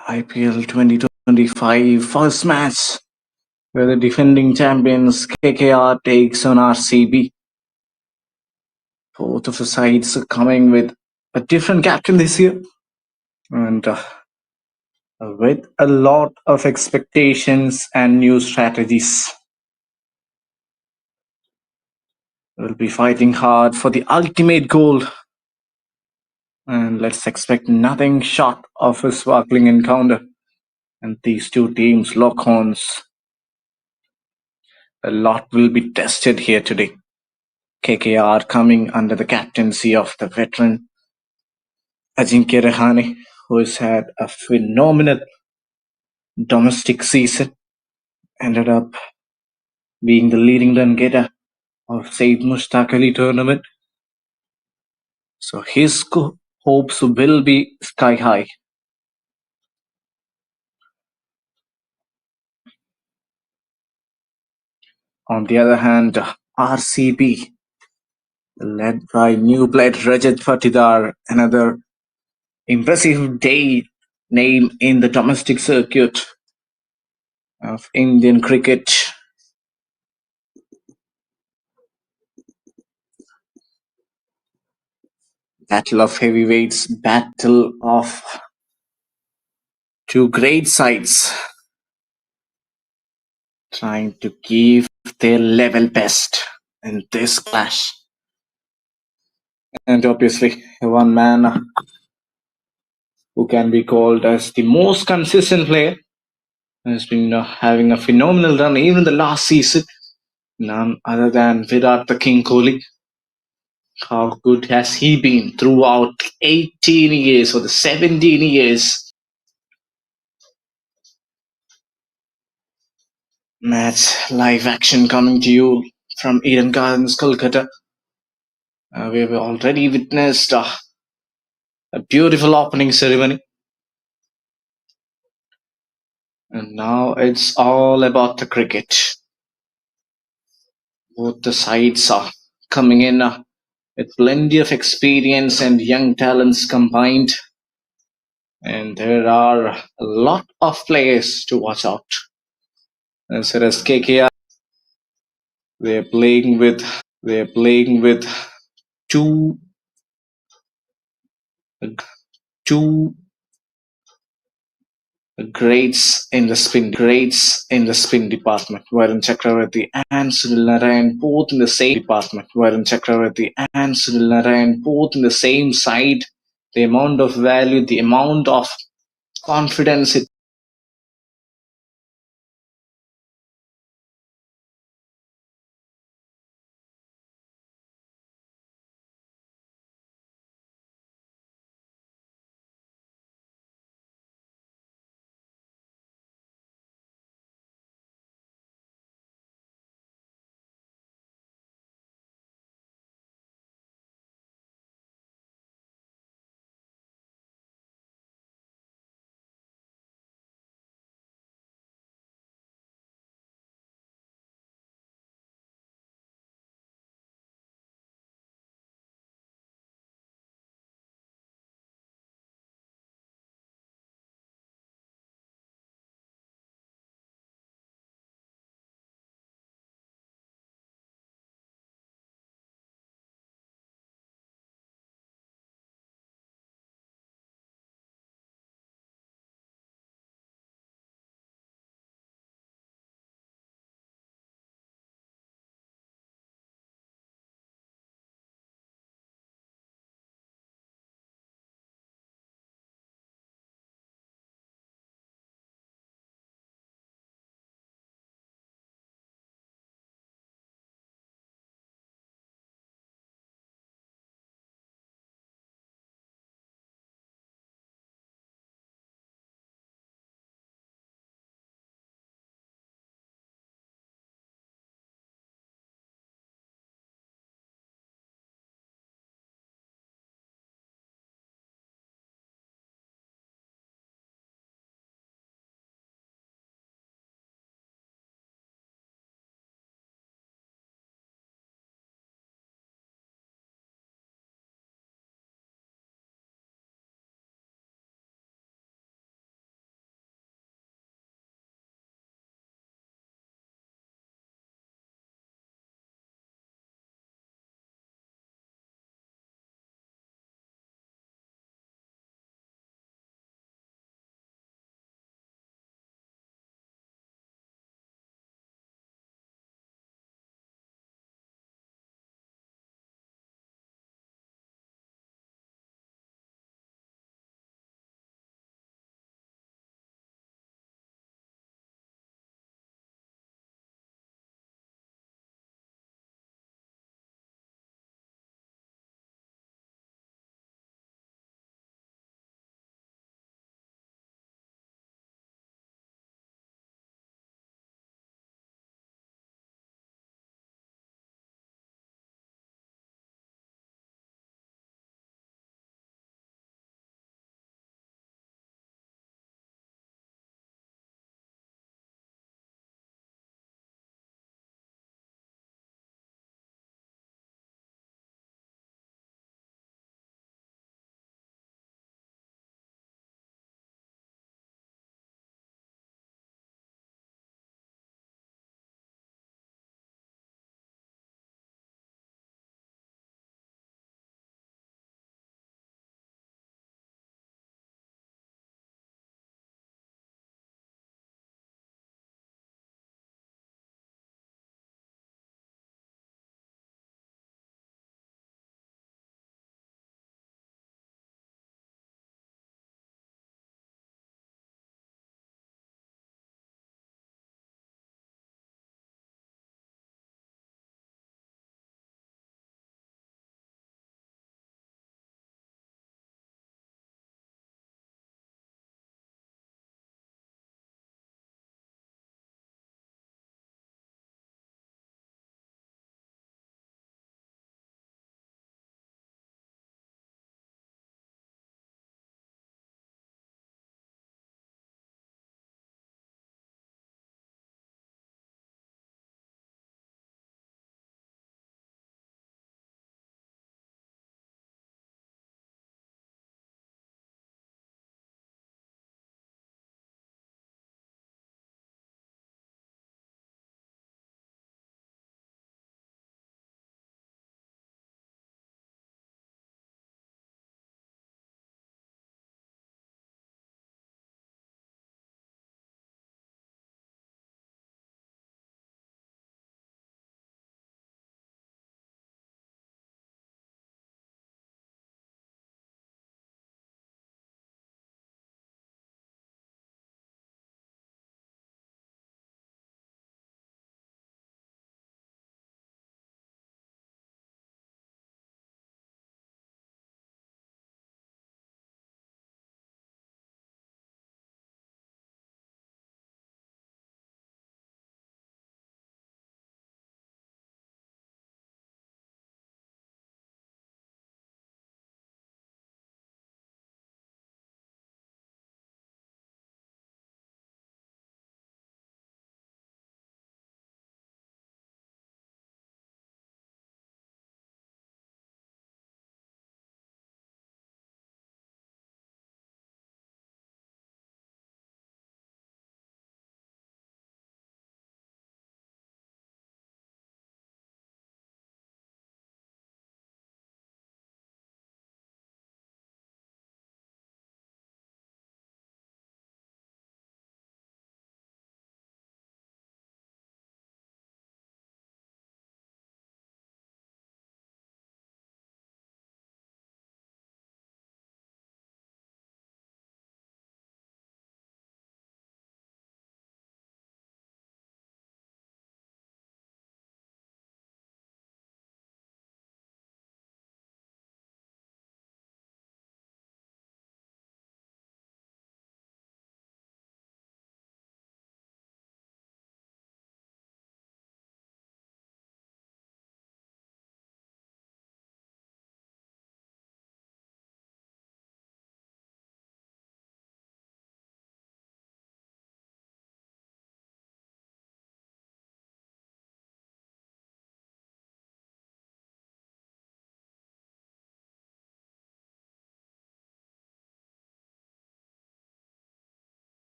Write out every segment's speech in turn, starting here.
IPL 2025 first match where the defending champions KKR takes on RCB. Both of the sides are coming with a different captain this year and with a lot of expectations and new strategies. We'll be fighting hard for the ultimate goal, and let's expect nothing short of a sparkling encounter. And these two teams lock horns. A lot will be tested here today. KKR coming under the captaincy of the veteran Ajinkya Rahane, who has had a phenomenal domestic season, ended up being the leading run getter of Said Mushtaq Ali tournament. So his hopes will be sky high. On the other hand, RCB, led by new blood Rajat Patidar, another impressive name in the domestic circuit of Indian cricket. Battle of heavyweights, battle of two great sides trying to give their level best in this clash. And obviously, one man who can be called as the most consistent player has been having a phenomenal run even the last season. None other than Virat the King Kohli. How good has he been throughout 18 years or the 17 years? Match live action coming to you from Eden Gardens, Kolkata. We have already witnessed a beautiful opening ceremony. And now it's all about the cricket. Both the sides are coming in with plenty of experience and young talents combined. And there are a lot of players to watch out. As far as KKR, they're playing with two greats in the spin department, Varun Chakravarti and Sunil Narayan both in the same department. Varun Chakravarti and Sunil Narayan both in the same side. The amount of value, the amount of confidence it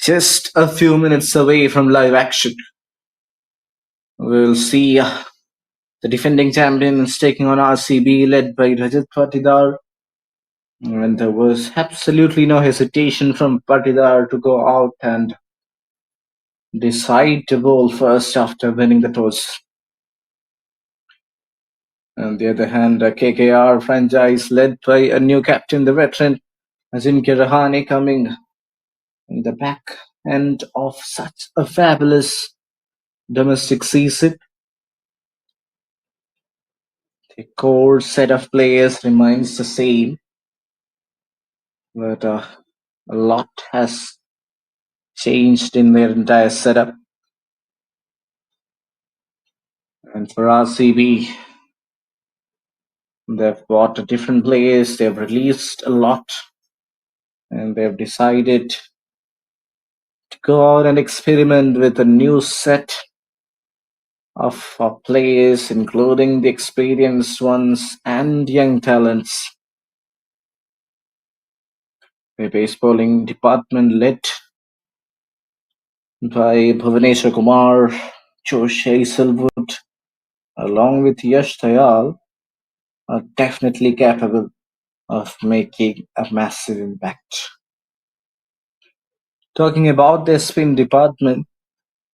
just a few minutes away from live action. We'll see the defending champions taking on RCB, led by Rajat Patidar. And there was absolutely no hesitation from Patidar to go out and decide to bowl first after winning the toss. On the other hand, the KKR franchise, led by a new captain, the veteran Ajinkya Rahane, coming in the back end of such a fabulous domestic season. The core set of players remains the same, but a lot has changed in their entire setup. And for RCB, they've bought different players, they've released a lot, and they've decided to go out and experiment with a new set of players, including the experienced ones and young talents. The base bowling department, led by Bhuvaneshwar Kumar, Josh Hazelwood, along with Yash Dayal, are definitely capable of making a massive impact. Talking about their spin department,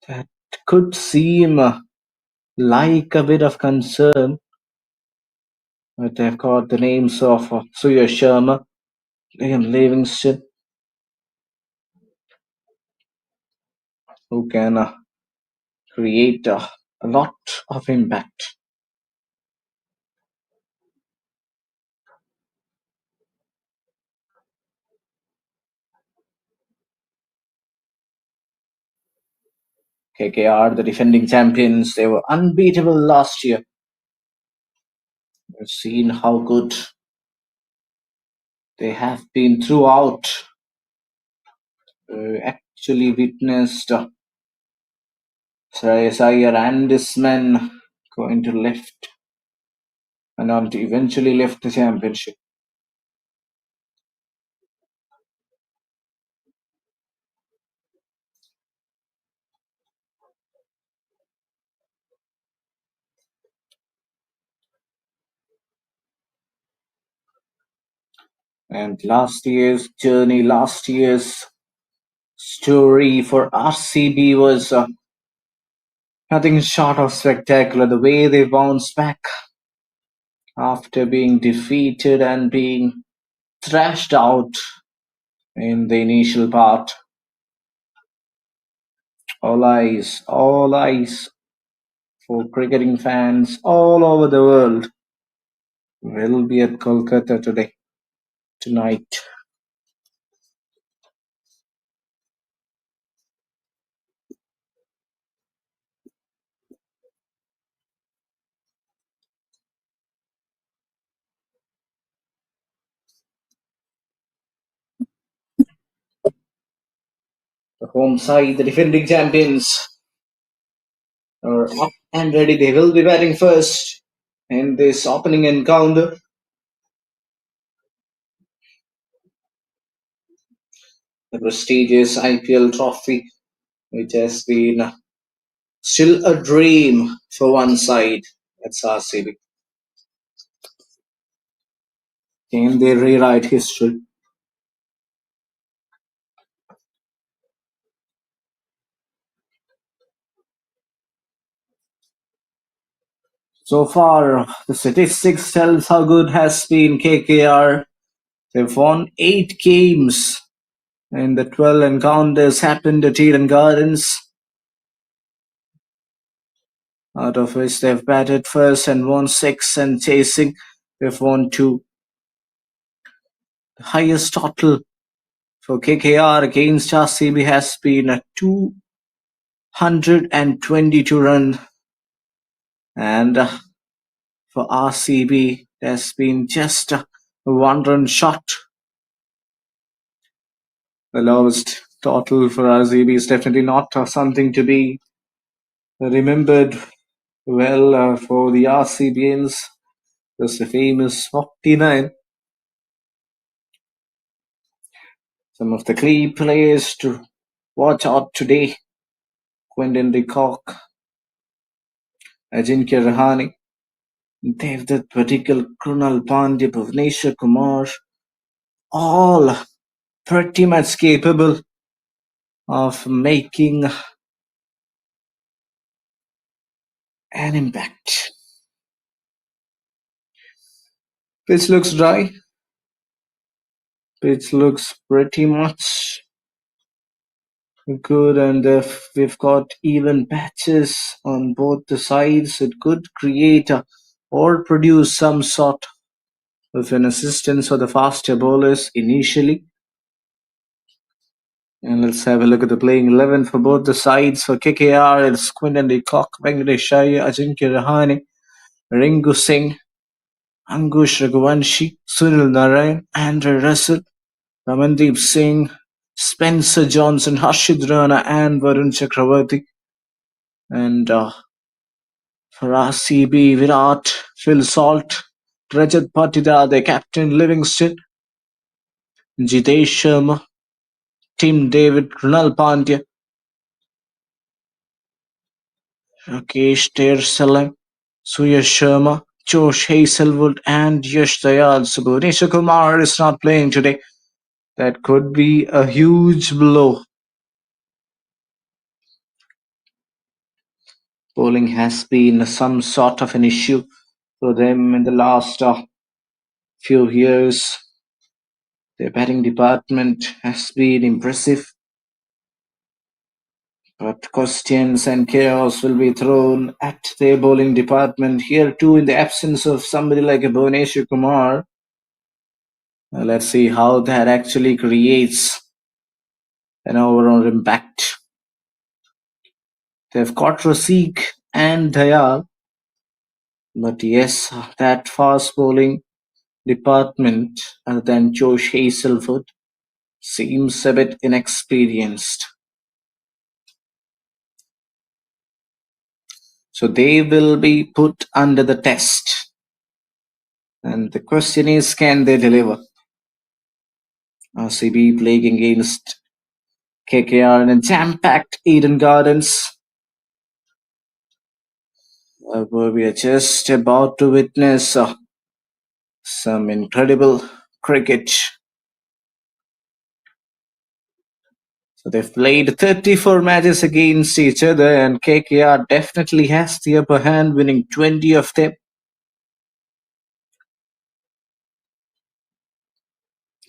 that could seem like a bit of concern, but they've got the names of Surya Sharma, Liam Livingston, who can create a lot of impact. KKR, the defending champions, they were unbeatable last year. We've seen how good they have been throughout. Actually witnessed Shreyas Iyer and his men going to lift and on to eventually lift the championship. And last year's journey, last year's story for RCB was nothing short of spectacular. The way they bounced back after being defeated and being thrashed out in the initial part. All eyes for cricketing fans all over the world will be at Kolkata tonight. The home side, the defending champions, are up and ready. They will be batting first in this opening encounter. The prestigious IPL trophy, which has been still a dream for one side. That's RCB. Can they rewrite history? So far, the statistics tells how good has been KKR. They've won 8 games and the 12 encounters happened at Eden Gardens, out of which they've batted first and won 6, and chasing they've won 2. The highest total for KKR against RCB has been a 222 run, and for RCB there's been just a 1 run shot. The lowest total for RCB is definitely not something to be remembered well for the RCBians. There's the famous 49. Some of the key players to watch out today. Quinton de Kock, Ajinkya Rahane, Devdutt Padikkal, Krunal Pandya, Bhuvneshwar Kumar, all pretty much capable of making an impact. Pitch looks dry. Pitch looks pretty much good, and if we've got even patches on both the sides, it could create or produce some sort of an assistance for the faster bowlers initially. And let's have a look at the playing 11 for both the sides. For KKR, it's Quinton de Kock, Venkatesh Iyer, Ajinkya Rahane, Ringu Singh, Ankush Raghuvanshi, Sunil Narayan, Andre Russell, Ramandeep Singh, Spencer Johnson, Harshid Rana, and Varun Chakravarti. And for RCB, Virat, Phil Salt, Rajat Patidar, the captain Livingston, Jitesh Sharma, Tim David, Krunal Pandya, Rakesh Tersalam, Suyash Sharma, Josh Hazelwood, and Yash Dayal. So Bhuvneshwar Kumar is not playing today. That could be a huge blow. Bowling has been some sort of an issue for them in the last few years. Their batting department has been impressive, but questions and chaos will be thrown at their bowling department here too in the absence of somebody like a Bhuvneshwar Kumar. Let's see how that actually creates an overall impact. They've got Raseek and Dayal, but yes, that fast bowling department, other than Josh Hazelwood, seems a bit inexperienced. So they will be put under the test. And the question is, can they deliver? RCB playing against KKR in a jam-packed Eden Gardens, where we are just about to witness some incredible cricket. So they've played 34 matches against each other, and KKR definitely has the upper hand, winning 20 of them.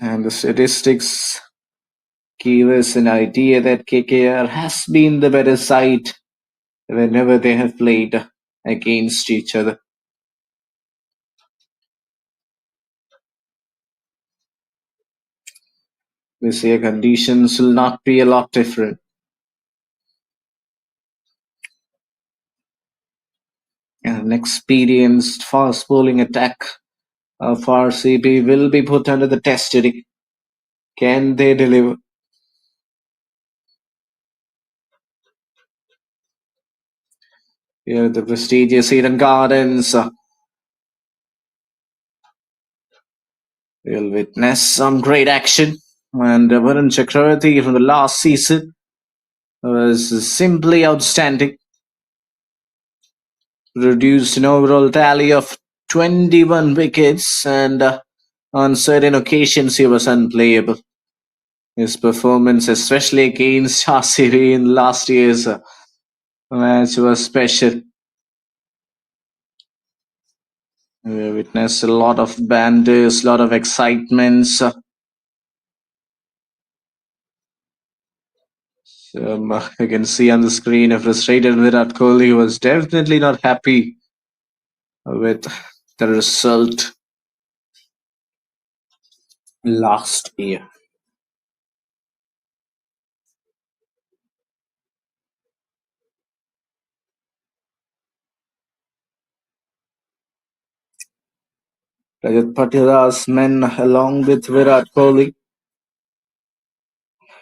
And the statistics give us an idea that KKR has been the better side whenever they have played against each other. This year conditions will not be a lot different. An experienced fast bowling attack of RCB will be put under the test today. Can they deliver? Here at the prestigious Eden Gardens, we'll witness some great action. And Varun Chakravarti from the last season was simply outstanding. Produced an overall tally of 21 wickets, and on certain occasions he was unplayable. His performance, especially against RCB in last year's match, was special. We witnessed a lot of banters, a lot of excitements. You can see on the screen a frustrated Virat Kohli was definitely not happy with the result last year. Rajat Patidar's men, along with Virat Kohli,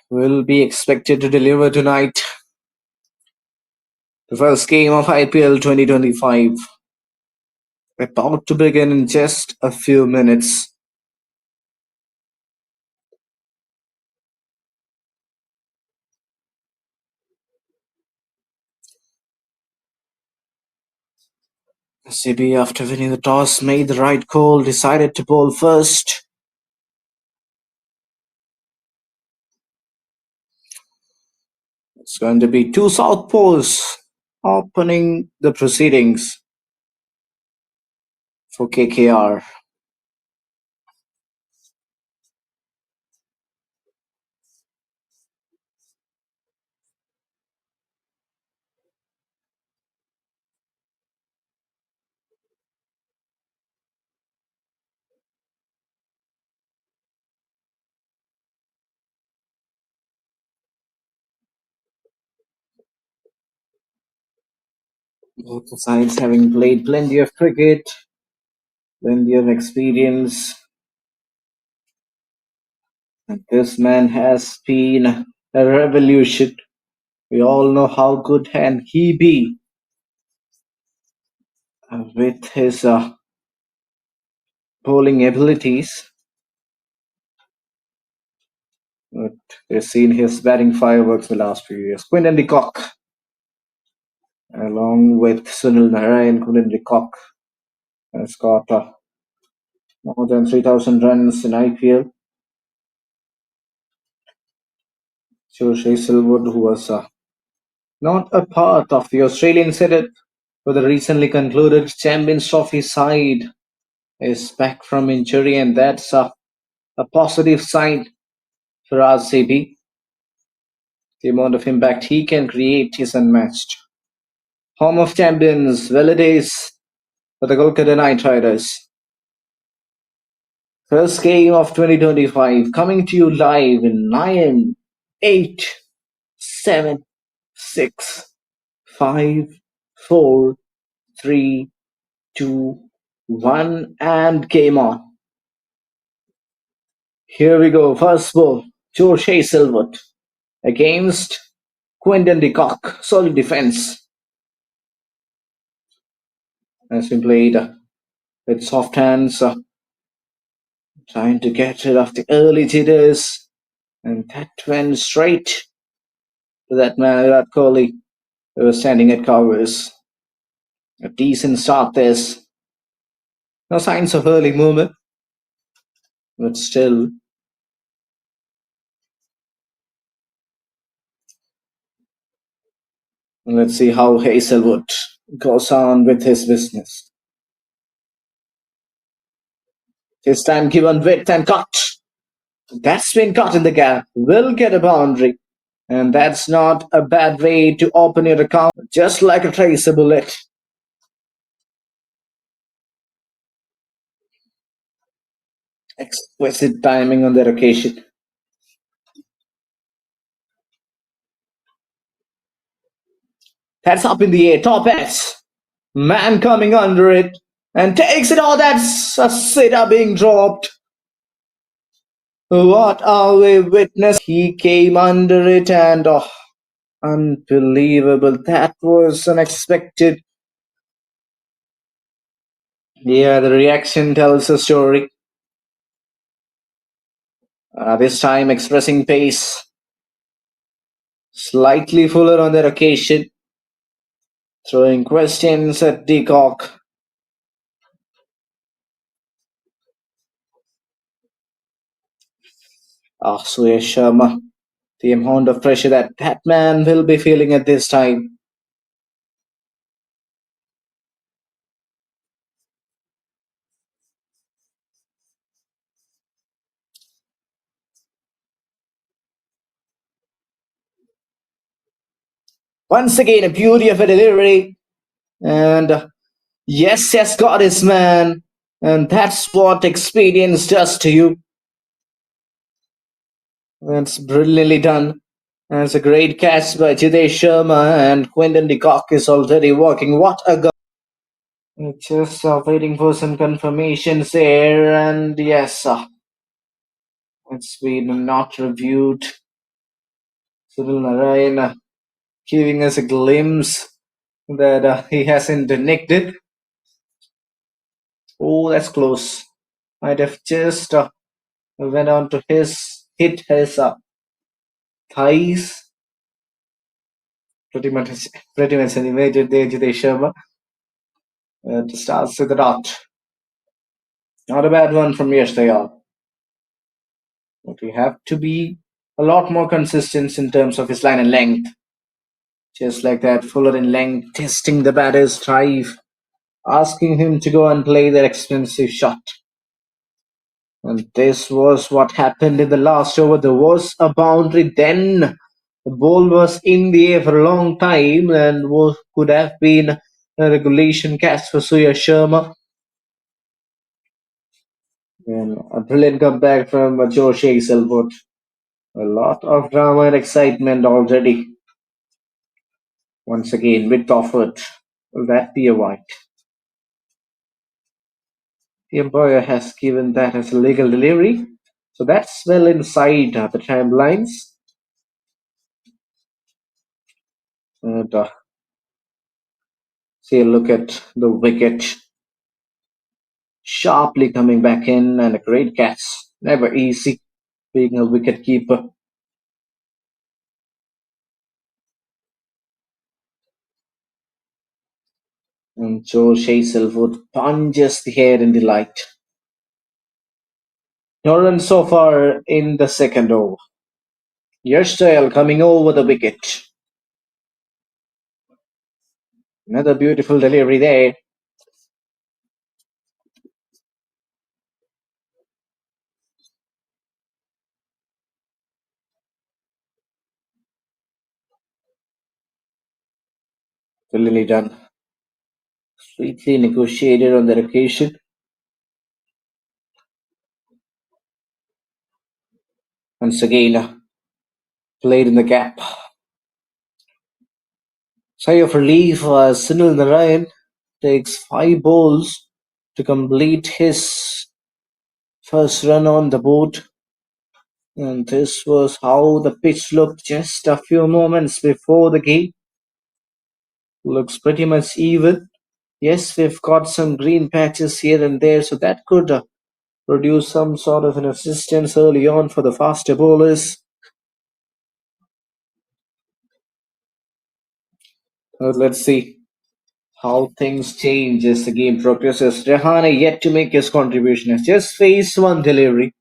will be expected to deliver tonight. The first game of IPL 2025 about to begin in just a few minutes. RCB, after winning the toss, made the right call, decided to bowl first. It's going to be two southpaws opening the proceedings for KKR. Both the sides having played plenty of cricket, plenty of experience. And this man has been a revolution. We all know how good can he be with his bowling abilities. But we've seen his batting fireworks the last few years. Quinton de Kock, along with Sunil Narayan, Quinton de Kock has got more than 3,000 runs in IPL. George Hazelwood, who was not a part of the Australian setup for the recently concluded Champions Trophy side, is back from injury, and that's a positive sign for RCB. The amount of impact he can create is unmatched. Home of champions, well it is for the Kolkata Knight Riders. First game of 2025 coming to you live in 9, 8, 7, 6, 5, 4, 3, 2, 1, and game on. Here we go. First ball, George Hazelwood against Quinton de Kock. Solid defense has been played with soft hands, trying to get rid of the early jitters, and that went straight to that man, Virat Kohli, who was standing at covers. A decent start this. No signs of early movement, but still. Let's see how Hazelwood goes on with his business. This time given width and cut. That's been cut in the gap. Will get a boundary. And that's not a bad way to open your account, just like a tracer bullet. Exquisite timing on that occasion. That's up in the air, top edge. Man coming under it and takes it all. That's a sitter being dropped. What are we witnessing? He came under it and unbelievable. That was unexpected. Yeah, the reaction tells a story. This time expressing pace. Slightly fuller on that occasion. Throwing questions at de Kock. Suyash Sharma. The amount of pressure that man will be feeling at this time. Once again, a beauty of a delivery. And yes, got his man. And that's what experience does to you. That's brilliantly done. That's a great catch by Jitesh Sharma, and Quinton de Kock is already working. What a goal! Just waiting for some confirmations there, and yes, it's been not reviewed. Sunil Narayan giving us a glimpse that he hasn't nicked it. Oh, that's close. Might have just went on to hit his thighs. Pretty much centimeter there, Jitesh Sharma. It starts with a dot. Not a bad one from Yashdayal. But we have to be a lot more consistent in terms of his line and length. Just like that, fuller in length, testing the batter's drive, asking him to go and play that expensive shot. And this was what happened in the last over. There was a boundary. Then the ball was in the air for a long time and could have been a regulation catch for Surya Sharma. And a brilliant comeback from Josh Hazelwood. A lot of drama and excitement already. Once again, with Toffert. Will that be a white? The umpire has given that as a legal delivery. So that's well inside the timelines. And see a look at the wicket. Sharply coming back in and a great catch. Never easy being a wicket keeper. And George Hazelwood punches the air in delight. No runs so far in the second over. Yashtail coming over the wicket. Another beautiful delivery there. Brilliantly done. Sweetly negotiated on that occasion. Once again, played in the gap. Sigh of relief, Sunil Narayan takes 5 balls to complete his first run on the board. And this was how the pitch looked just a few moments before the game. Looks pretty much even. Yes, we've got some green patches here and there, so that could produce some sort of an assistance early on for the faster bowlers. Let's see how things change as the game progresses. Rahane yet to make his contribution, has just faced one delivery.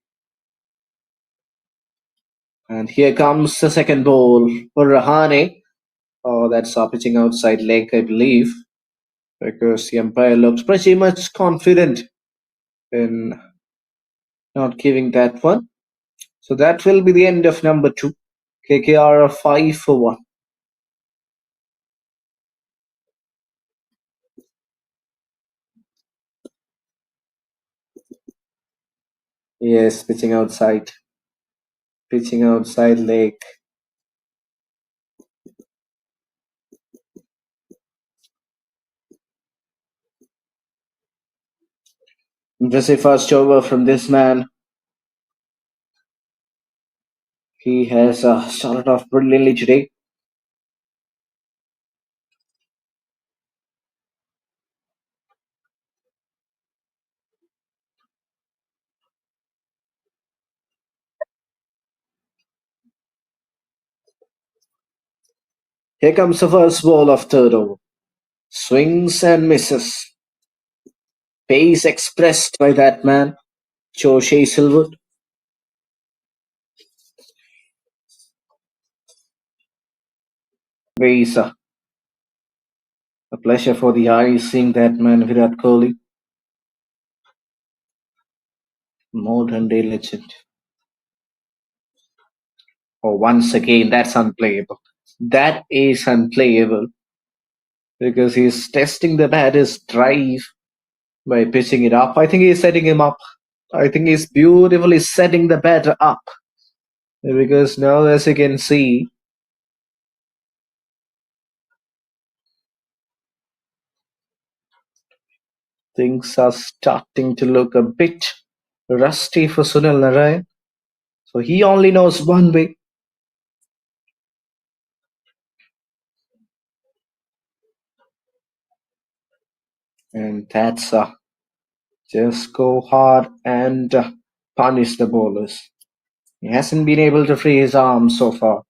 And here comes the second ball for Rahane. Oh, that's pitching outside leg, I believe, because the umpire looks pretty much confident in not giving that one. So that will be the end of number 2. KKR are 5 for 1. Yes, pitching outside. Pitching outside leg. Impressive first over from this man. He has started off brilliantly today. Here comes the first ball of third over. Swings and misses. Pace expressed by that man, Josh Hazelwood. Always a pleasure for the eyes seeing that man, Virat Kohli. Modern day legend. Oh, once again, that's unplayable. That is unplayable because he's testing the batter's drive by pitching it up. I think he's setting him up. I think he's beautifully setting the batter up because now, as you can see, things are starting to look a bit rusty for Sunil Narayan. So he only knows one way. And that's just go hard and punish the bowlers. He hasn't been able to free his arm so far.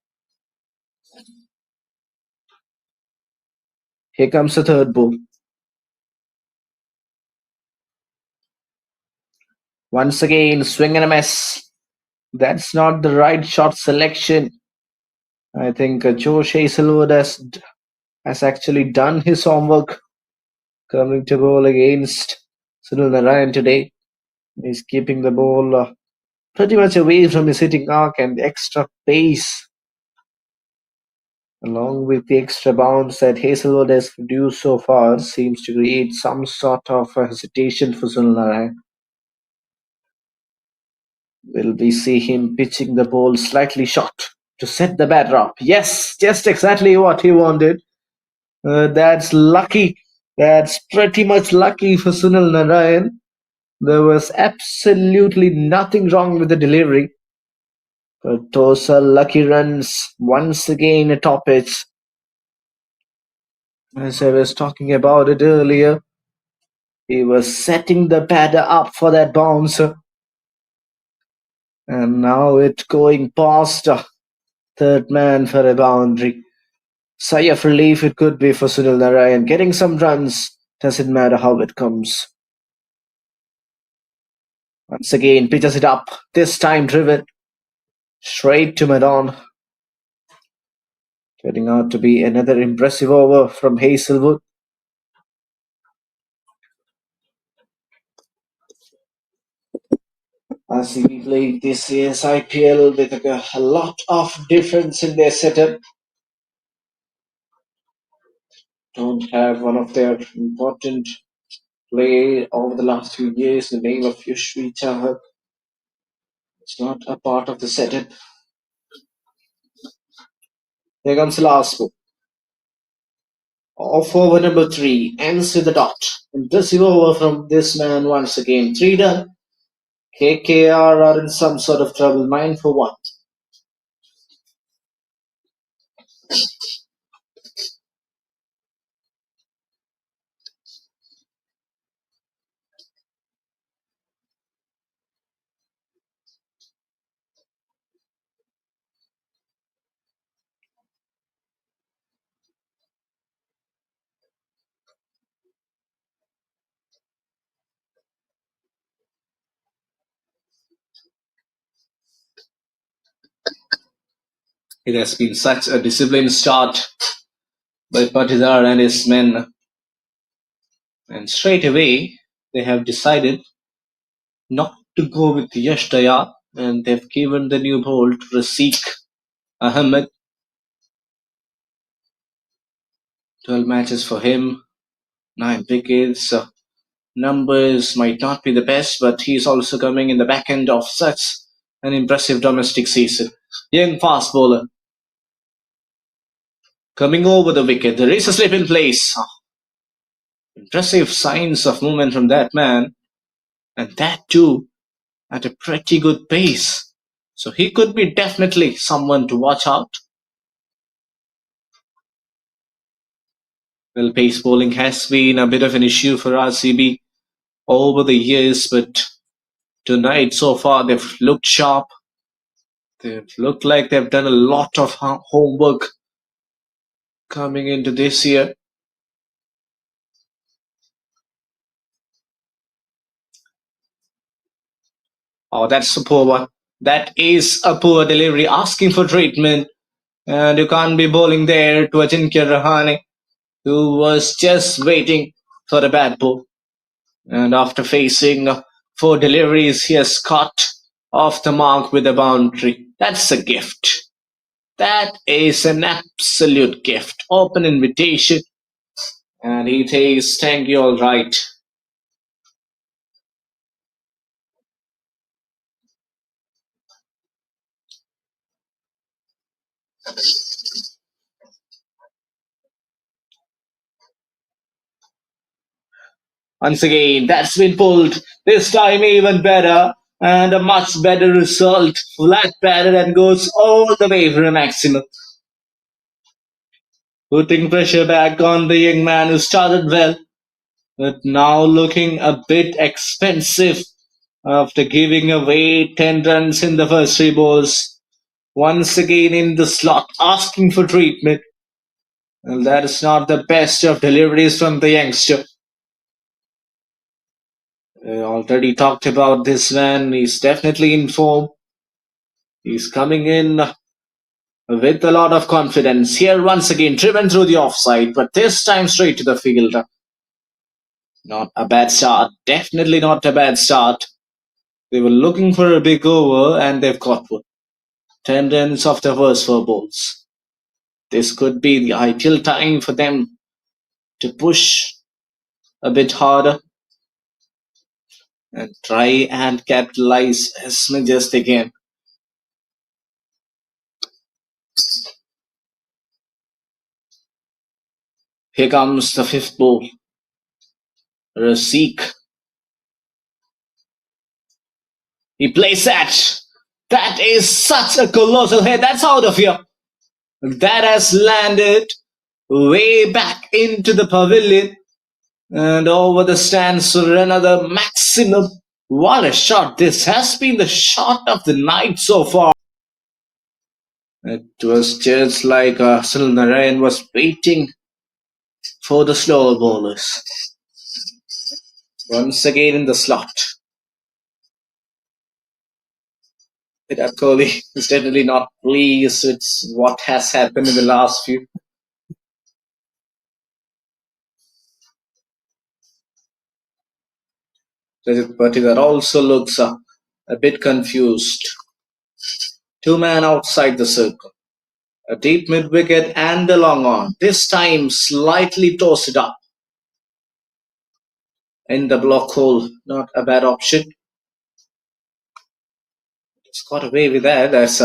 Here comes the third ball. Once again, swing and a miss. That's not the right shot selection. I think Josh Hazelwood has actually done his homework coming to bowl against Sunil Narayan today. He's keeping the ball pretty much away from his hitting arc, and the extra pace, along with the extra bounce that Hazelwood has produced so far, seems to create some sort of hesitation for Sunil Narayan. Will we see him pitching the ball slightly short to set the batter up? Yes, just exactly what he wanted. That's lucky. That's pretty much lucky for Sunil Narayan. There was absolutely nothing wrong with the delivery. But those are lucky runs once again atop it. As I was talking about it earlier, he was setting the batter up for that bounce. And now it's going past third man for a boundary. Sigh of relief it could be for Sunil Narayan. Getting some runs, doesn't matter how it comes. Once again, pitches it up, this time driven straight to Madon. Turning out to be another impressive over from Hazelwood. RCB played this year's IPL with a lot of difference in their setup. Don't have one of their important play over the last few years, the name of Yushvi Chahat. It's not a part of the setup. Here comes the last ball. Off over number 3 ends with a dot. Impressive over from this man once again. 3 done. KKR are in some sort of trouble. 9 for 1. It has been such a disciplined start by Patidar and his men. And straight away, they have decided not to go with Yash Dayal, and they've given the new ball to Raseek Ahmed. 12 matches for him, 9 wickets. Numbers might not be the best, but he's also coming in the back end of such an impressive domestic season. Young fast bowler coming over the wicket. There is a slip in place. Impressive signs of movement from that man, and that too at a pretty good pace. So he could be definitely someone to watch out. Well, pace bowling has been a bit of an issue for RCB over the years, but tonight so far they've looked sharp. They've looked like they've done a lot of homework coming into this year. Oh, that's a poor one. That is a poor delivery, asking for treatment. And you can't be bowling there to Ajinkya Rahane, who was just waiting for a bad ball. And after facing 4 deliveries, he has cut off the mark with a boundary. That's a gift. That is an absolute gift. Open invitation. And he says, thank you, all right. Once again, that's been pulled. This time even better. And a much better result. Flat batted and goes all the way for a maximum. Putting pressure back on the young man who started well, but now looking a bit expensive after giving away 10 runs in the first 3 balls. Once again in the slot, asking for treatment. Well, that is not the best of deliveries from the youngster. I already talked about this man. He's definitely in form. He's coming in with a lot of confidence. Here, once again, driven through the offside, but this time straight to the field. Not a bad start. Definitely not a bad start. They were looking for a big over, and they've got one. 10 runs off the first 4 balls. This could be the ideal time for them to push a bit harder and try and capitalize as much as they can. Here comes the fifth ball. Rasik. He plays that. That is such a colossal hit. That's out of here. That has landed way back into the pavilion and over the stands for another maximum. What a shot. This has been the shot of the night so far. It was just like Sunil Narayan was waiting for the slower bowlers. Once again in the slot. Virat Kohli is definitely not pleased with what has happened in the last few. Rajat Patidar also looks a bit confused. Two men outside the circle. A deep mid wicket and a long on. This time slightly tossed it up. In the block hole, not a bad option. It's got away with that. That's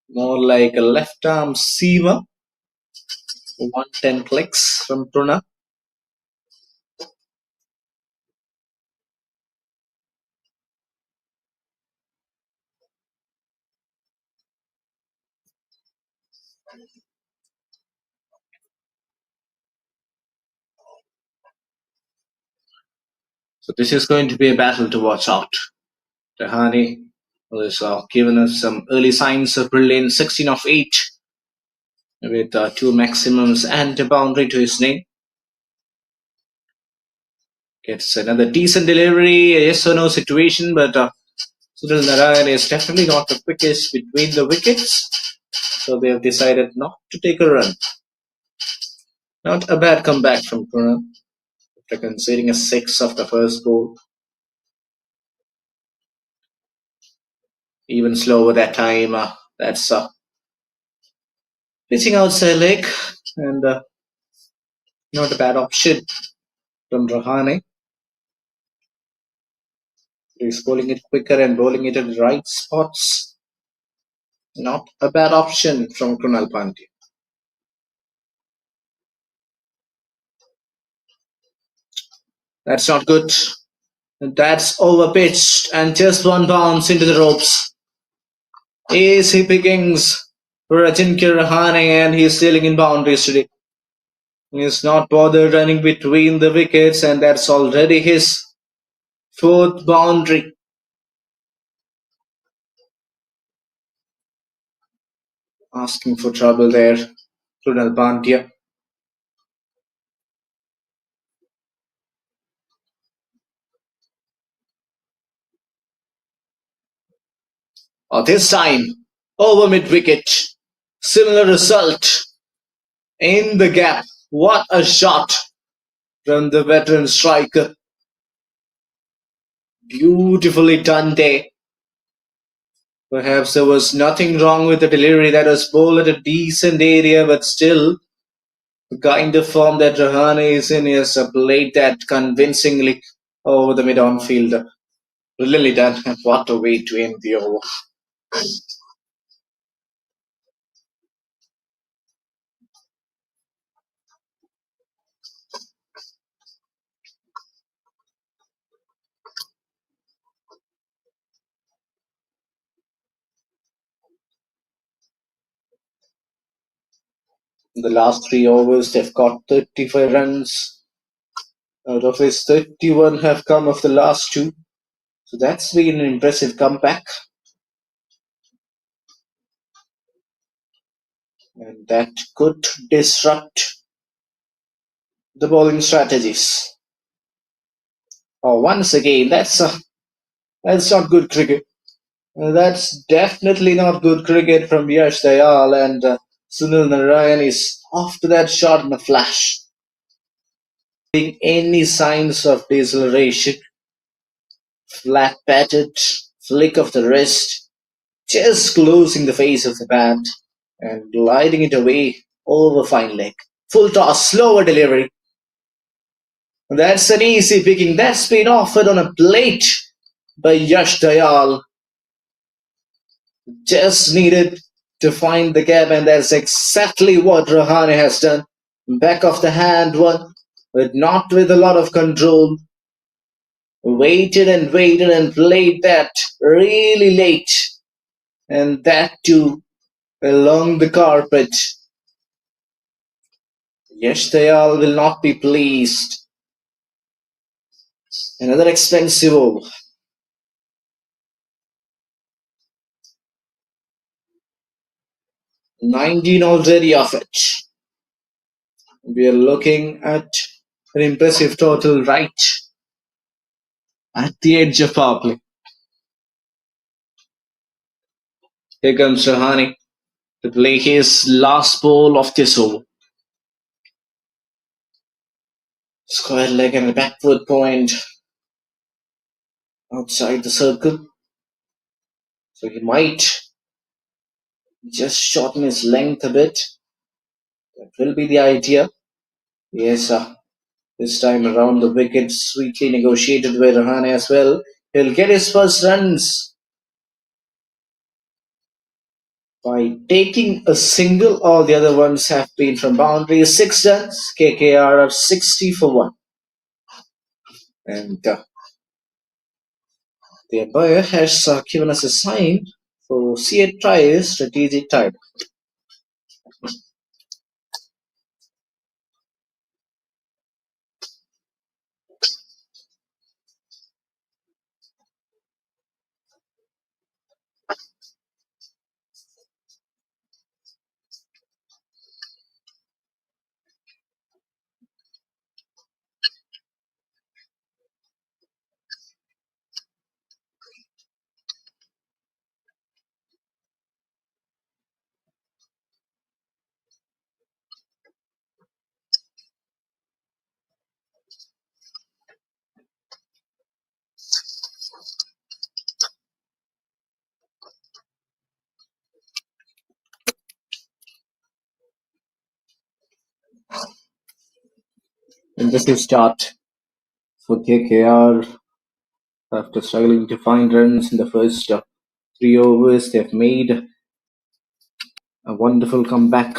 more like a left arm seamer. 110 clicks from Pruna. So this is going to be a battle to watch out. Rahane has given us some early signs of brilliance. 16 of 8 with two maximums and a boundary to his name. Gets another decent delivery, a yes or no situation, but Sunil Narayan is definitely not the quickest between the wickets. So they have decided not to take a run. Not a bad comeback from Pruna after conceding a 6 of the first ball. Even slower that time. That's pitching outside leg and not a bad option from Rahane. He's bowling it quicker and bowling it at the right spots. Not a bad option from Krunal Pandya. That's not good. That's overpitched and just one bounce into the ropes. Easy pickings for Ajinkya Rahane and he's sailing in boundaries today. He's not bothered running between the wickets and that's already his fourth boundary. Asking for trouble there, Krunal Pandya. This time, over mid wicket. Similar result in the gap. What a shot from the veteran striker. Beautifully done there. Perhaps there was nothing wrong with the delivery that was bowled at a decent area, but still, the kind of form that Rahane is in is played that convincingly over the mid-on field. Brilliantly done, and what a way to end the over. In the last 3 overs, they've got 35 runs. Out of his 31 have come of the last two. So that's been an impressive comeback. And that could disrupt the bowling strategies. Oh, once again, that's not good cricket. That's definitely not good cricket from Yash Dayal, and Sunil Narayan is after that shot in a flash. Being any signs of deceleration, flat patted, flick of the wrist, just closing the face of the bat and gliding it away over fine leg. Full toss, slower delivery. That's an easy picking. That's been offered on a plate by Yash Dayal. Just needed to find the gap, and that's exactly what Rahane has done. Back of the hand one, but not with a lot of control. Waited and played that really late, and that too along the carpet. Yash Dayal will not be pleased. Another expensive over. 19 already of it. We are looking at an impressive total right at the edge of power play. Here comes Rahane to play his last ball of this over. Square leg and a backward point outside the circle. So he might just shorten his length a bit. That will be the idea. Yes, this time around the wicket sweetly negotiated by Rahane as well. He'll get his first runs by taking a single. All the other ones have been from boundaries. 6 runs. KKR are 60 for 1. And the umpire has given us a sign for see try strategic time. Impressive start for KKR after struggling to find runs in the first 3 overs. They've made a wonderful comeback.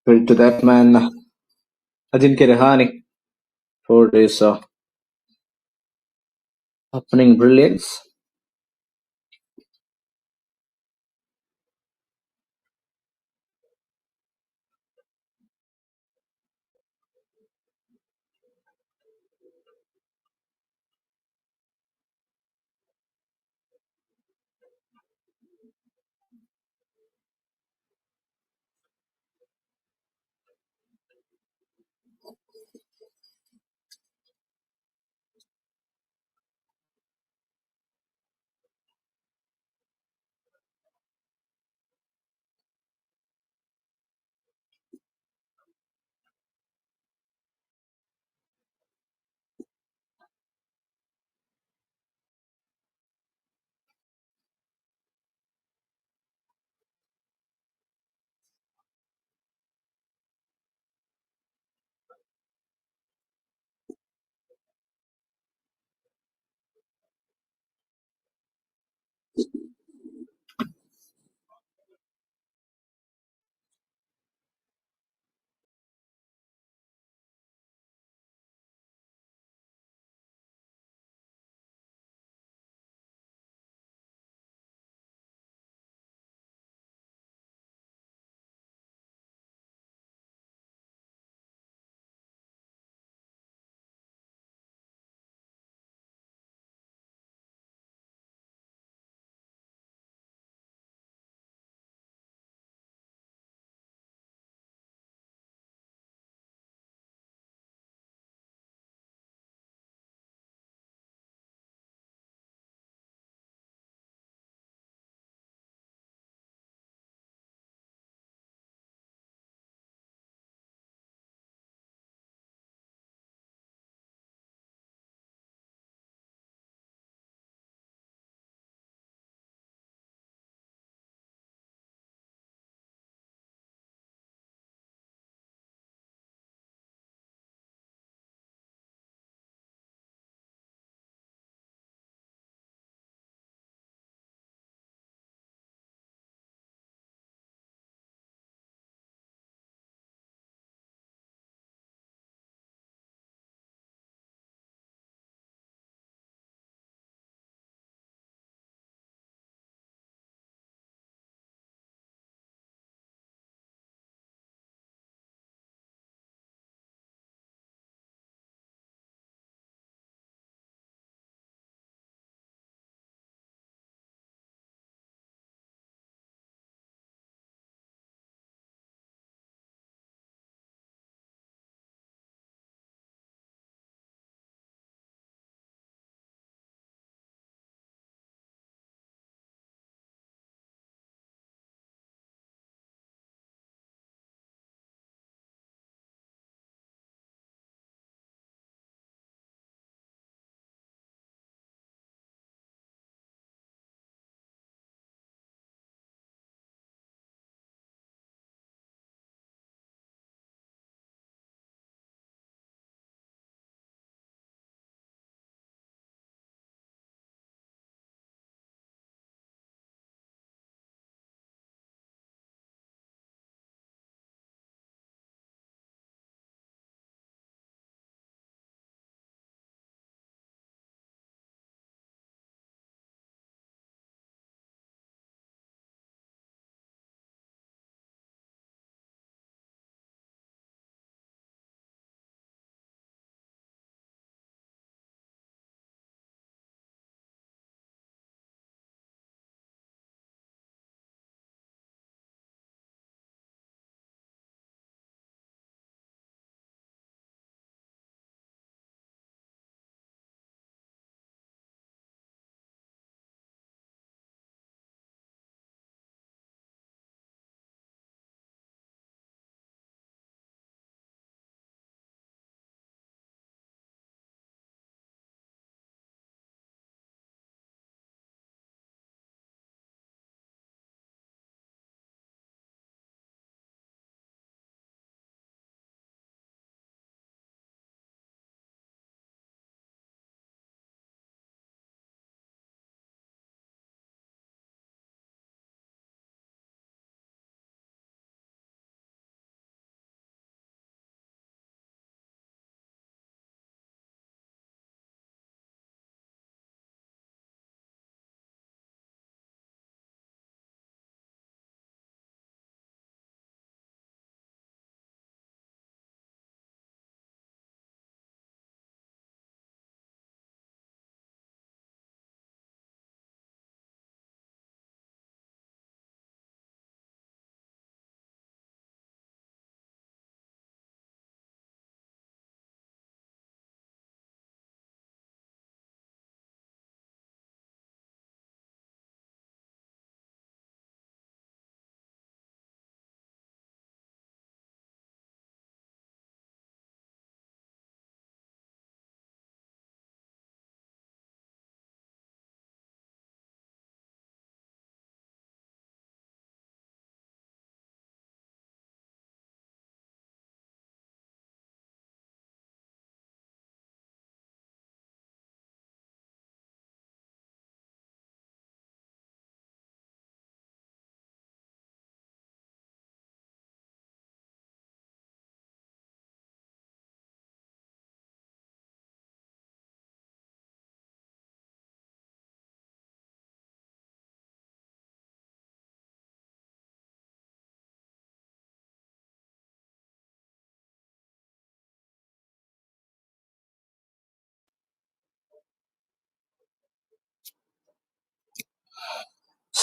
Credit to that man, Ajinkya Rahane, for his opening brilliance.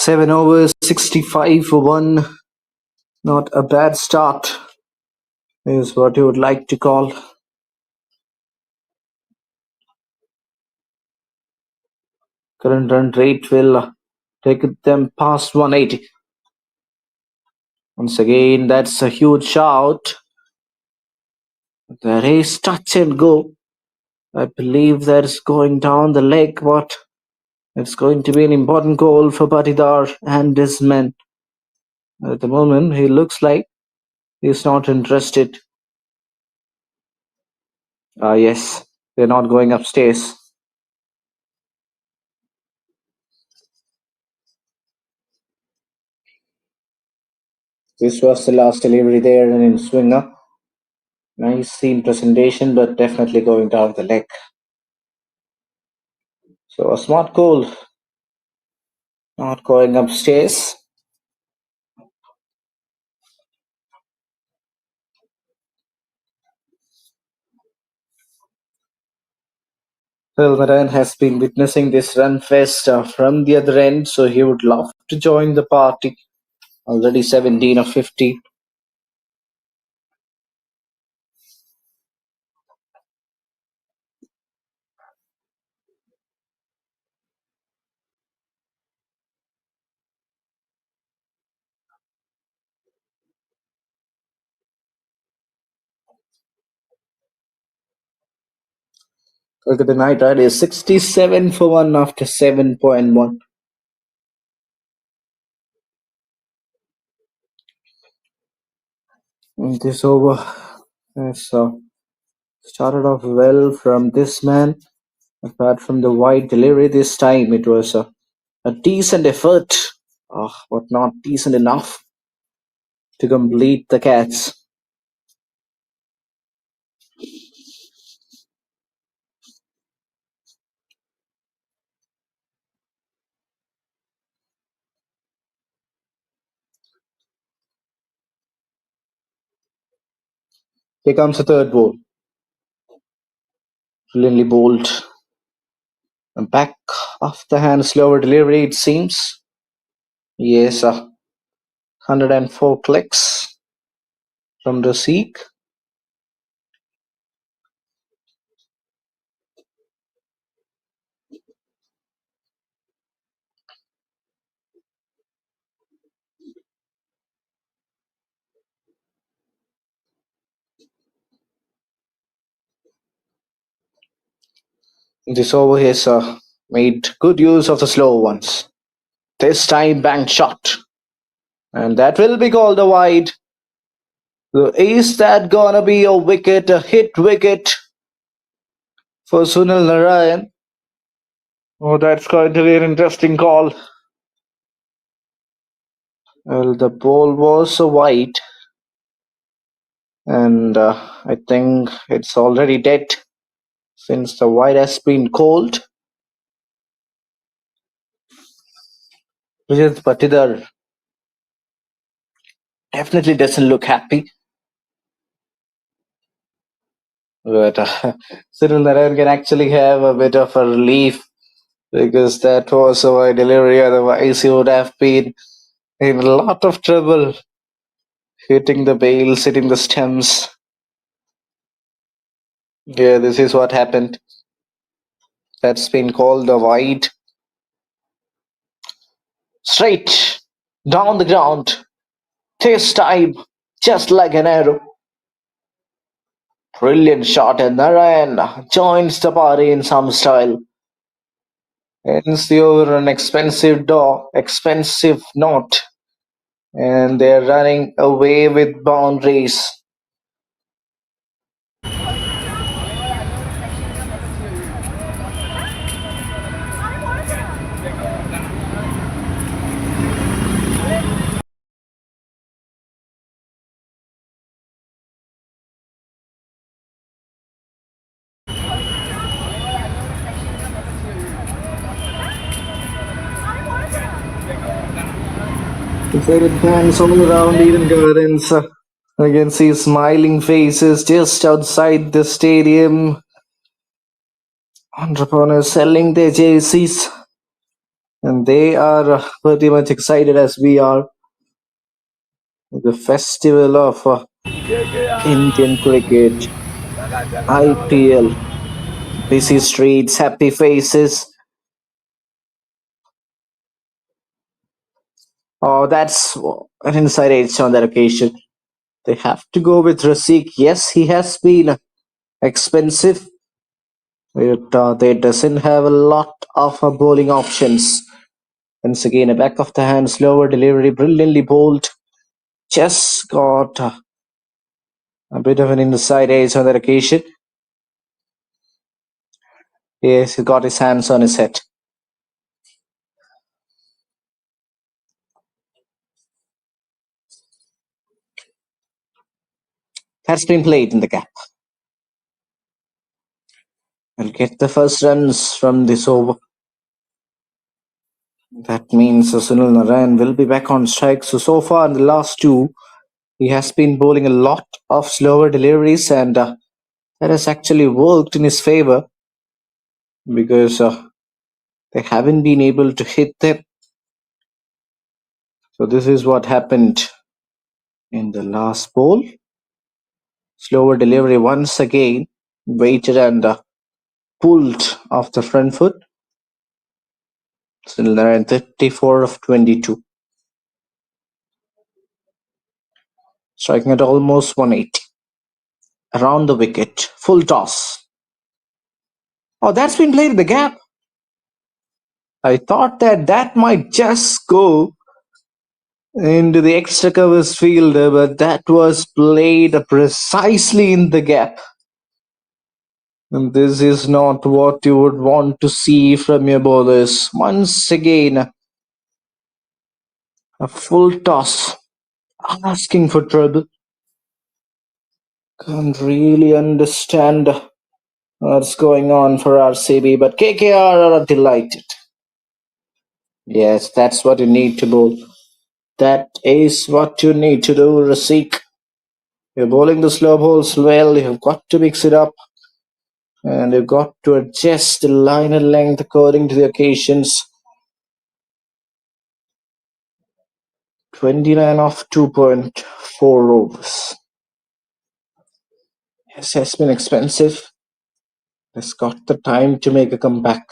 7 overs, 65 for 1. Not a bad start, is what you would like to call. Current run rate will take them past 180. Once again, that's a huge shout. There is touch and go. I believe that's going down the leg, but it's going to be an important goal for Patidar and his men. At the moment, he looks like he's not interested. Yes, they're not going upstairs. This was the last delivery there and in swinger. Nice seam presentation, but definitely going down the leg. So a smart goal. Not going upstairs. Narayan has been witnessing this run fest from the other end, so he would love to join the party. Already 17 of 50. Kolkata Knight Riders 67 for 1 after 7.1. This over has started off well from this man. Apart from the wide delivery this time, it was a decent effort, but not decent enough to complete the catch. Here comes the third ball. Brilliantly bowled. And back off the hand, slower delivery, it seems. Yes, 104 clicks from the Sikh. This over has made good use of the slow ones. This time, bank shot. And that will be called a wide. Is that gonna be a wicket, a hit wicket for Sunil Narayan? Oh, that's going to be an interesting call. Well, the ball was a wide. And I think it's already dead since the wide has been called. Vijay Patidar definitely doesn't look happy. But Cyril Narayan can actually have a bit of a relief because that was a wide delivery. Otherwise, he would have been in a lot of trouble hitting the bails, hitting the stems. Yeah, this is what happened. That's been called a wide. Straight down the ground. This time, just like an arrow. Brilliant shot, and Narayan joins the party in some style. Ends the over an expensive note. And they're running away with boundaries. Faded fans all around Eden Gardens. I can see smiling faces just outside the stadium. Entrepreneurs selling their jerseys and they are pretty much excited as we are. The festival of Indian cricket, IPL, busy streets, happy faces. Oh, that's an inside edge on that occasion. They have to go with Rasik. Yes, he has been expensive. They doesn't have a lot of bowling options. Once again, a back of the hand, slower delivery, brilliantly bowled. Just got a bit of an inside edge on that occasion. Yes, he got his hands on his head. That's been played in the gap. I'll get the first runs from this over. That means Sunil Narayan will be back on strike. So far in the last two, he has been bowling a lot of slower deliveries, and that has actually worked in his favor because they haven't been able to hit them. So this is what happened in the last ball. Slower delivery once again, waited and pulled off the front foot. Sunil Narayan 34 of 22. Striking at almost 180. Around the wicket, full toss. Oh, that's been played in the gap. I thought that might just go into the extra covers fielder, but that was played precisely in the gap. And this is not what you would want to see from your bowlers. Once again, a full toss, asking for trouble. Can't really understand what's going on for RCB, but KKR are delighted. Yes, that's what you need to bowl. That is what you need to do, Rasik. You're bowling the slow balls well, you've got to mix it up, and you've got to adjust the liner length according to the occasions. 29 off 2.4 overs. Yes, has been expensive. Has got the time to make a comeback.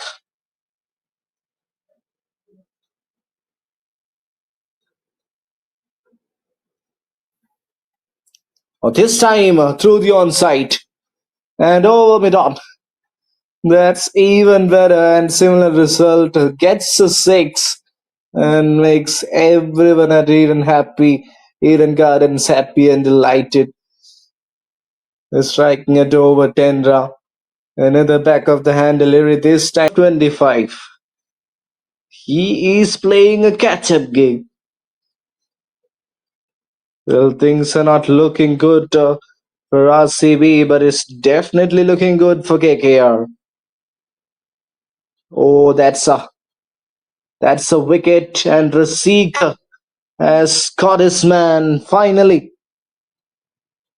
Oh, this time through the onside and over mid on. That's even better and similar result. Gets a 6 and makes everyone at Eden happy. Eden Gardens happy and delighted. Striking at over 10 ra. Another back of the hand delivery, this time 25. He is playing a catch-up game. Well, things are not looking good for RCB, but it's definitely looking good for KKR. Oh, that's a wicket, and Rasik has caught his man finally.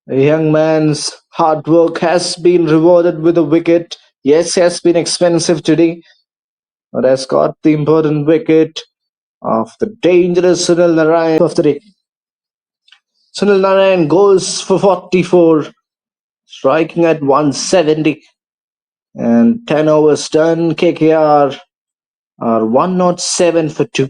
The young man's hard work has been rewarded with a wicket. Yes, has been expensive today, but has got the important wicket of the dangerous Sunil Narayan of the day. Sunil Narayan goes for 44, striking at 170, and 10 overs done. KKR are 107 for 2.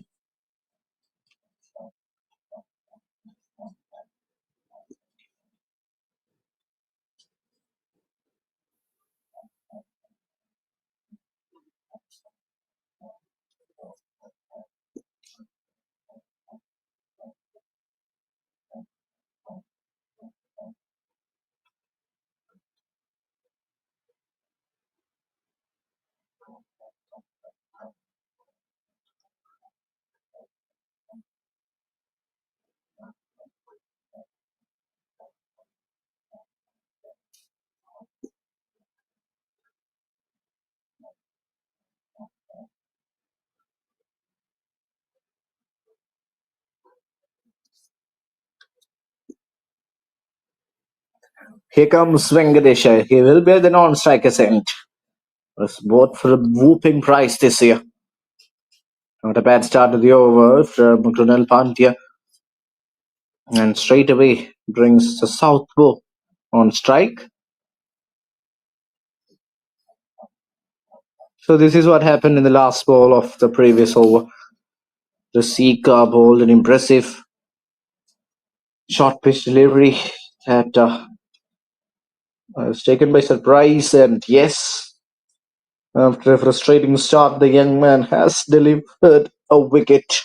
Here comes Venkatesha. He will be the non-striker end. Was bought for a whooping price this year. Not a bad start to the over from Krunal Pandya, and straight away brings the southpaw on strike. So this is what happened in the last ball of the previous over. The Sika bowled an impressive short pitch delivery that was taken by surprise, and yes, after a frustrating start, the young man has delivered a wicket,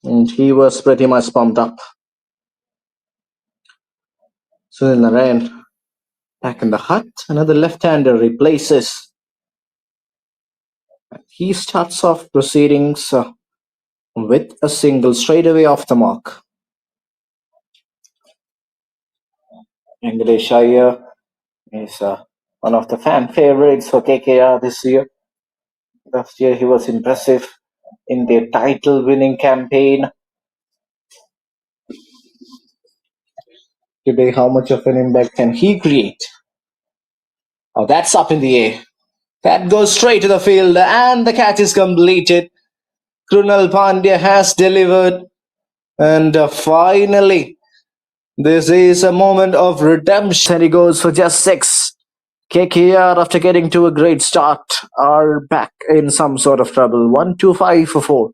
and he was pretty much pumped up. Sunil Narayan back in the hut. Another left-hander replaces. He starts off proceedings with a single straight away off the mark. Venkatesh Iyer is one of the fan favorites for KKR this year. Last year he was impressive in their title-winning campaign. Today, how much of an impact can he create? Oh, that's up in the air. That goes straight to the field, and the catch is completed. Krunal Pandya has delivered, and finally, this is a moment of redemption. And he goes for just 6. KKR, after getting to a great start, are back in some sort of trouble. 1-2-5 for 4.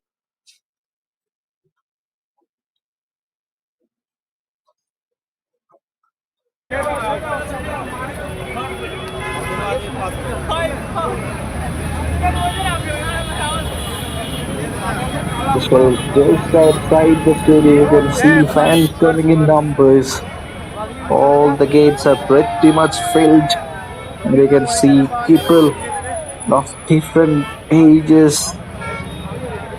So just outside the stadium, you can see fans coming in numbers. All the gates are pretty much filled. And you can see people of different ages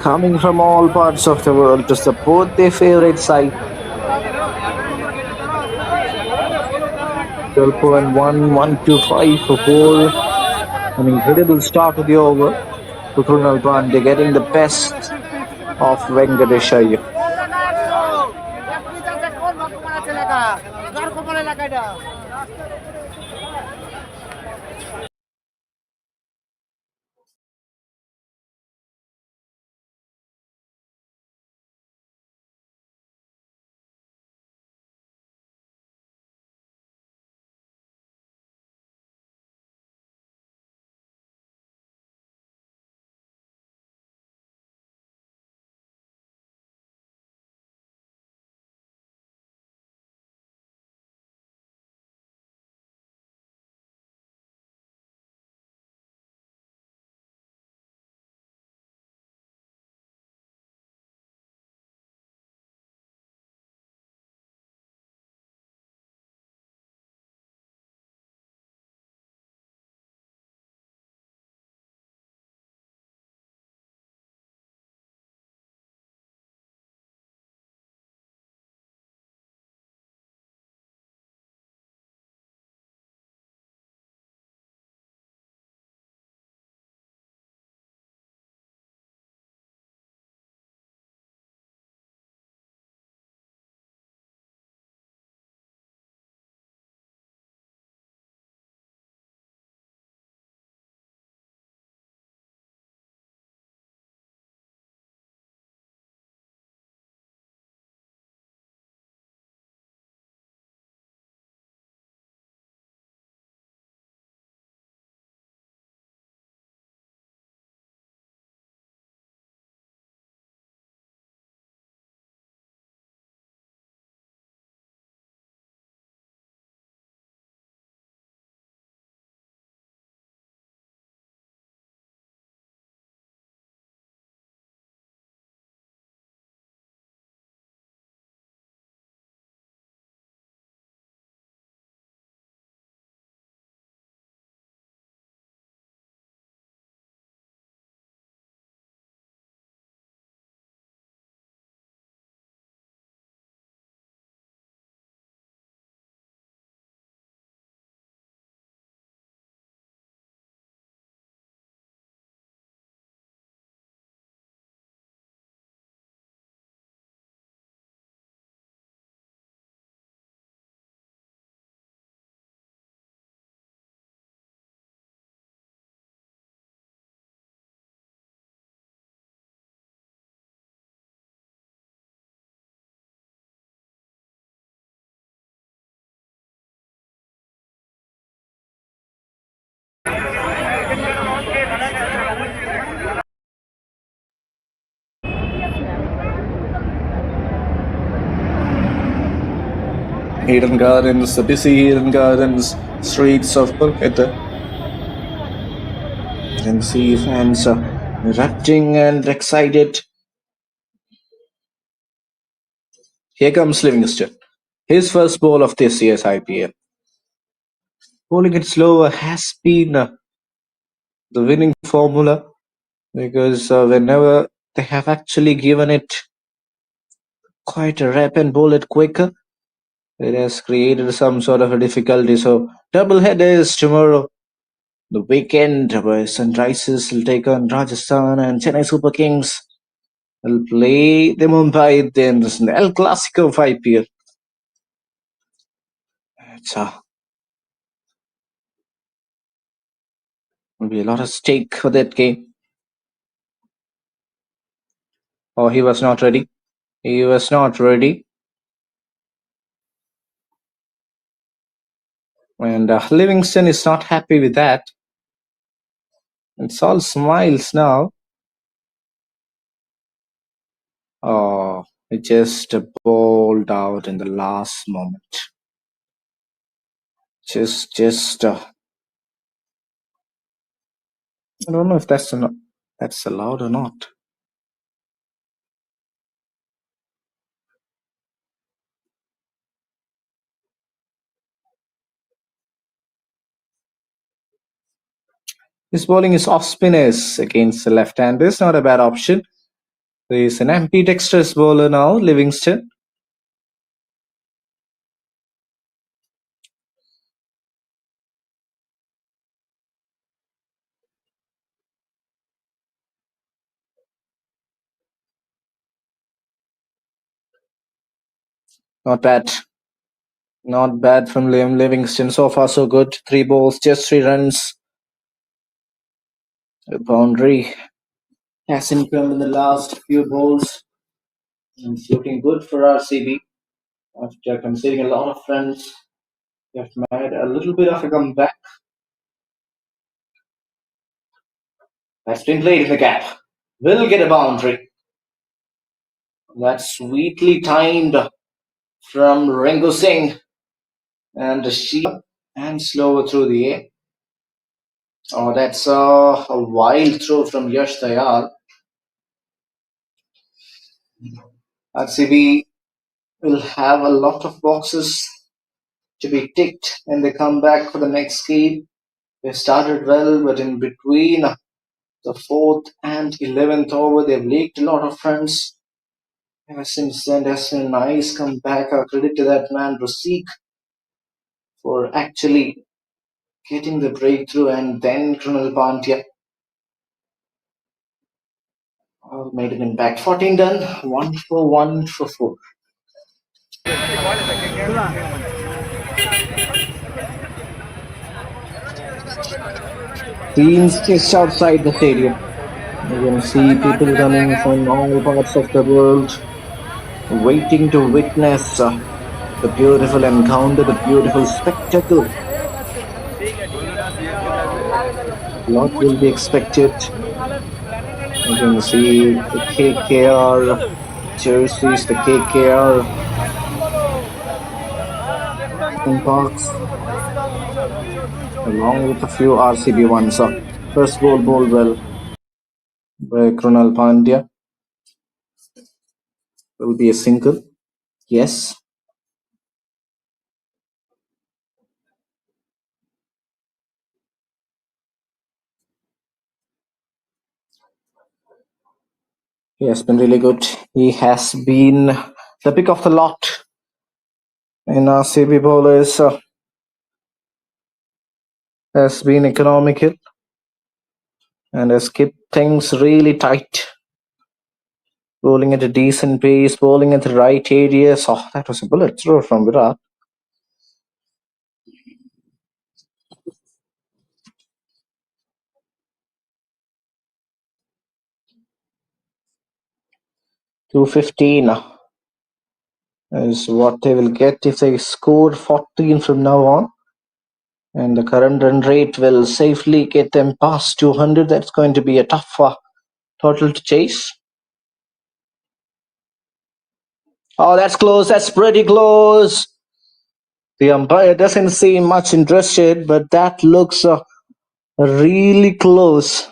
coming from all parts of the world to support their favorite side. 12.1, 1-5 for 4. An incredible start to the over to Krunal Pandya, getting the best of Venkatesh Iyer. Eden Gardens, the busy Eden Gardens streets of Kolkata. You can see fans erupting and excited. Here comes Livingston. His first ball of this year's IPL. Bowling it slower has been the winning formula because whenever they have actually given it quite a rep and bowl it quicker, it has created some sort of a difficulty. So double headers tomorrow. The weekend where Sunrisers will take on Rajasthan and Chennai Super Kings will play the Mumbai Indians in the El Clasico of IPL. It's will be a lot of stake for that game. Oh, he was not ready. He was not ready. And Livingston is not happy with that. It's all smiles now. Oh, it just bowled out in the last moment. Just. I don't know if that's allowed or not. His bowling is off spinners against the left-handers. Not a bad option. He's an ambidextrous bowler now, Livingston. Not bad. Not bad from Liam Livingston. So far, so good. 3 balls, just 3 runs. A boundary hasn't come in the last few balls. It's looking good for RCB. After conceding a lot of runs, they have made a little bit of a comeback. That's been played in the gap. Will get a boundary. That's sweetly timed from Ringu Singh. And she and slower through the air. Oh, that's a wild throw from Yash Dayal. RCB will have a lot of boxes to be ticked when they come back for the next game. They started well, but in between the 4th and 11th over, they've leaked a lot of runs. Ever since then, there's been a nice comeback. Credit to that man, Rasik, for actually getting the breakthrough, and then Krunal Pandya made an impact. 14 done, 1 for 1 for 4. Scenes just outside the stadium. You can see people coming from all parts of the world, waiting to witness the beautiful encounter, the beautiful spectacle. A lot will be expected. You can see the KKR jerseys, the KKR parks, along with a few RCB ones. First ball bowled well by Krunal Pandya. Will be a single. Yes. He has been really good. He has been the pick of the lot in RCB bowlers. Has been economical and has kept things really tight. Bowling at a decent pace, bowling at the right areas. Oh, that was a bullet throw from Virat. $215 is what they will get if they score 14 from now on. And the current run rate will safely get them past 200. That's going to be a tough total to chase. Oh, that's close. That's pretty close. The umpire doesn't seem much interested, but that looks really close.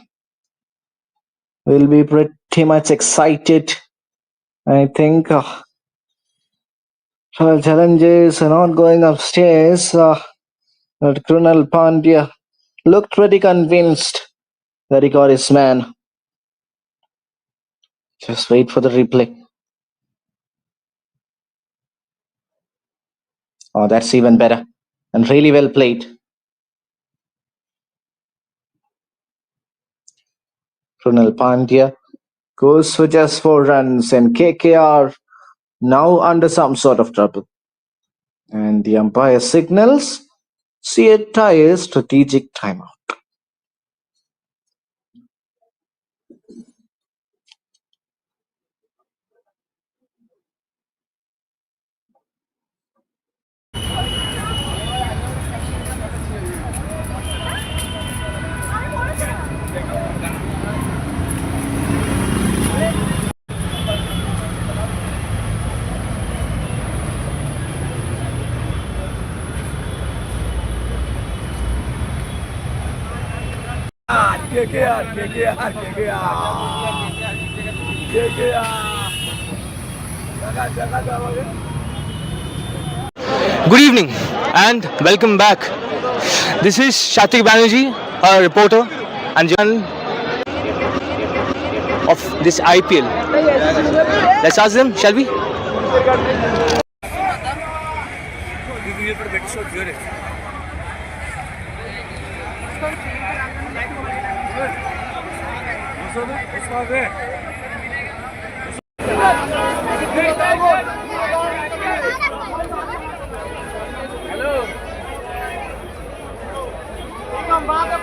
We'll be pretty much excited. I think challenges are not going upstairs. But Krunal Pandya looked pretty convinced that he got his man. Just wait for the replay. Oh, that's even better. And really well played. Krunal Pandya goes for just 4 runs, and KKR now under some sort of trouble. And the umpire signals see a tire strategic timeout. Good evening and welcome back. This is Shatik Banerjee, a reporter and journal of this IPL. Let's ask them, shall we?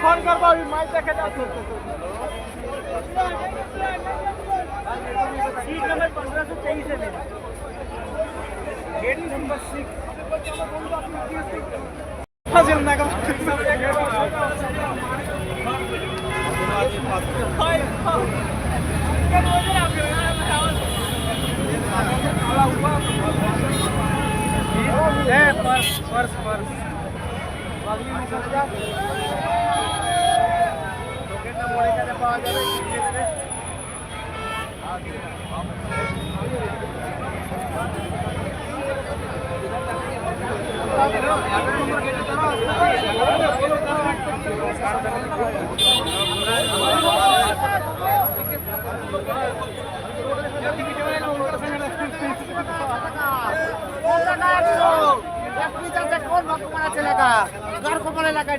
Phone कर पाओ mic देखे जा seat number 1523 है मेरा gate number 6 हाजिर ना कर ए purse purse purse Bagli में चल जा चलेगा घर को बोले लगा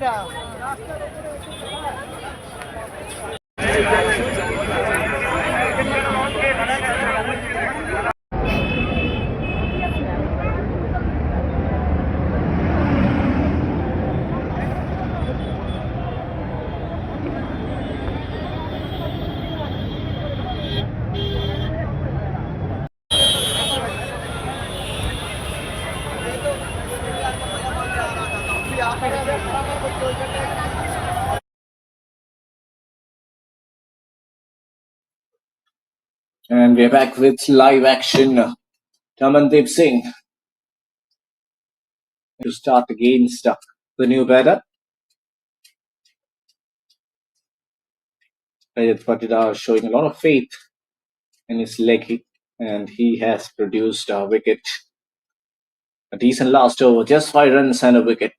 And we're back with live action. Tamandeep Singh to start against the new batter. Rajat Patidar showing a lot of faith in his leg, and he has produced a wicket. A decent last over, just 5 runs and a wicket.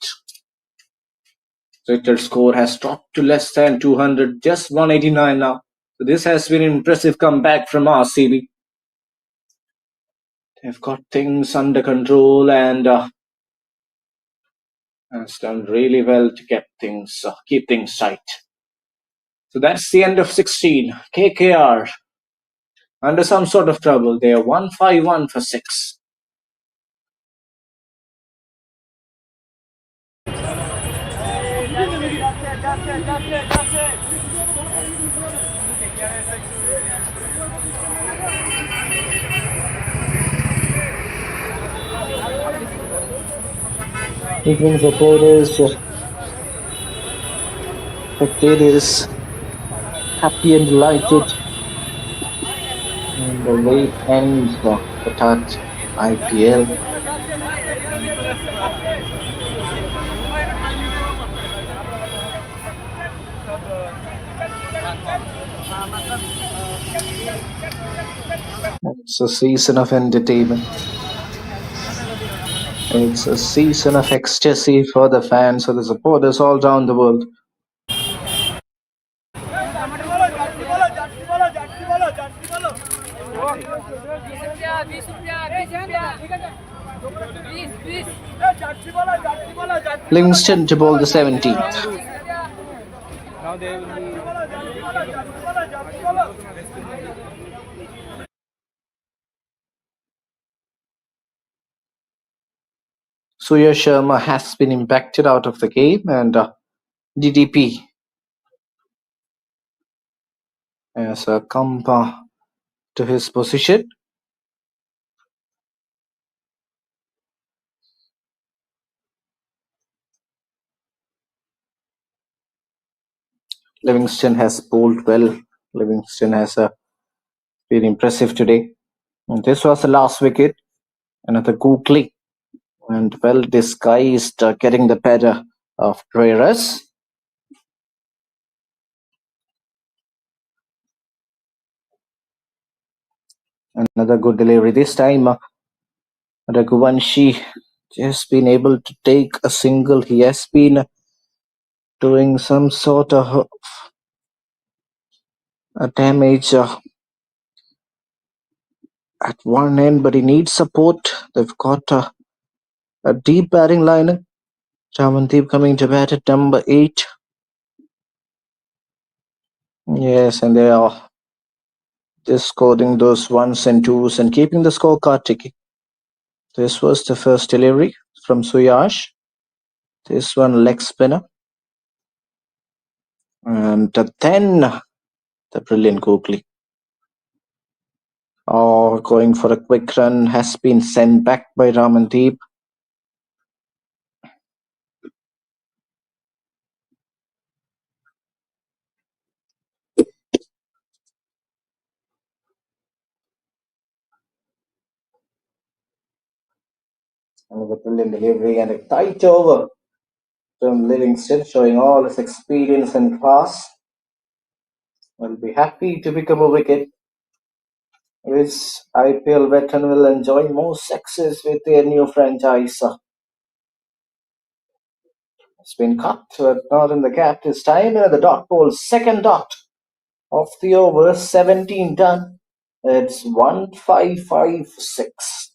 Richard's score has dropped to less than 200, just 189 now. So this has been an impressive comeback from RCB. They've got things under control and has done really well to keep things tight. So that's the end of 16. KKR under some sort of trouble. They are 151 for 6. Evening reporters, spectators, happy and delighted in the late end of the IPL. It's a season of entertainment. It's a season of ecstasy for the fans, for the supporters all around the world. Livingston to bowl the 17th. Now they will be. Surya Sharma has been impacted out of the game, and DDP has come to his position. Livingston has bowled well. Livingston has been impressive today. And this was the last wicket. Another googly and well disguised, getting the better of Breras. Another good delivery. This time, Raghuvanshi just been able to take a single. He has been doing some sort of damage at one end, but he needs support. They've got a deep batting lineup. Ramandeep coming to bat at number 8. Yes, and they are just scoring those ones and twos and keeping the scorecard ticking. This was the first delivery from Suyash. This one leg spinner. And then the brilliant googly. Oh, going for a quick run has been sent back by Ramandeep. Another brilliant delivery and a tight over from Livingston, showing all his experience and class. Will be happy to pick up a wicket. His IPL veteran will enjoy more success with their new franchise. It's been cut, but not in the gap this time. And the dot ball, second dot of the over, 17 done. It's 1556.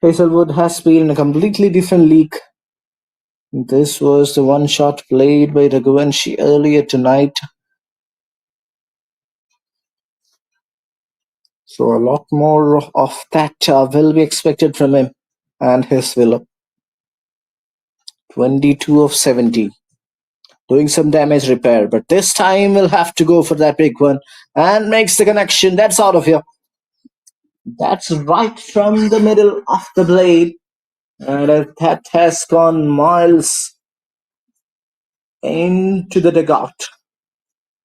Hazelwood has been in a completely different league. This was the one shot played by Raghuvanshi earlier tonight. So a lot more of that will be expected from him and his Villa. 22 of 70. Doing some damage repair, but this time we'll have to go for that big one and makes the connection. That's out of here. That's right from the middle of the blade. And that has gone miles into the dugout.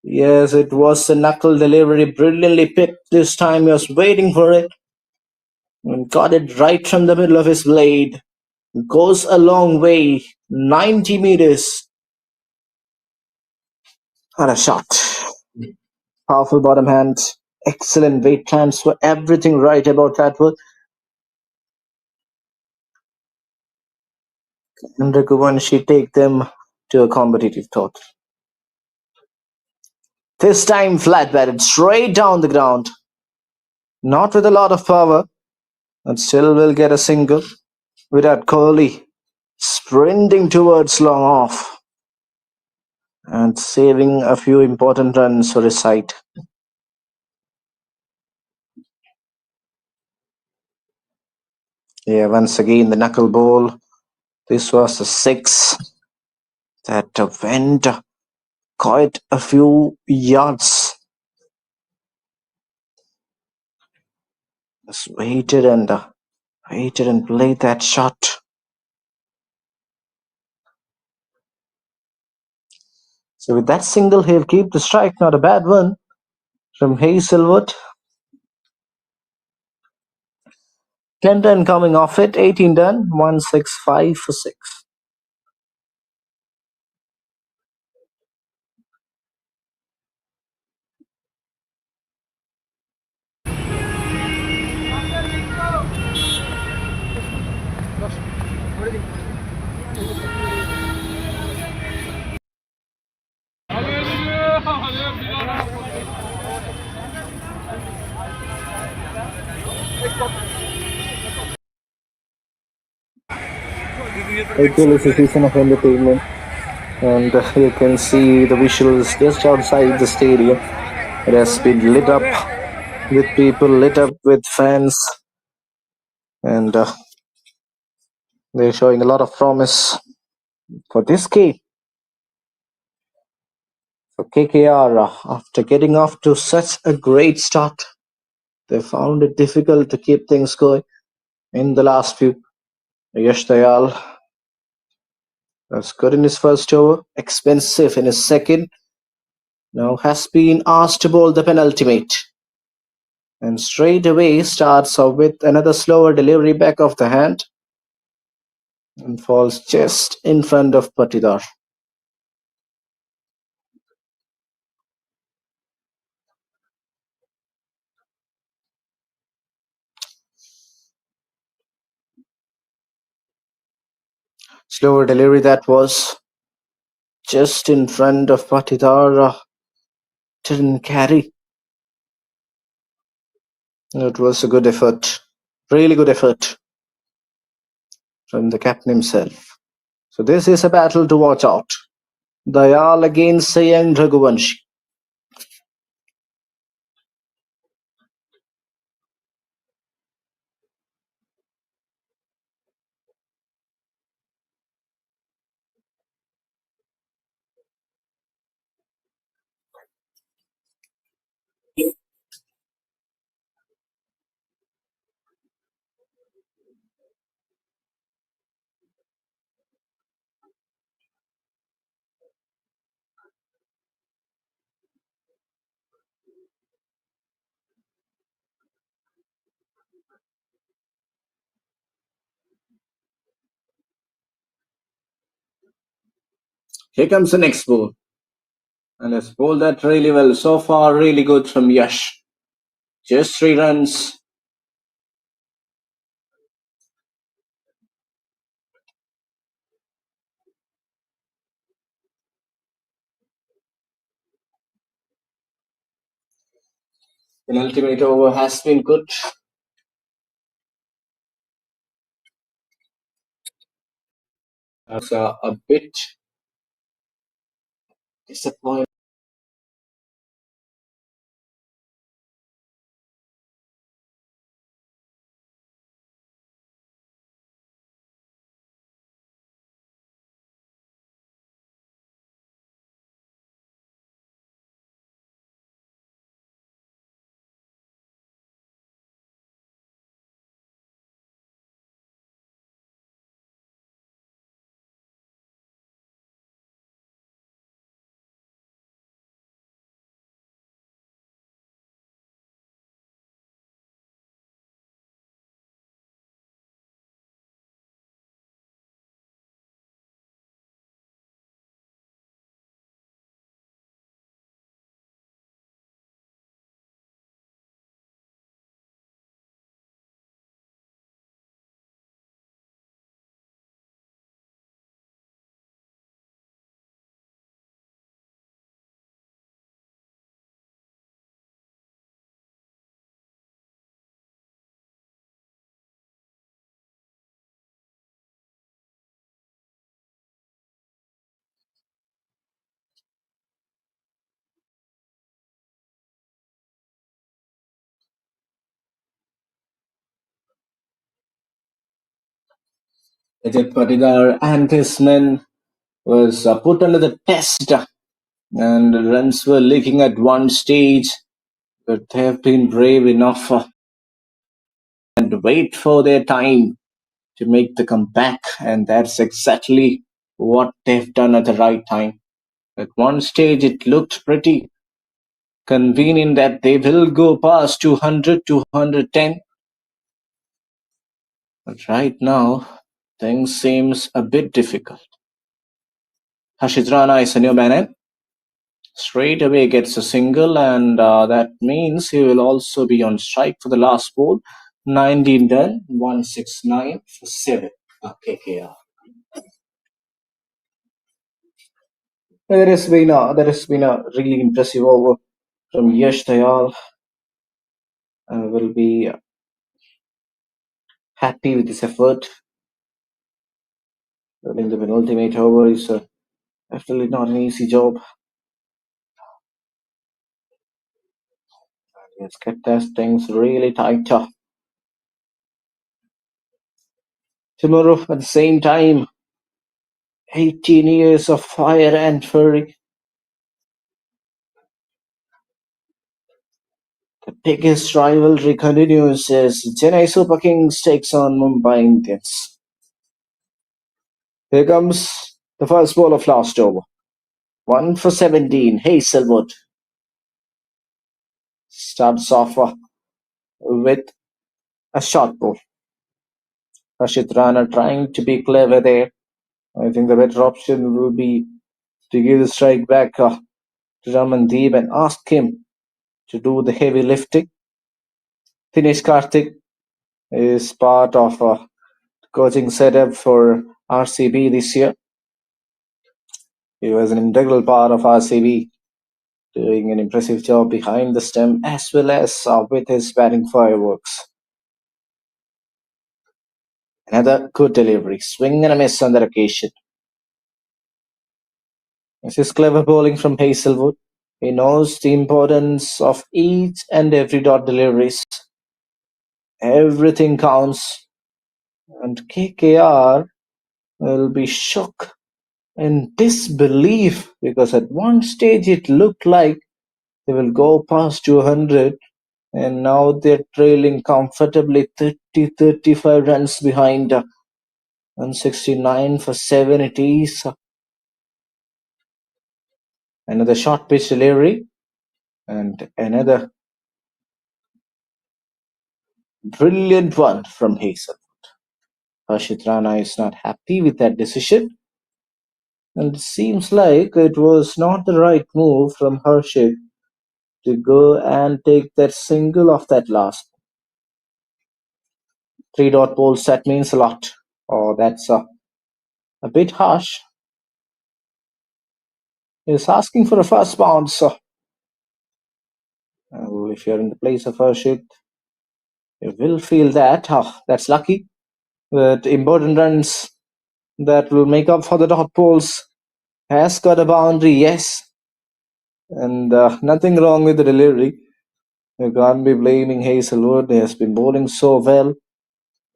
Yes, it was a knuckle delivery, brilliantly picked this time. He was waiting for it and got it right from the middle of his blade. Goes a long way, 90 meters. And a shot. Powerful bottom hand, excellent weight transfer, everything right about that one. And Raghuvanshi take them to a competitive total. This time flat batted straight down the ground. Not with a lot of power, but still will get a single. Virat Kohli sprinting towards long off and saving a few important runs for his side. Yeah, once again the knuckle ball. This was a six that went quite a few yards. Just waited and played that shot. So with that single, he'll keep the strike. Not a bad one from Hazelwood. 10 done coming off it, 18 done, 165 for 6. IPL is a season of entertainment, and you can see the visuals just outside the stadium. It has been lit up with people, lit up with fans, and they're showing a lot of promise for this game. For KKR, after getting off to such a great start, they found it difficult to keep things going in the last few. Yash Dayal was good in his first over, expensive in his second. Now has been asked to bowl the penultimate. And straight away starts off with another slower delivery back of the hand and falls just in front of Patidar. Slower delivery that was just in front of Patidar. Didn't carry. It was a good effort. Really good effort from the captain himself. So this is a battle to watch out. Dayal against young Raghuvanshi. Here comes the next ball. And has bowled that really well. So far, really good from Yash. Just 3 runs. Penultimate over has been good. was a bit disappointed. Ajit Patigar and his men was put under the test, and the runs were leaking at one stage, but they have been brave enough and wait for their time to make the comeback, and that's exactly what they've done at the right time. At one stage, it looked pretty convenient that they will go past 200, 210, but right now, things seems a bit difficult. Harshit Rana is a new man. Straight away gets a single, and that means he will also be on strike for the last ball. 19 done, 169 for 7. KKR. There has been a really impressive over from Yash Dayal. I will be happy with his effort. Winning the penultimate over is definitely not an easy job. Let's get those things really tight. Tomorrow at the same time, 18 years of fire and fury. The biggest rivalry continues as Chennai Super Kings takes on Mumbai Indians. Here comes the first ball of last over. 1 for 17. Hazelwood starts off with a short ball. Harshit Rana trying to be clever there. I think the better option will be to give the strike back to Ramandeep and ask him to do the heavy lifting. Dinesh Karthik is part of a coaching setup for RCB this year. He was an integral part of RCB, doing an impressive job behind the stump as well as with his batting fireworks. Another good delivery, swing and a miss on that occasion. This is clever bowling from Hazelwood. He knows the importance of each and every dot deliveries. Everything counts, and KKR will be shook in disbelief because at one stage it looked like they will go past 200, and now they're trailing comfortably 35 runs behind. 169 for 7 it is. Another short pitch delivery and another brilliant one from Hazel. Harshit Rana is not happy with that decision, and it seems like it was not the right move from Harshit to go and take that single off that last. 3 dot balls, that means a lot. Oh, that's a bit harsh. He's asking for a first bounce. If you're in the place of Harshit, you will feel that. Oh, that's lucky. But important runs that will make up for the dot balls. Has got a boundary, yes. And nothing wrong with the delivery. You can't be blaming Hazelwood. He has been bowling so well.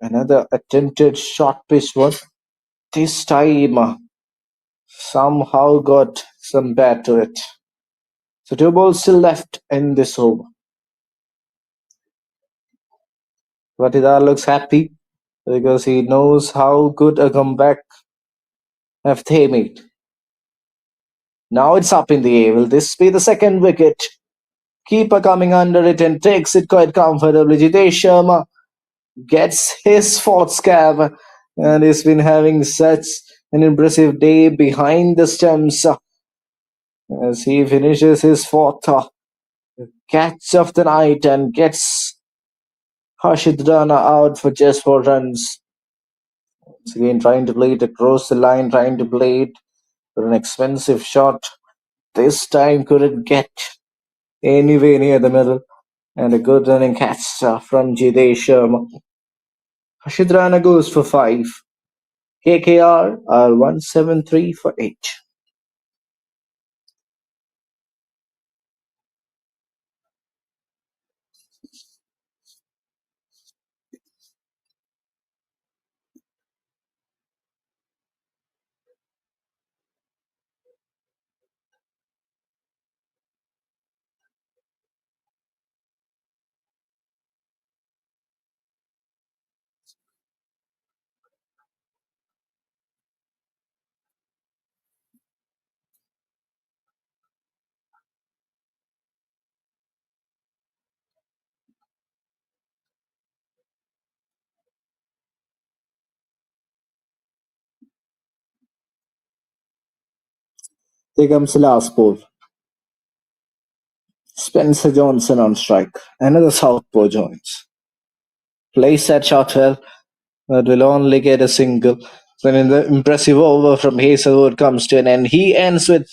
Another attempted short pitch one. This time somehow got some bat to it. So 2 balls still left in this over. Patidar looks happy because he knows how good a comeback have they made. Now it's up in the air. Will this be the second wicket? Keeper coming under it and takes it quite comfortably. Jitesh Sharma gets his fourth scab and he's been having such an impressive day behind the stumps as he finishes his fourth catch of the night and gets Harshit Rana out for just 4 runs. Once again, trying to play it across the line, trying to play it for an expensive shot. This time couldn't get anywhere near the middle. And a good running catch from Jitesh Sharma. Harshit Rana goes for 5. KKR are 173 for 8. Here comes the last ball. Spencer Johnson on strike. Another southpaw joins. Plays that shot well, but will only get a single. Then the impressive over from Hazelwood comes to an end. He ends with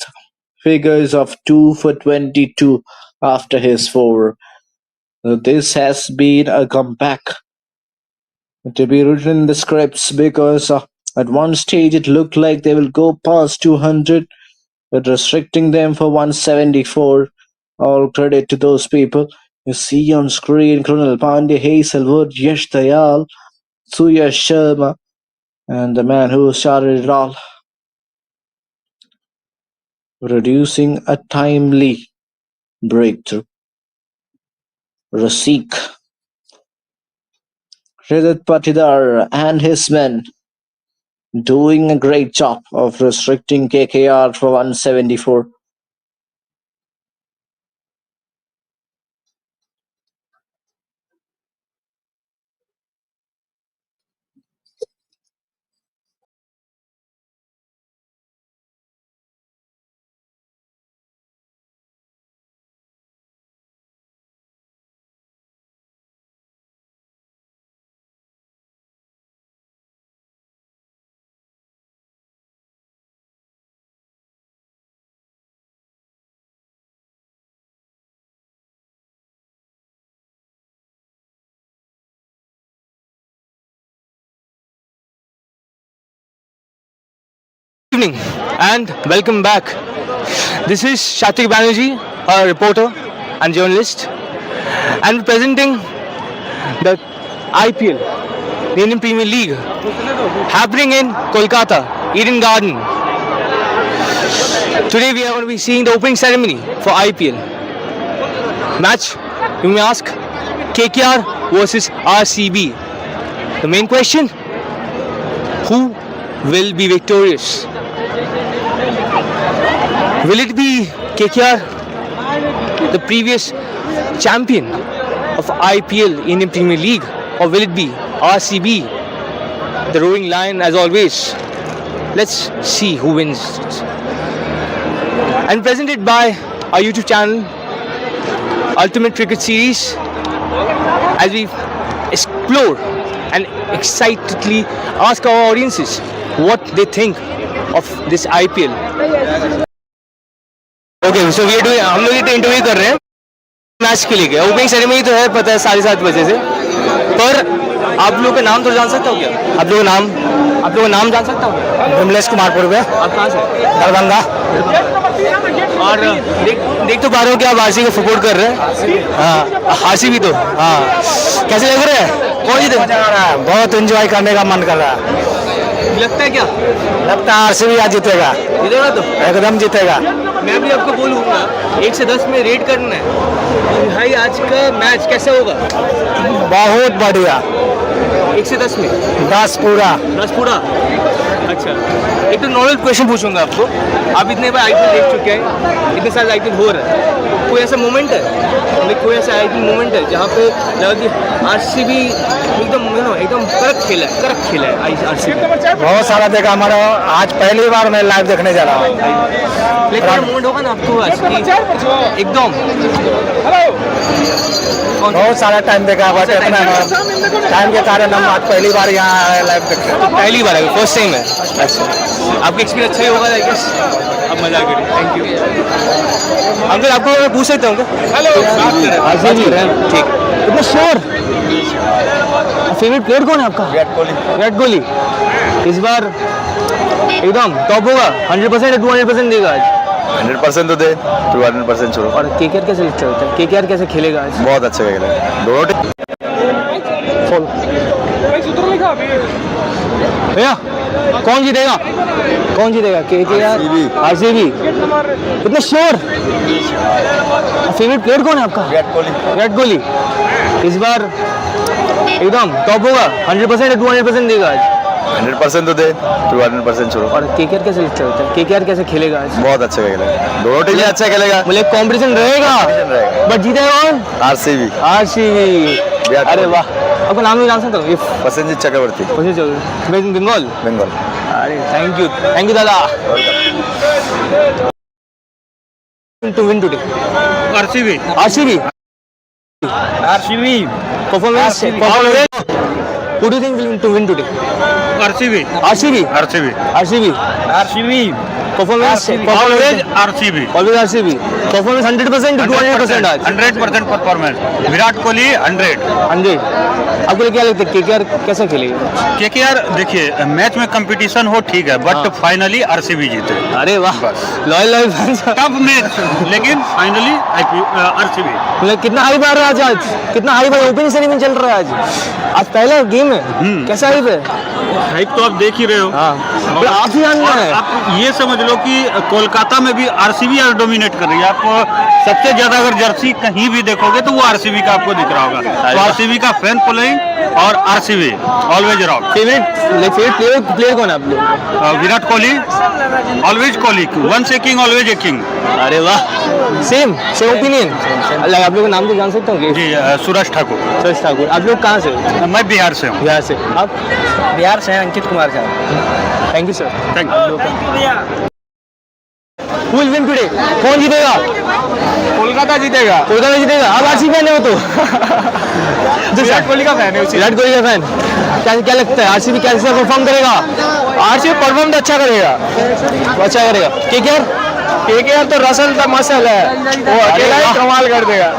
figures of 2 for 22 after his 4. This has been a comeback to be written in the scripts because at one stage it looked like they will go past 200, but restricting them for 174. All credit to those people. You see on screen Krunal Pandya, Hazelwood, Yash Dayal, Suyash Sharma, and the man who started it all, producing a timely breakthrough. Rasik, Hridit Patidar and his men doing a great job of restricting KKR for 174. Evening and welcome back. This is Shatik Banerjee, a reporter and journalist, and presenting the IPL, the Indian Premier League, happening in Kolkata, Eden Garden. Today we are going to be seeing the opening ceremony for IPL. Match, you may ask, KKR versus RCB. The main question, who will be victorious? Will it be KKR, the previous champion of IPL, Indian Premier League, or will it be RCB, the roaring lion as always? Let's see who wins. And presented by our YouTube channel, Ultimate Cricket Series, as we explore and excitedly ask our audiences what they think of this IPL. Okay, so we are doing, हम लोग ये interview कर रहे हैं match के लिए। Opening ceremony तो है, पता है 7:30 बजे से, पर आप लोगों का नाम तो जान सकता हूँ क्या? आप लोगों का नाम? आप लोग का नाम जान सकता हूँ? विमलेश कुमार पूर्वे, आप कहाँ से? दरभंगा। और देख तो पा रहे हो कि आप आरसीबी को सपोर्ट कर रहे हैं। हाँ, आरसीबी तो हाँ, कैसे लग रहे हैं? कौन जीते? मजा आ रहा है, बहुत एंजॉय करने का मन कर रहा है। लगता है क्या? लगता है आरसीबी आज जीतेगा, जीतेगा तो एकदम जीतेगा। मैं भी आपको बोलूँगा 1 से 10 में रेट करना है भाई, आज का मैच कैसा होगा? बहुत बढ़िया, 1 से 10 में 10 पूरा। 10 पूरा। अच्छा, एक तो नॉर्मल क्वेश्चन पूछूंगा आपको। आप इतने बार आईपीएल देख चुके हैं, इतने साल आईपीएल हो रहा है, कोई ऐसा मोमेंट है, कोई ऐसा आईपीएल मोमेंट है जहाँ पे लगा कि आरसीबी एकदम करक खेला है आरसीबी? बहुत सारा देखा हमारा, आज पहली बार मैं लाइव देखने जा रहा हूँ। लेकिन मोमेंट होगा ना आपको आज की एकदम बहुत सारा टाइम देखा, बट इतना टाइम के कारण हम आज पहली बार यहाँ लाइव देखते हैं। पहली बार है, फर्स्ट टाइम है। अच्छा, आपका एक्सपीरियंस अच्छा ही होगा आई गेस। अब मजा करिए, थैंक यू। अंकल आपको मैं पूछ सकता हूँ क्या? हेलो, ठीक। इतना शोर। फेवरेट प्लेयर कौन है आपका? विराट कोहली। इस बार एकदम टॉप होगा, 100% 200% देगा आज? 100% तो दे, 200% छोड़ो। और केकेआर कैसे लगता है? केकेआर कैसे खेलेगा आज? बहुत अच्छा खेलेगा दोनों टीम। भैया कौन जीतेगा? कौन जीतेगा? KKR, RCB. इतना शोर। फेवरेट प्लेयर कौन है आपका? विराट कोहली। इस बार एकदम टॉप होगा, 100% 200% देगा आज? 100% तो दे, 200% छोड़ो। और केकेआर कैसे लगता है? केकेआर कैसे खेलेगा आज? बहुत अच्छा खेलेगा, दोनों टीम अच्छा खेलेगा। मतलब कंपटीशन रहेगा, बट जीतेगा कौन? आरसीबी। आरसीबी। अरे वाह, आपका नाम भी जान सकता हूँ? प्रसेनजीत चक्रवर्ती, बंगाल। बंगाल। अरे थैंक यू दादा। To win today. RCB. RCB. Performance. Who do you think will to win today? RCB. Performance. Always RCB. Always RCB. Performance 100% to 200% आज? 100% परफॉर्मेंस। विराट कोहली 100। आपको क्या लगता है केकेआर कैसा खेलेगा? केकेआर देखिए मैच में कंपटीशन हो ठीक है, बट फाइनली आरसीबी जीते। अरे वाह, लॉयल फैंस। टफ मैच, लेकिन फाइनली आरसीबी। मतलब कितना हाइप आ रहा है आज? कितना हाइप है? ओपनिंग सेरेमनी चल रहा है आज पहला गेम है। कैसा हाइप है? हाइप तो आप देख ही रहे हो। और आप ही जानना है। आप ये समझ लो कि कोलकाता में भी आरसीबी आज डोमिनेट कर रही है। आपको सबसे ज्यादा अगर जर्सी कहीं भी देखोगे तो वो आरसीबी का आपको दिख रहा होगा। तो आरसीबी का फैन फॉलोइंग और RCB always rock. Favourite player कौन है आप लोग? Virat Kohli, always Kohli, once a king always a king. अरे वाह, सेम ओपिनियन। आप लोग का नाम तो जान सकता हूँ? जी, सूरज ठाकुर। आप लोग कहाँ से? मैं बिहार से हूँ। बिहार से। आप? बिहार से अंकित कुमार साहब। Thank you sir. Thank you भैया। Who will win today? कौन जीतेगा? कोलकाता जीतेगा। कोलकाता जीतेगा। आप आरसीबी फैन हो तो? विराट कोहली का फैन है। विराट कोहली का फैन। क्या लगता है आरसीबी कैसे परफॉर्म करेगा? आरसीबी परफॉर्म तो अच्छा करेगा। केकेआर तो रसल का मसल है, वो अकेला ही कमाल कर देगा।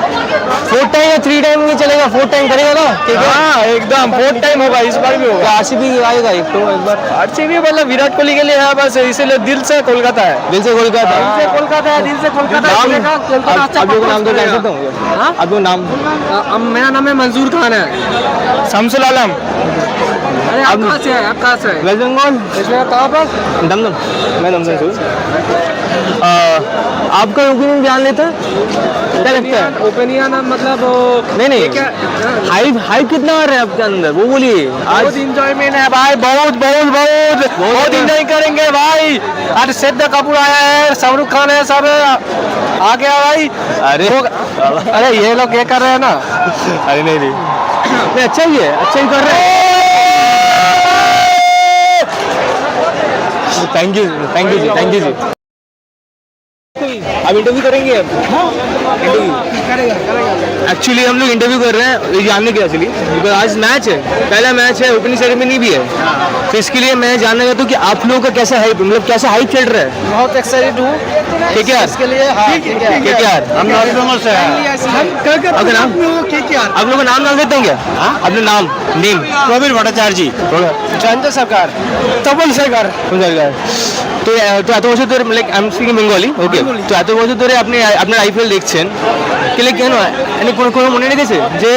4 टाइम या 3 टाइम नहीं चलेगा, 4 टाइम करेगा ना? हाँ एकदम 4 टाइम होगा, इस बार भी होगा। आरसीबी आएगा एक बार। आरसीबी मतलब विराट कोहली के लिए है बस, इसीलिए दिल से कोलकाता है। दिल से कोलकाता है, दिल से कोलकाता। आप लोग नाम तो जान सकता हूँ? आप लोग नाम? मेरा नाम है मंजूर खान है। शमसुल आलम। अरे आप कहाँ से हैं? वेस्ट बंगाल। इसमें कहाँ पर? दमदम। मैं दमदम से। आपका ओपिनियन जान लेते हैं? क्या लगता है? ओपिनियन मतलब नहीं, हाइप कितना आ रहा है आपके अंदर, वो बोलिए। बहुत इंजॉयमेंट है भाई, बहुत इंजॉय करेंगे भाई। आज सिद्ध कपूर आया है, शाहरुख खान है, सब आ गया भाई। अरे ये लोग क्या कर रहे हैं ना? अरे नहीं, अच्छा ही है, अच्छा ही कर रहे हैं। थैंक यू जी। अब इंटरव्यू करेंगे अब? एक्चुअली हम लोग इंटरव्यू कर रहे हैं ये जानने के लिए, बिकॉज आज मैच है, पहला मैच है, ओपनिंग सेरेमनी भी है, तो इसके लिए मैं जानना चाहता हूँ कि आप लोगों का कैसा हाइप, मतलब कैसा हाइप चल रहा है? बहुत एक्साइटेड हूँ KKR इसके लिए हाँ KKR हम नॉर्थ बेंगल से हैं आपका नाम आप लोगों का नाम जान सकते हैं क्या अपने नाम नेम प्रवीण भट्टाचार्य जी जयंत सरकार তপন সরকার তো এত বছর ধরে like I am speaking Bengali okay তো এত বছর ধরে আপনি আপনার আইপিএল দেখছেন কেলে কেন মানে কোনো মনে রেখেছে যে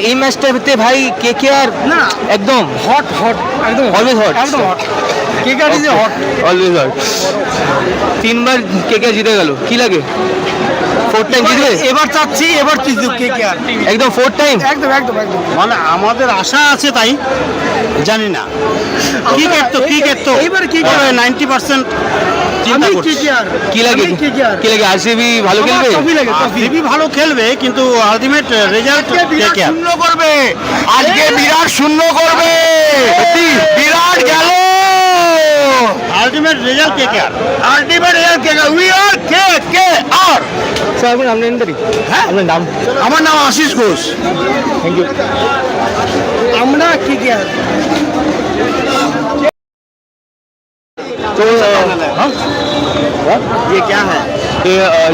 এই ম্যাচটাতে ভাই কেকেআর না একদম হট একদম অলওয়েজ হট একদম hot KKR is hot always hot তিনবার কেকেআর জিতে গেল কি লাগে ফোর্থ টাইম জিতবে এবার চাচ্ছি এবার জিতুক KKR একদম ফোর্থ টাইম একদম মানে আমাদের আশা আছে তাই জানি না ক্রিকেট তো এইবার KKR 90% চিন্তা আমি করছি KKR কি লাগে কি লাগে আরসিবি ভালো খেলবে ট্রফি লাগে আরসিবি ভালো খেলবে কিন্তু আলটিমেট রেজাল্ট KKR শূন্য করবে আজকে বিরাট শূন্য করবে বিরাট গেল ultimate result KKR ultimate KKR we are KKR sir আপনার নাম নেন হ্যাঁ আপনার নাম আমার নাম আশিস ঘোষ থ্যাংক ইউ আমরা KKR तो ये क्या है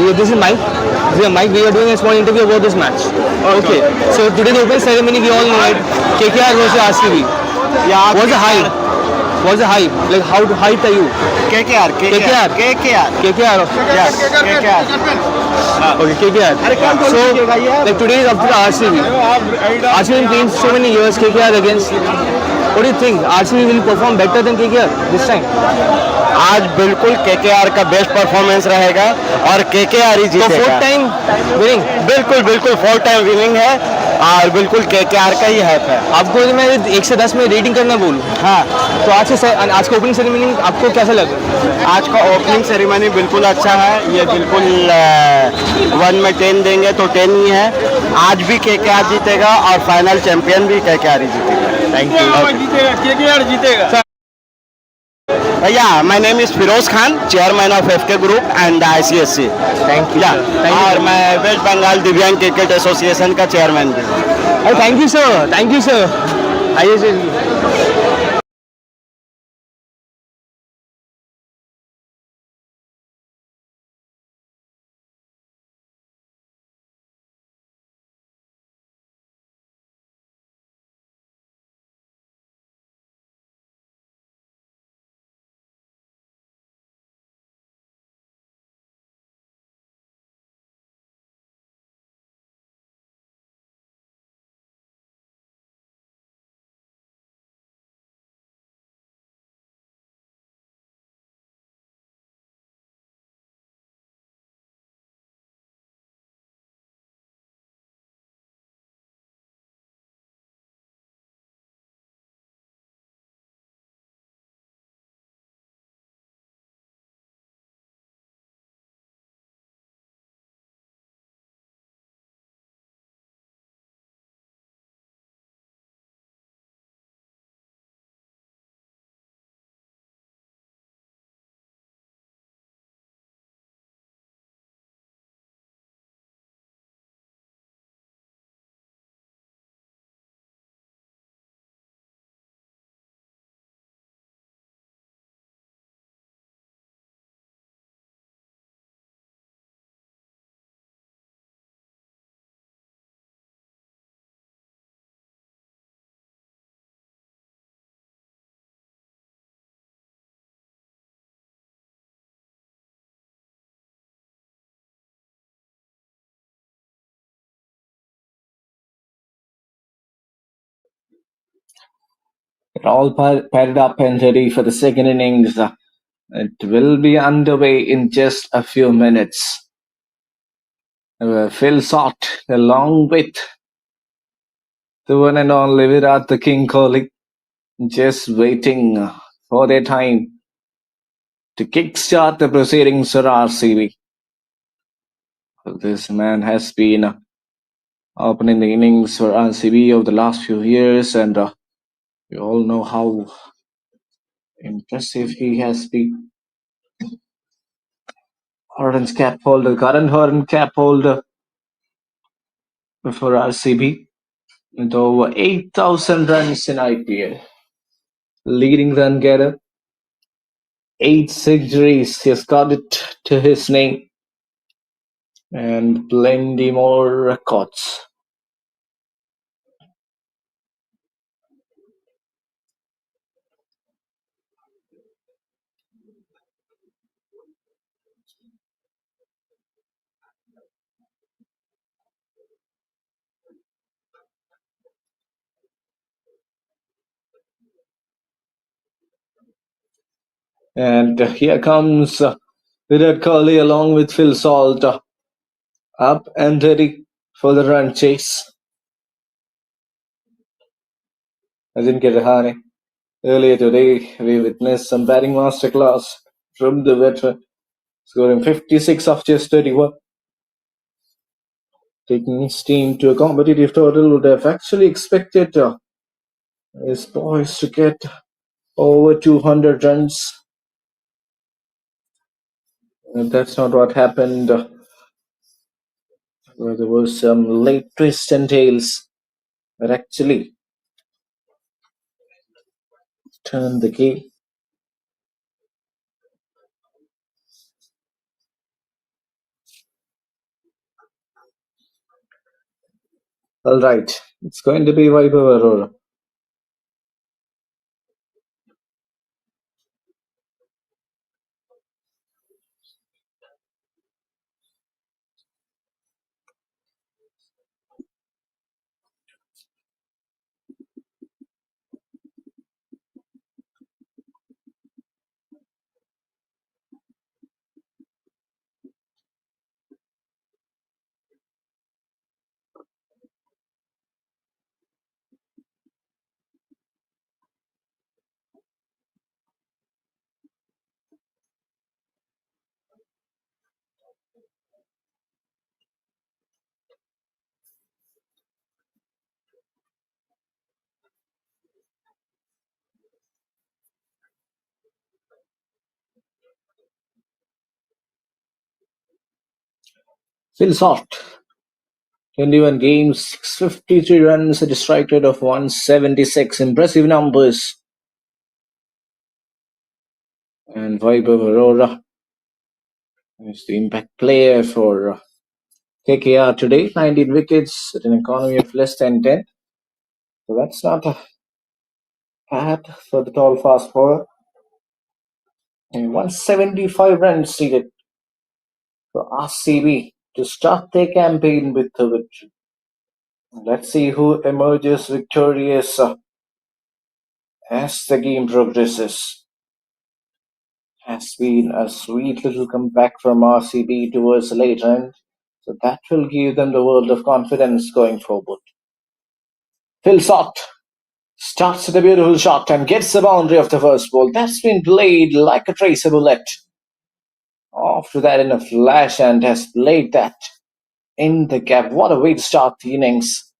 ये this is mike Mike, we are doing a small interview about this match. Okay. So today the opening ceremony, we all know it. KKR versus RCB. Yeah. What's the hype? What's the hype? Like how hyped are you? KKR. KKR. Yes, KKR. Okay, KKR. So like today is up to the RCB. RCB been playing so many years. KKR against. What do you think? RCB will perform better than KKR this time? आज बिल्कुल KKR का best performance रहेगा और KKR ही तो जीतेगा। Fourth time winning बिल्कुल 4 time winning है और बिल्कुल KKR का ही हैप है। आपको यदि मैं 1 से 10 में रेटिंग करना बोलूँ हाँ, तो आज का ओपनिंग सेरेमनी आपको कैसा लगा? आज का ओपनिंग सेरेमनी बिल्कुल अच्छा है। ये बिल्कुल 1 में 10 देंगे तो 10 ही है। आज भी KKR जीतेगा और फाइनल चैंपियन भी KKR ही जीतेगा। Thank you. KKR जीतेगा Yeah, my name is Firoz Khan, chairman of FK Group and ICSC. Thank you. Yeah, और मैं वेस्ट बंगाल दिव्यांग क्रिकेट एसोसिएशन का चेयरमैन भी हूँ। थैंक यू सर आइए sir All padded up and ready for the second innings. It will be underway in just a few minutes. Phil Sott, along with the one and only Virat the King Kohli, just waiting for their time to kickstart the proceedings for RCB. This man has been opening the innings for RCB over the last few years, and we all know how impressive he has been. Orange cap holder, current orange cap holder for RCB with over 8,000 runs in IPL. Leading run getter 8 centuries. He has got it to his name, and plenty more records. And here comes Virat Kohli along with Phil Salt, up and ready for the run chase. Ajinkya Rahane. Earlier today, we witnessed some batting masterclass from the veteran, scoring 56 off just 31. Taking his team to a competitive total would have actually expected his boys to get over 200 runs. And that's not what happened. Where there was some late twists and tails that actually turned the key. All right, it's going to be Vaibhav Arora. Phil Salt, 21 games, 653 runs at a strike rate of 176. Impressive numbers. And Vaibhav Arora is the impact player for KKR today. 19 wickets at an economy of less than 10. So that's not bad for the tall fast bowler. And 175 runs needed for RCB to start their campaign with the victory. Let's see who emerges victorious as the game progresses. Has been a sweet little comeback from RCB towards the late end, so that will give them the world of confidence going forward. Phil Salt starts with a beautiful shot and gets the boundary of the first ball. That's been played like a tracer bullet. After that, in a flash, and has played that in the gap. What a way to start the innings.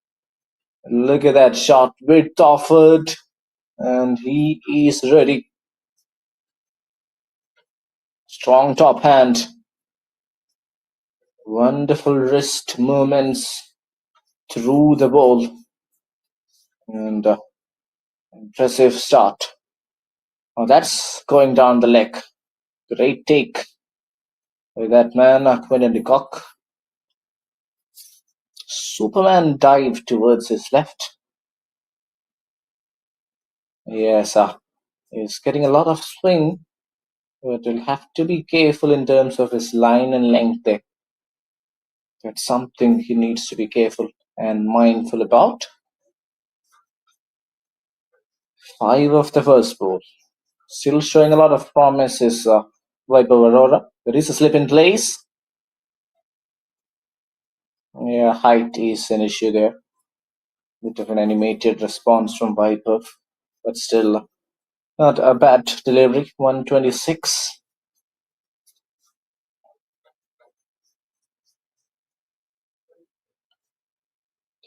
Look at that shot, width offered, and he is ready. Strong top hand. Wonderful wrist movements through the ball. And impressive start. Oh, that's going down the leg. Great take by that man, Quinton de Kock. Superman dive towards his left. Yes, he's getting a lot of swing, but he'll have to be careful in terms of his line and length there. That's something he needs to be careful and mindful about. 5 of the first ball. Still showing a lot of promise is Vaibhav Arora. There is a slip in place. Yeah, height is an issue there. Bit of an animated response from Vaibhav, but still not a bad delivery. 126.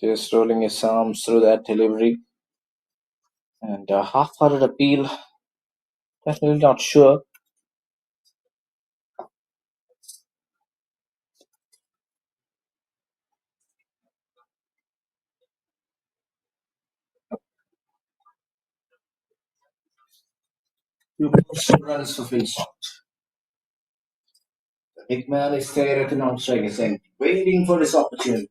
Just rolling his arms through that delivery. And a half-hearted appeal. Definitely not sure. Two more runs for Phil Shot. The big man is there at the non-strikers end, waiting for his opportunity.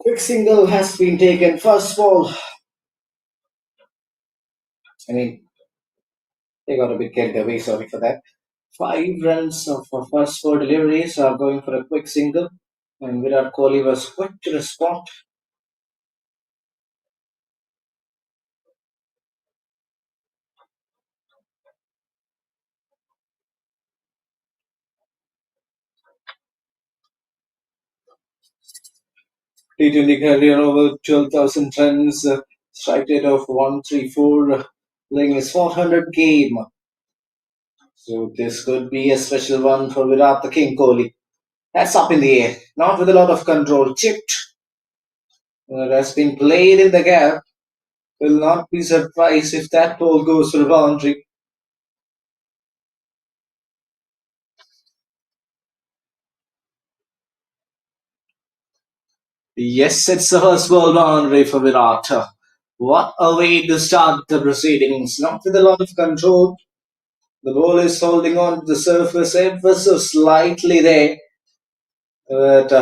Quick single has been taken. First ball. I mean, they got a bit carried away. Sorry for that. 5 runs for first 4 deliveries are going for a quick single, and Virat Kohli was quick to respond. T20 career over 12,000 runs, strike rate of 134, playing his 400 game. So this could be a special one for Virat the King Kohli. That's up in the air, not with a lot of control. Chipped. It has been played in the gap. Will not be surprised if that ball goes for a boundary. Yes, it's the first ball boundary for Virat. What a way to start the proceedings. Not with a lot of control. The ball is holding on to the surface ever so slightly there. But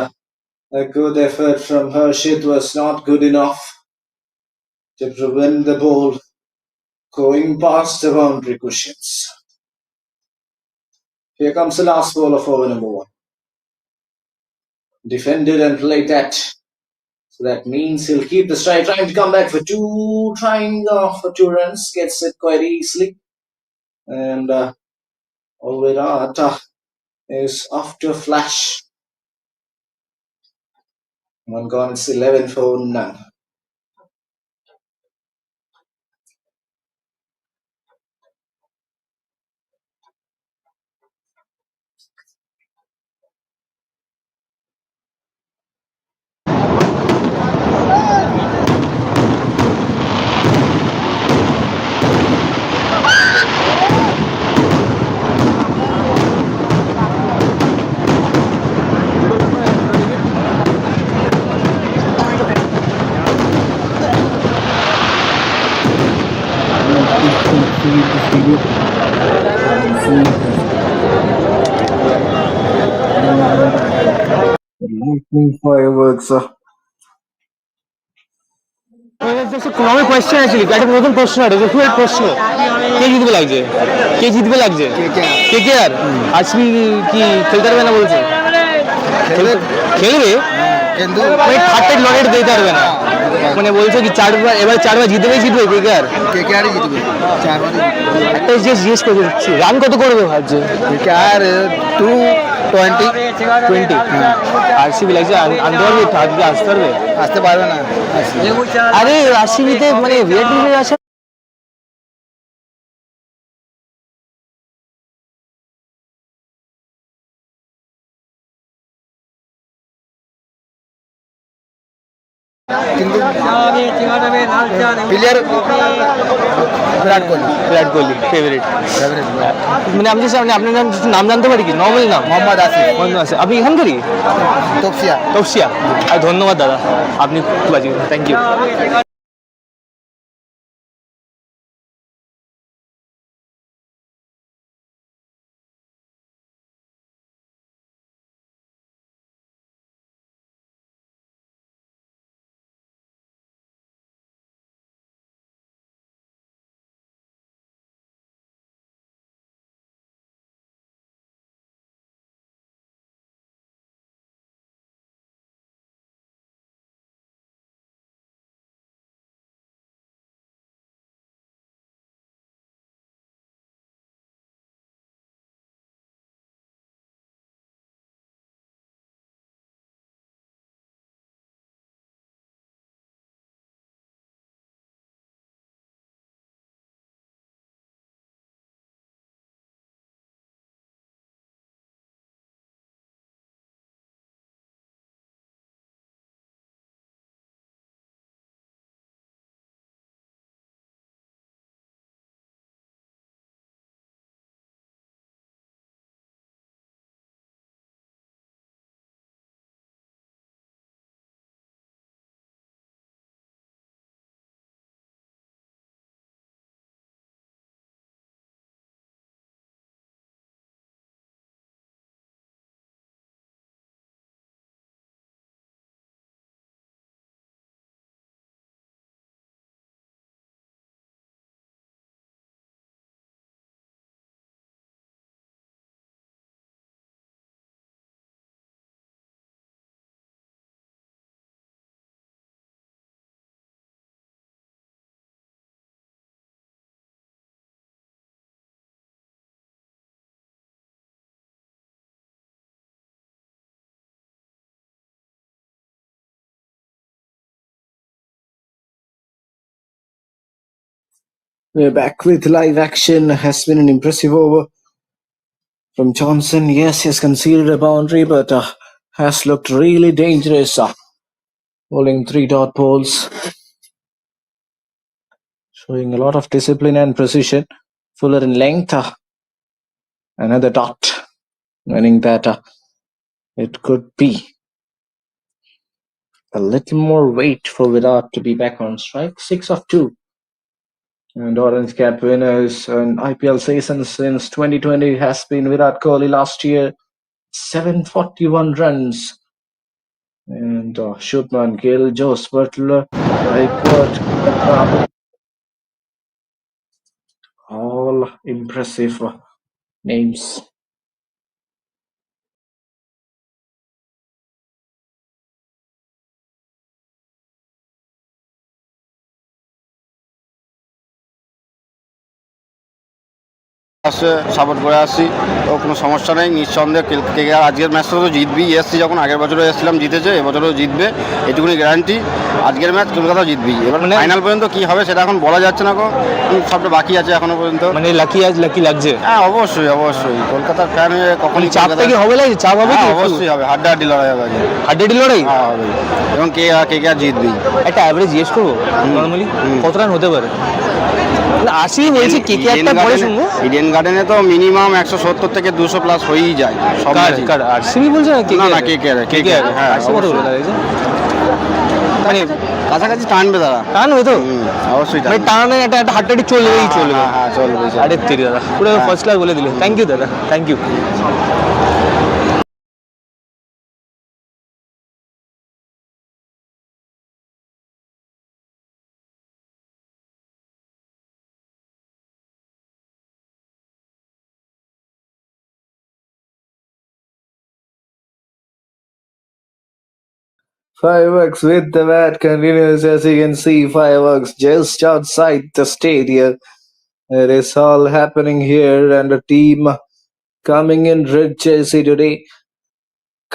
a good effort from Harshit was not good enough to prevent the ball going past the boundary cushions. Here comes the last ball of over number 1. Defended and played that. So that means he'll keep the strike, trying to come back for 2, trying for 2 runs, gets it quite easily. And Virat is after flash. One gone, it's 11 for none. Lightning fireworks. কোনো question actually একটা নতুন প্রশ্ন, একটা রেফুয়েট প্রশ্ন, কে জিতবে লাগছে, কে জিতবে লাগছে? KKR আজকে কি খেলতে পারবে না বলছে? খেলবে কিন্তু থার্ড লটেড দিতে পারবে না, মানে বলছে কি 4বার, এবার 4বার জিতবেই জিতবে KKR জিতবে 4বার। একটা জিজ্ঞেস করছি, রান কত করবে ভাবছে KKR? 220 RCB লাগছে আনতে পারবে, আজকে আসতে পারবে? আসতে পারবে না। আরে RCB-তে মানে বিরাট কোহলি আছে। কিন্তু প্লেয়ার বিরাট কোহলি ফেভারিট। মানে আমি আপনার নাম জানতে পারি কি? নর্মাল নাম মোহাম্মদ আসিফ। আপনি এখানকারই? তপসিয়া। আর ধন্যবাদ দাদা, আপনি খুব বাজি। Thank you. We're back with live action. Has been an impressive over from Johnson. Yes, he has conceded a boundary, but has looked really dangerous. Bowling 3 dot balls, showing a lot of discipline and precision. Fuller in length. Another dot, meaning that it could be a little more weight for Virat to be back on strike. 6 of 2. And orange cap winners in IPL season since 2020 has been Virat Kohli last year, 741 runs. And Shubman Gill, Joe Butler, Gaikwad, all impressive names. আসছে support করে আসছি, তো কোনো সমস্যা নেই। নিঃসন্দেহে KKR আজকের ম্যাচটা তো জিতবেই। এসছি যখন আগের বছরও এসেছিলাম, জিতেছে, এবছরও জিতবে, এটুকুনি গ্যারান্টি। আজকের ম্যাচ কলকাতা জিতবেই। এবার ফাইনাল পর্যন্ত কি হবে সেটা এখন বলা যাচ্ছে না, সবটা বাকি আছে এখনো পর্যন্ত। মানে লাকি লাগছে। হ্যাঁ, অবশ্যই অবশ্যই কলকাতার ফ্যান হয়ে কখনই চাপটা কি হবে, লাগে চাপ হবে? অবশ্যই হবে, হাড্ডাহাড্ডি লড়াই হবে। হাড্ডাহাড্ডি লড়াই হবে, এবং কেকেআর জিতবেই। একটা অ্যাভারেজ জিজ্ঞেস করবো, নর্মালি কত রান হতে পারে? আসি বলছি কেকেআরটা পরে শুনবো। ইডেন গার্ডেনে তো মিনিমাম 170 থেকে 200 প্লাস হয়েই যায় সব ম্যাচে। আরসিবি বলছে না কেকেআর, হ্যাঁ আরসিবি কত বলে দাঁড়িয়েছে? মানে কাছাকাছি টানবে তারা, টানবে তো অবশ্যই মানে টানে, একটা হাড্ডাহাড্ডি চলবেই চলবে। হ্যাঁ চলবে। আরে তেরি দাদা, পুরো ফার্স্ট ক্লাস বলে দিলে। থ্যাংক ইউ দাদা, thank you. Fireworks with the bat continues, as you can see. Fireworks just outside the stadium. It is all happening here, and the team coming in red jersey today,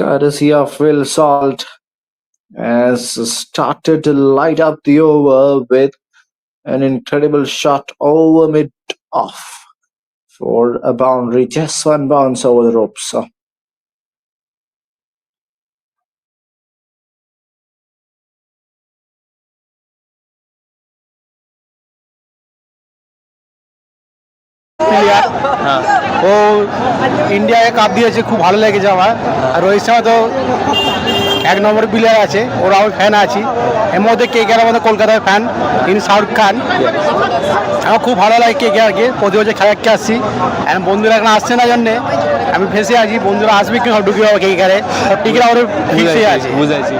courtesy of Will Salt, has started to light up the over with an incredible shot over mid off for a boundary. Just one bounce over the ropes. ও ইন্ডিয়াকে cup দিয়েছে, খুব ভালো লেগেছে আমার। আর রোহিত শর্মা তো 1 নম্বর player আছে, ওরা আমি ফ্যান আছি। এর মধ্যে কেকেআর আমাদের কলকাতার ফ্যান, ইনি শাহরুখ খান। আমার খুব ভালো লাগে কেকেআরকে, প্রতি বছর খেলাকে আসছি। এখন বন্ধুরা এখন আসছে না জন্যে আমি ফেসে আছি। বন্ধুরা আসবে কি ঢুকে যাবো কেকেআরে, টিকিট আমাদের ফিক্সে আছে। বুঝাইছি।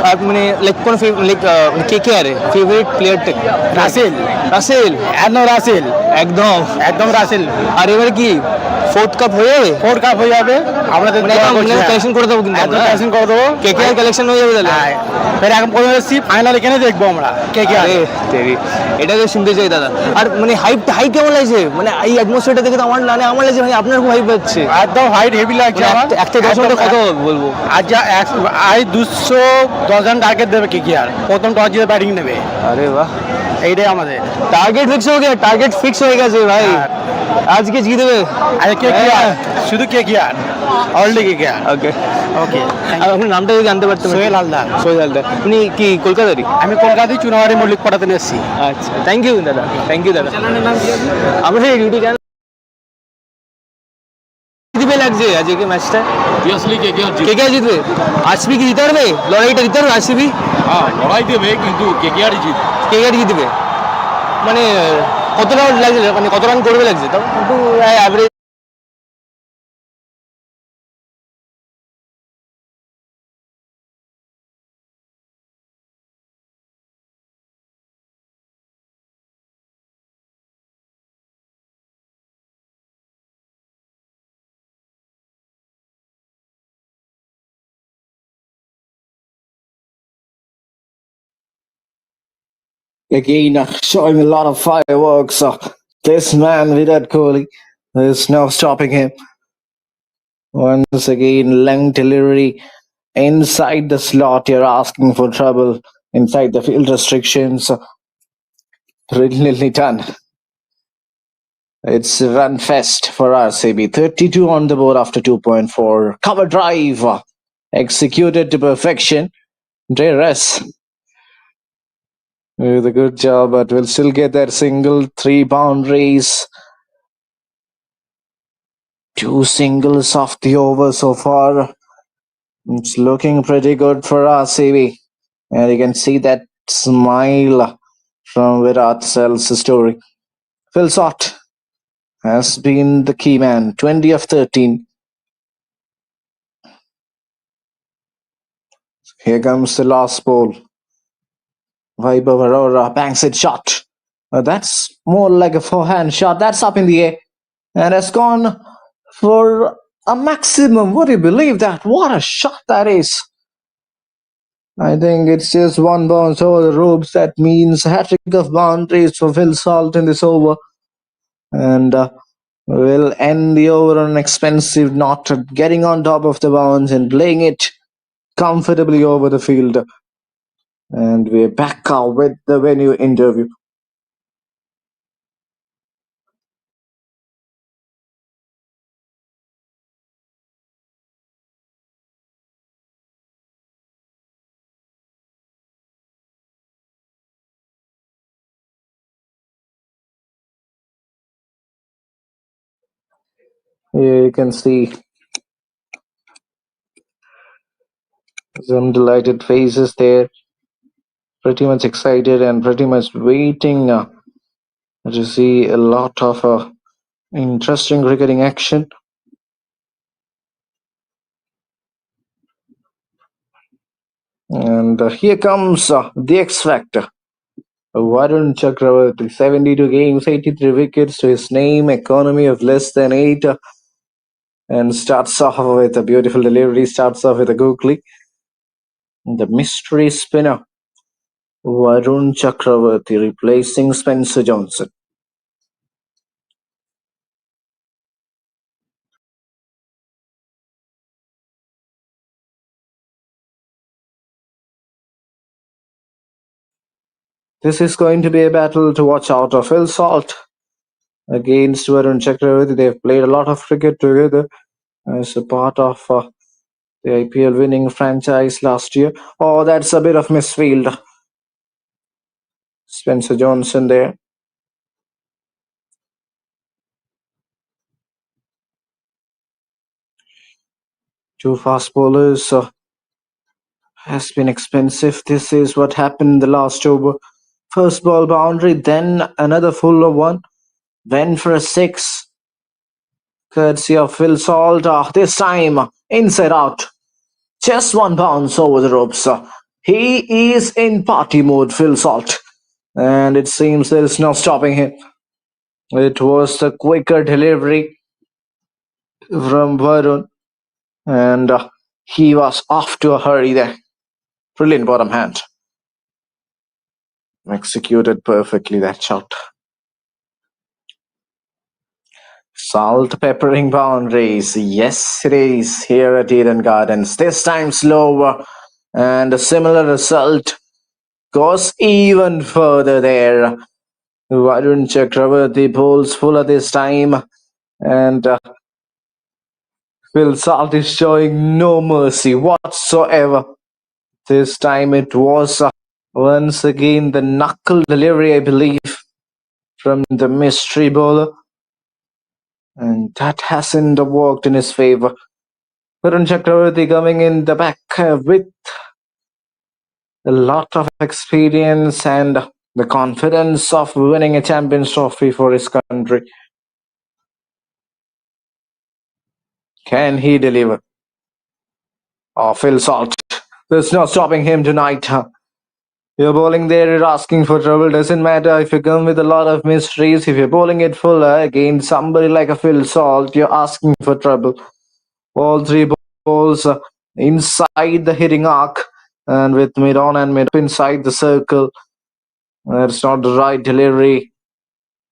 আর মানে লাইক কোন লাইক কেকেআরে ফেভারিট প্লেয়ারটা? রাসেল। রাসেল একদম রাসেল। আর এবারে কি ফোর্থ কাপ হয়ে যাবে? ফোর্থ কাপ হয়ে যাবে, আমাদের কালেকশন করে দেবো, কিন্তু কালেকশন করে দেবো। কেকেআর কালেকশন হয়ে যাবে তাহলে। ফের এখন পর্যন্ত এসেছি, ফাইনাল এখানে দেখবো আমরা কেকেআর। এটাকে শুনতে চাই দাদা। আর মানে হাইপ কেমন লাগছে? মানে এই অ্যাটমসফিয়ারটা দেখে তো আমার লাগছে ভাই, আপনার খুব হাইপ হচ্ছে। একদম হাইট হেভি লাগছে আমার। একটা 10 কত বলবো? আজ 210 রান টার্গেট দেবে কেকেআর, প্রথম টস জিতে ব্যাটিং নেবে। আরে বাহ, এইটাই আমাদের টার্গেট ফিক্স হয়ে গেছে ভাই। আজকে জিতবে কেকেআর, শুধু কেকেআর, অলরেডি কেকেআর। ওকে। ওকে, আপনার নামটা যদি জানতে পারতাম? সোহেল হালদার। আপনি কি কলকাতারই? আমি কলকাতায় চুনাবাড়ি মল্লিক পাড়াতে এসেছি। আচ্ছা, থ্যাংক ইউ দাদা, থ্যাংক ইউ দাদা। আমরা সেই ডিউটি চ্যানেল জিতবে লাগছে আজকে ম্যাচটা। কেকেআর জিতবে। আরসিবি কি জিতে পারবে? লড়াইটা জিতে পারবে আরসিবি? হ্যাঁ, লড়াই দেবে, কিন্তু কেকেআর জিতবে। মানে কত রান লাগছে, মানে কত রান করবে লাগছে? তাও একটু average. Again, showing a lot of fireworks. This man, Virat Kohli, there's no stopping him. Once again, long delivery inside the slot. You're asking for trouble inside the field restrictions. Brilliantly done. It's a run fest for RCB. 32 on the board after 2.4. Cover drive executed to perfection. DRS with a good job, but will still get that single. 3 boundaries. 2 singles off the over so far. It's looking pretty good for RCB. And you can see that smile from Virat Sales' story. Phil Salt has been the key man. 20 of 13. Here comes the last ball. Vaibhav Arora banks it shot. That's more like a forehand shot. That's up in the air. And has gone for a maximum. Would you believe that? What a shot that is. I think it's just one bounce over the ropes. That means a hat-trick of boundaries for Phil Salt in this over. And will end the over on an expensive knot, getting on top of the bounce and playing it comfortably over the field. And we're back with the venue interview. Here you can see some delighted faces there. Pretty much excited and pretty much waiting to see a lot of interesting cricketing action. And here comes the X Factor. Varun Chakravarti, 72 games, 83 wickets to his name, economy of less than 8. And starts off with a beautiful delivery, starts off with a googly. The mystery spinner, Varun Chakravarti, replacing Spencer Johnson. This is going to be a battle to watch out of. Phil Salt against Varun Chakravarti. They've played a lot of cricket together as a part of the IPL winning franchise last year. Oh, that's a bit of misfield. Spencer Johnson there. Two fast bowlers has been expensive. This is what happened in the last over. First ball boundary, then another full one. Went for a 6. Courtesy of Phil Salt. This time, inside out. Just one bounce over the ropes. He is in party mode, Phil Salt. And it seems there is no stopping him. It was the quicker delivery from Varun. And he was off to a hurry there. Brilliant bottom hand. Executed perfectly that shot. Salt peppering boundaries. Yes, it is here at Eden Gardens. This time slower. And a similar result goes even further there. Varun Chakravarti bowls fuller this time. And Phil Salt is showing no mercy whatsoever. This time it was once again the knuckle delivery, I believe, from the mystery bowler. And that hasn't worked in his favor. Varun Chakravarti coming in the back with a lot of experience and the confidence of winning a Champions Trophy for his country. Can he deliver? Oh, Phil Salt. There's no stopping him tonight. You're bowling there, you're asking for trouble. Doesn't matter if you come with a lot of mysteries. If you're bowling it fuller against somebody like a Phil Salt, you're asking for trouble. All 3 balls inside the hitting arc and with mid on and mid inside the circle. That's not the right delivery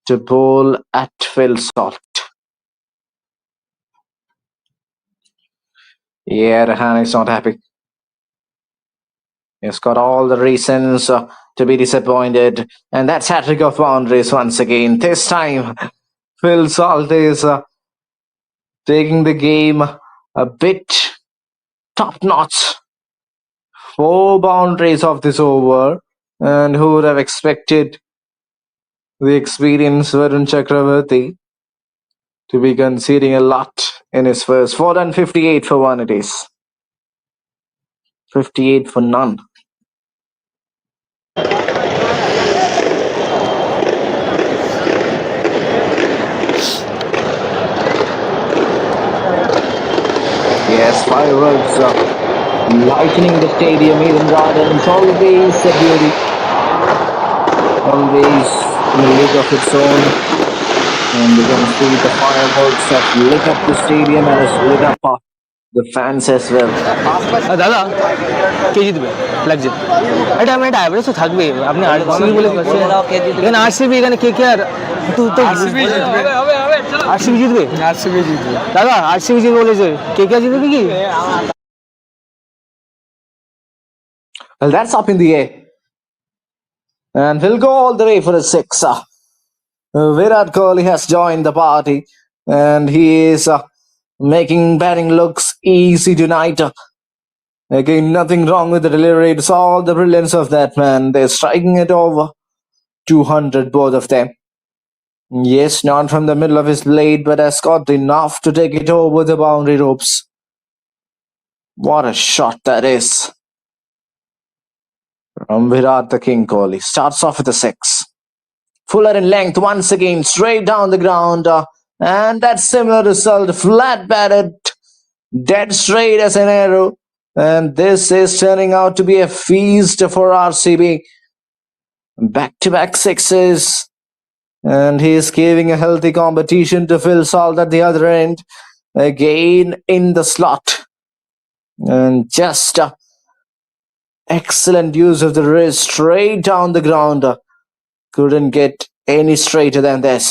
to bowl at Phil Salt. Yeah, Rahane is not happy. He's got all the reasons to be disappointed. And that's hat-trick of boundaries once again. This time, Phil Salt is taking the game a bit top notch. 4 boundaries of this over, and who would have expected the experienced Varun Chakravarti to be conceding a lot in his first. 458 for 1 it is. 58 for none. Yes, fireworks lightening the stadium, Eden Gardens, always a beauty. Always in a league of its own. And you can see the fireworks have lit up the stadium and has lit up the fans as well. দাদা কে জিতবে লাগছে? এটা আমি একটা average তো থাকবে, আপনি RCB বলে এখানে আরসিবি, এখানে KKR তো আরসিবি জিতবে। আরসিবি জিতবে? আরসিবি জিতবে দাদা, আরসিবি জিতবে বলেছে। KKR জিতবে কি? Well, that's up in the air. And we'll go all the way for a 6. Virat Kohli has joined the party and he is making batting looks easy tonight. Again, nothing wrong with the delivery. It's all the brilliance of that man. They're striking it over 200, both of them. Yes, not from the middle of his blade, but has got enough to take it over the boundary ropes. What a shot that is. From Virat the King Kohli. Starts off with a 6. Fuller in length once again, straight down the ground. And that similar result, flat batted, dead straight as an arrow. And this is turning out to be a feast for RCB. Back-to-back 6s. And he is giving a healthy competition to Phil Salt at the other end. Again in the slot. And just excellent use of the wrist, straight down the ground. Couldn't get any straighter than this.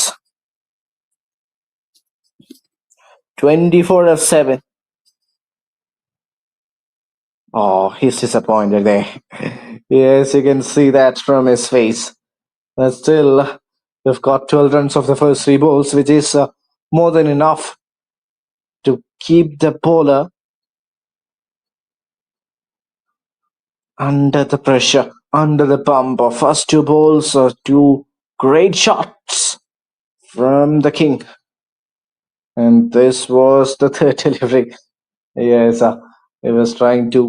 24 of 7. Oh, he's disappointed there. Yes, you can see that from his face. But still, we've got 12 runs of the first 3 balls, which is more than enough to keep the bowler under the pressure, under the pump. First 2 balls are 2 great shots from the King. And this was the third delivery. Yes, he was trying to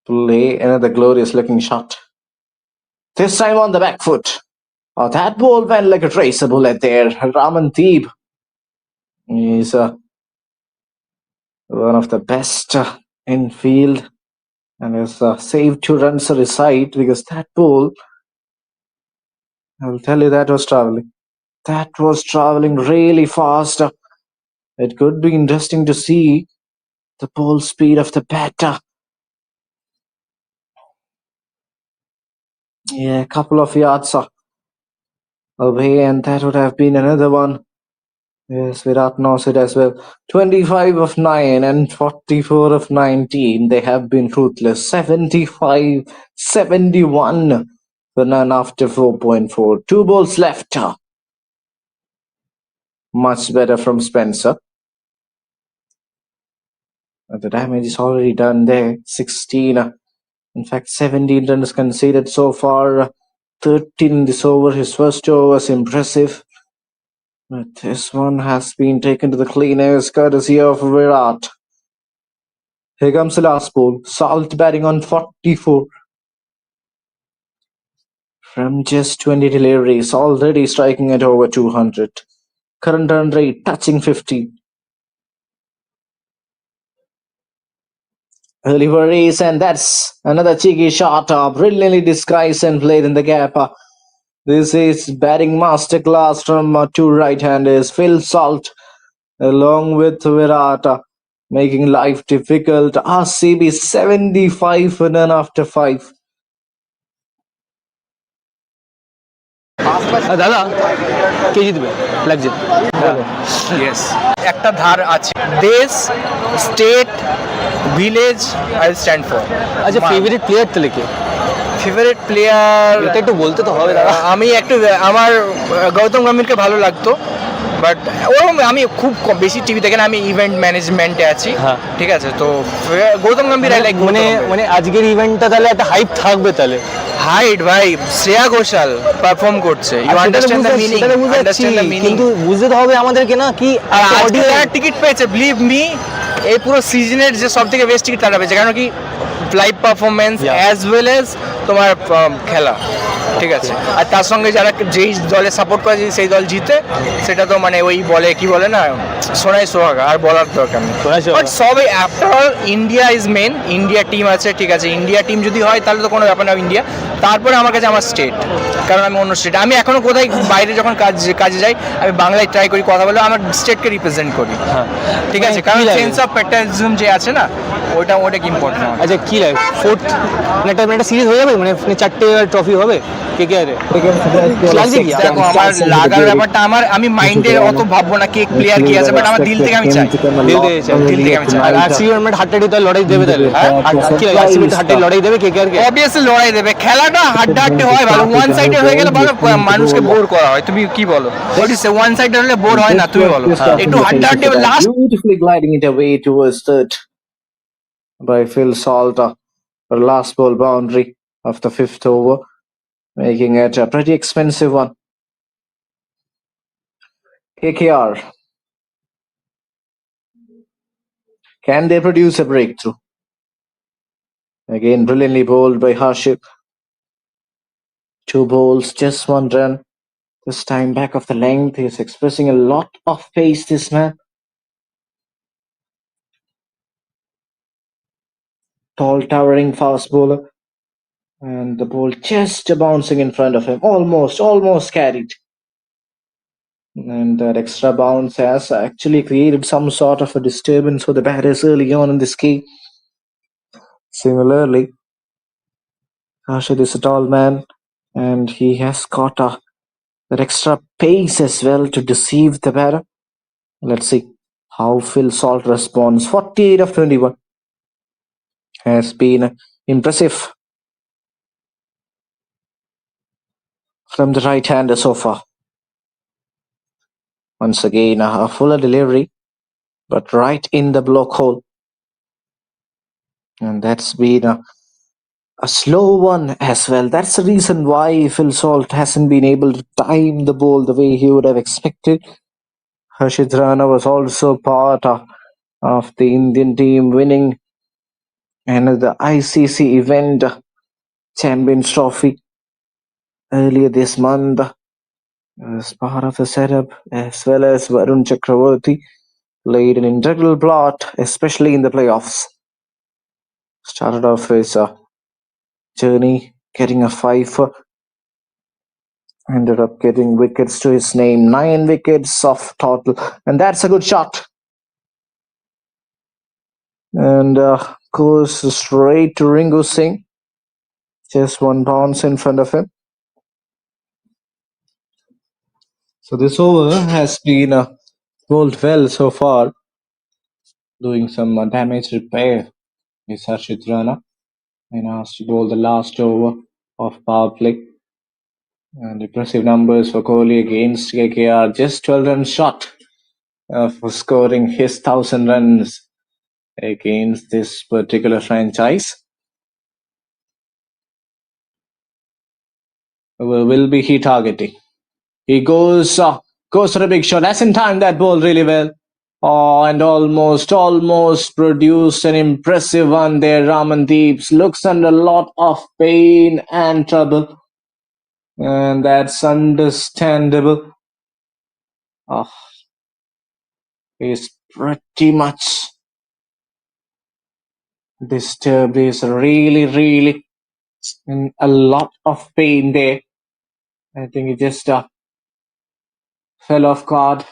play another glorious looking shot. This time on the back foot. That ball went like a tracer bullet there. Ramandeep is one of the best in field. And has saved 2 runs on his side, because that ball, I'll tell you, that was traveling. That was traveling really fast. It could be interesting to see the ball speed of the batter. Yeah, a couple of yards away, and that would have been another one. Yes, Virat knows it as well. 25 of 9 and 44 of 19. They have been ruthless. 75-71 for none after 4.4. 2 balls left. Much better from Spencer. The damage is already done there. 16. In fact, 17 runs conceded so far. 13 in this over. His first over was impressive. But this one has been taken to the cleaners, courtesy of Virat. Here comes the last ball. Salt batting on 44. From just 20 deliveries, already striking at over 200. Current run rate touching 50. Early worries, and that's another cheeky shot, brilliantly disguised and played in the gap. This is batting masterclass from 2 right-handers, Phil Salt along with Virat, making life difficult. RCB 75 for none after 5. দাদা কে জিতবে লাগছে? Yes, একটা ধার আছে, দেশ, state, village, I stand for. আচ্ছা, favourite player তাহলে কে? Favourite player এটা একটু বলতে তো হবে দাদা। আমি একটু আমার গৌতম গম্ভীরকে ভালো লাগতো, বাট ওরকম আমি খুব বেশি টিভি দেখে না, আমি ইভেন্ট ম্যানেজমেন্টে আছি, হ্যাঁ। ঠিক আছে। তো গৌতম গম্ভীর আই লাইক, মানে আজকের ইভেন্টটা তাহলে একটা হাইপ থাকবে তাহলে। হাইট ভাই, শ্রেয়া ঘোষাল পারফর্ম করছে, you understand the meaning, understand the meaning. কিন্তু বুঝতে তো হবে আমাদেরকে না কি আর আজকে যারা টিকিট পেয়েছে, বিলিভ মি, এই পুরো সিজনের যে সব থেকে বেস্ট টিকিট তারা পেয়েছে, কারণ কি live performance as well as তোমার খেলা, ঠিক আছে। আর তার সঙ্গে যারা যেই দলে সাপোর্ট করে, যদি সেই দল জিতে, সেটা তো মানে ওই বলে কি বলে না, সোনাই সোহাগা, আর বলার দরকার নেই। বাট সবে after all India is main, India team আছে, ঠিক আছে। ইন্ডিয়া টিম যদি হয় তাহলে তো কোনো ব্যাপার না, ইন্ডিয়া। তারপরে আমার কাছে আমার স্টেট, কারণ আমি অন্য স্টেট, আমি এখনো কোথায় বাইরে যখন কাজে যাই, আমি বাংলায় ট্রাই করি কথা বলে, আমার স্টেটকে রিপ্রেজেন্ট করি, ঠিক আছে। কারণ সেন্স অফ প্যাট্রিয়টিজম যে আছে না, ওটা কি ইম্পর্টেন্ট। আচ্ছা কি লাগে ফোর্থ মানে একটা সিরিজ হয়ে যাবে, মানে 4টে ট্রফি হবে KKR এ? লাগছে কি? দেখো আমার লাগার ব্যাপারটা, আমি মাইন্ডে অত ভাববো না কে প্লেয়ার কি আছে, বাট আমার দিল থেকে আমি চাই, দিল থেকে আমি চাই। আর RCB হাড্ডাহাড্ডি তো লড়াই দেবে তাহলে, হ্যাঁ কি লাগে RCB হাড্ডাহাড্ডি লড়াই দেবে KKR কে? অবভিয়াসলি লড়াই দেবে, খেলাটা হাড্ডাহাড্ডি হয় ভালো, ওয়ান সাইডেড হয়ে গেলে ভালো, মানুষকে বোর করা হয়। তুমি কি বলো, ওয়ান সাইডেড হলে বোর হয় না, তুমি বলো। একটু হাড্ডাহাড্ডি last. Beautifully gliding it away towards third by Phil Salt, for last ball boundary of the fifth over, making it a pretty expensive one. KKR, can they produce a breakthrough? Again, brilliantly bowled by Harship. 2 balls, just 1 run. This time back of the length. He's expressing a lot of pace, this man. Tall, towering fast bowler. And the ball just bouncing in front of him. Almost carried. And that extra bounce has actually created some sort of a disturbance for the batters early on in this game. Similarly, Rashid is a tall man, and he has got that extra pace as well to deceive the batter. Let's see how Phil Salt responds. 48 of 21 has been impressive from the right-hander so far. Once again, a fuller delivery, but right in the block hole. And that's been a slow one as well. That's the reason why Phil Salt hasn't been able to time the ball the way he would have expected. Harshit Rana was also part of the Indian team winning another ICC event, Champions Trophy, earlier this month, as part of the setup, as well as Varun Chakravarti played an integral part, especially in the playoffs. Started off his journey getting a 5, ended up getting wickets to his name, 9 wickets of total, and that's a good shot. And goes straight to Ringu Singh, just 1 bounce in front of him. So this over has been bowled well so far, doing some damage repair is Harshit Rana, and has to bowl the last over of power play. And impressive numbers for Kohli against KKR, just 12 runs short for scoring his 1,000 runs against this particular franchise. Will be he targeting? He goes for a big shot. That's in time, that ball really well. Oh, and almost produced an impressive one there. Ramandeep looks under a lot of pain and trouble, and that's understandable. Oh, he's pretty much disturbed. He's really in a lot of pain there. I think he just fell off guard.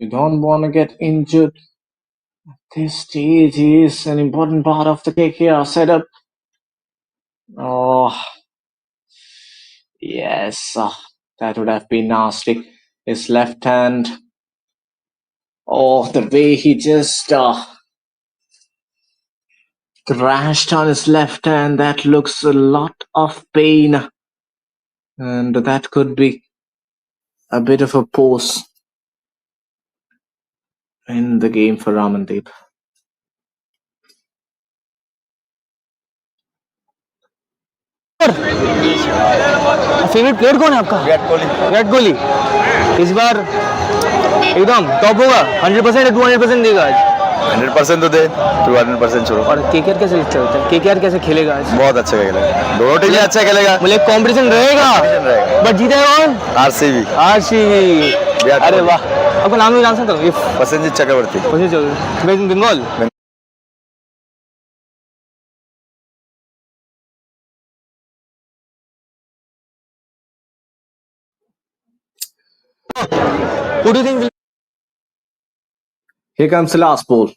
You don't want to get injured at this stage. He is an important part of the KKR setup. Oh, yes, that would have been nasty. His left hand. Oh, the way he just crashed on his left hand. That looks a lot of pain. and that could be a bit of a pause in the game for Ramandeep. Favourite player कौन है आपका? विराट कोहली इस बार एकदम top होगा 100% या 200% देगा आज? 100% तो दे, 200% छोड़ो। और केकेआर कैसे लगता है? केकेआर कैसे खेलेगा आज? बहुत अच्छा खेलेगा, दोनों टीम अच्छा खेलेगा। बोले कंपटीशन रहेगा, बट जीतेगा कौन? आरसीबी। आरसीबी, अरे वाह। आपका नाम भी जान सकता हूँ? प्रसेनजीत चक्रवर्ती, Bengal. Who do you think will... Here comes the last ball.